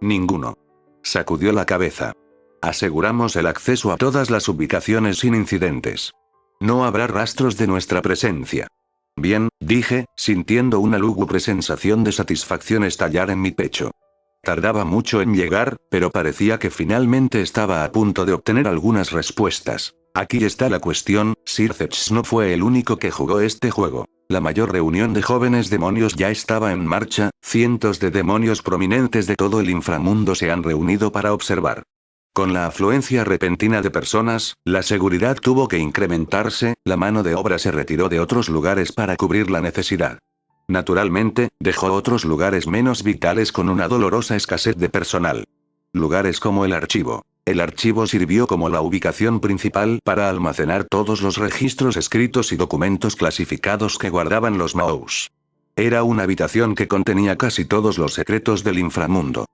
Ninguno. Sacudió la cabeza. Aseguramos el acceso a todas las ubicaciones sin incidentes. No habrá rastros de nuestra presencia. Bien, dije, sintiendo una lúgubre sensación de satisfacción estallar en mi pecho. Tardaba mucho en llegar, pero parecía que finalmente estaba a punto de obtener algunas respuestas. Aquí está la cuestión, Sirceps no fue el único que jugó este juego. La mayor reunión de jóvenes demonios ya estaba en marcha, cientos de demonios prominentes de todo el inframundo se han reunido para observar. Con la afluencia repentina de personas, la seguridad tuvo que incrementarse, la mano de obra se retiró de otros lugares para cubrir la necesidad. Naturalmente, dejó otros lugares menos vitales con una dolorosa escasez de personal. Lugares como el archivo. El archivo sirvió como la ubicación principal para almacenar todos los registros escritos y documentos clasificados que guardaban los Maous. Era una habitación que contenía casi todos los secretos del inframundo.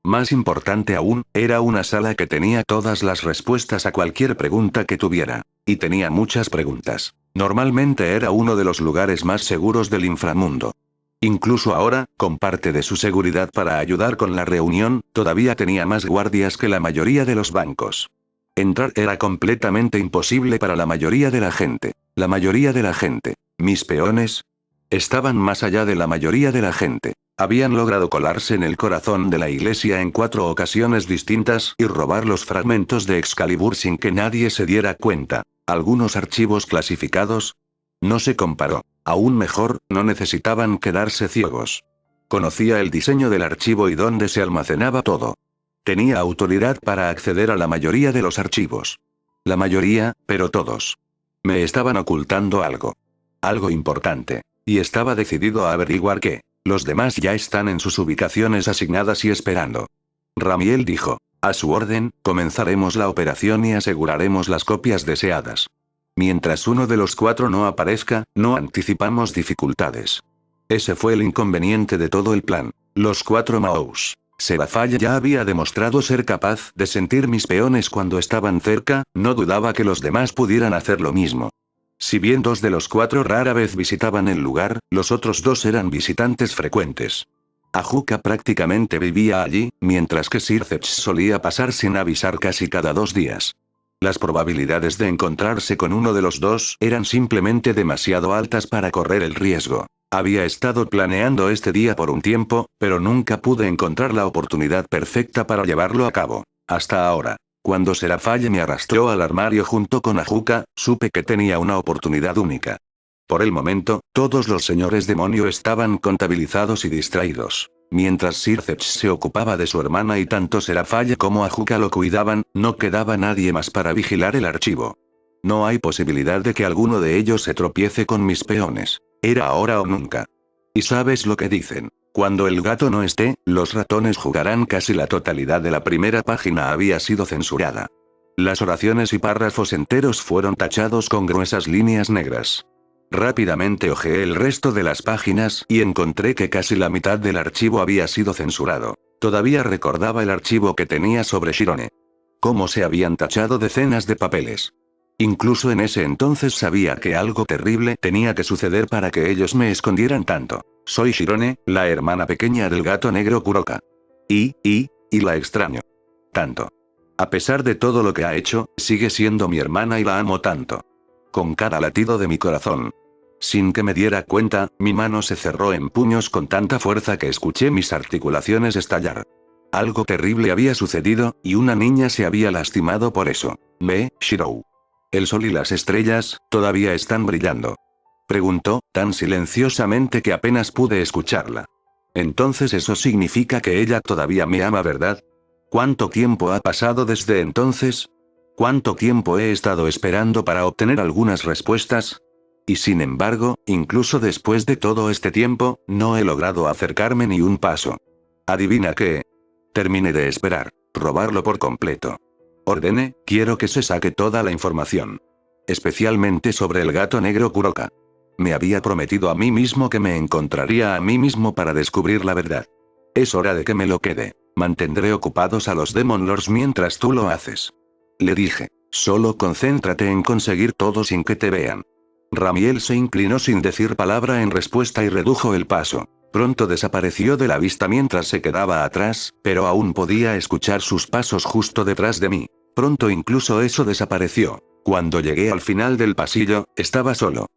Más importante aún, era una sala que tenía todas las respuestas a cualquier pregunta que tuviera. Y tenía muchas preguntas. Normalmente era uno de los lugares más seguros del inframundo. Incluso ahora, con parte de su seguridad para ayudar con la reunión, todavía tenía más guardias que la mayoría de los bancos. Entrar era completamente imposible para la mayoría de la gente. La mayoría de la gente, mis peones, estaban más allá de la mayoría de la gente. Habían logrado colarse en el corazón de la iglesia en 4 ocasiones distintas y robar los fragmentos de Excalibur sin que nadie se diera cuenta. Algunos archivos clasificados. No se comparó. Aún mejor, no necesitaban quedarse ciegos. Conocía el diseño del archivo y dónde se almacenaba todo. Tenía autoridad para acceder a la mayoría de los archivos. La mayoría, pero todos. Me estaban ocultando algo. Algo importante. Y estaba decidido a averiguar qué. Los demás ya están en sus ubicaciones asignadas y esperando. Ramiel dijo. A su orden, comenzaremos la operación y aseguraremos las copias deseadas. Mientras uno de los 4 no aparezca, no anticipamos dificultades. Ese fue el inconveniente de todo el plan. Los 4 Maous. Serafall ya había demostrado ser capaz de sentir mis peones cuando estaban cerca, no dudaba que los demás pudieran hacer lo mismo. Si bien 2 de los 4 rara vez visitaban el lugar, los otros 2 eran visitantes frecuentes. Ajuka prácticamente vivía allí, mientras que Sirceps solía pasar sin avisar casi cada 2 días. Las probabilidades de encontrarse con uno de los 2 eran simplemente demasiado altas para correr el riesgo. Había estado planeando este día por un tiempo, pero nunca pude encontrar la oportunidad perfecta para llevarlo a cabo. Hasta ahora. Cuando Serafall me arrastró al armario junto con Ajuka, supe que tenía una oportunidad única. Por el momento, todos los señores demonio estaban contabilizados y distraídos. Mientras Sirceps se ocupaba de su hermana y tanto Serafall como Ajuka lo cuidaban, no quedaba nadie más para vigilar el archivo. No hay posibilidad de que alguno de ellos se tropiece con mis peones. Era ahora o nunca. ¿Y sabes lo que dicen? Cuando el gato no esté, los ratones jugarán. Casi la totalidad de la primera página había sido censurada. Las oraciones y párrafos enteros fueron tachados con gruesas líneas negras. Rápidamente hojeé el resto de las páginas y encontré que casi la mitad del archivo había sido censurado. Todavía recordaba el archivo que tenía sobre Shirone. Cómo se habían tachado decenas de papeles. Incluso en ese entonces sabía que algo terrible tenía que suceder para que ellos me escondieran tanto. Soy Shirone, la hermana pequeña del gato negro Kuroka. Y la extraño. Tanto. A pesar de todo lo que ha hecho, sigue siendo mi hermana y la amo tanto. Con cada latido de mi corazón. Sin que me diera cuenta, mi mano se cerró en puños con tanta fuerza que escuché mis articulaciones estallar. Algo terrible había sucedido, y una niña se había lastimado por eso. Ve, Shirou. El sol y las estrellas, todavía están brillando. Preguntó, tan silenciosamente que apenas pude escucharla. Entonces eso significa que ella todavía me ama, ¿verdad? ¿Cuánto tiempo ha pasado desde entonces? ¿Cuánto tiempo he estado esperando para obtener algunas respuestas? Y sin embargo, incluso después de todo este tiempo, no he logrado acercarme ni un paso. ¿Adivina qué? Terminé de esperar. Robarlo por completo. Ordené, quiero que se saque toda la información. Especialmente sobre el gato negro Kuroka. Me había prometido a mí mismo que me encontraría a mí mismo para descubrir la verdad. Es hora de que me lo quede. Mantendré ocupados a los Demon Lords mientras tú lo haces. Le dije, solo concéntrate en conseguir todo sin que te vean. Ramiel se inclinó sin decir palabra en respuesta y redujo el paso. Pronto desapareció de la vista mientras se quedaba atrás, pero aún podía escuchar sus pasos justo detrás de mí. Pronto incluso eso desapareció. Cuando llegué al final del pasillo, estaba solo.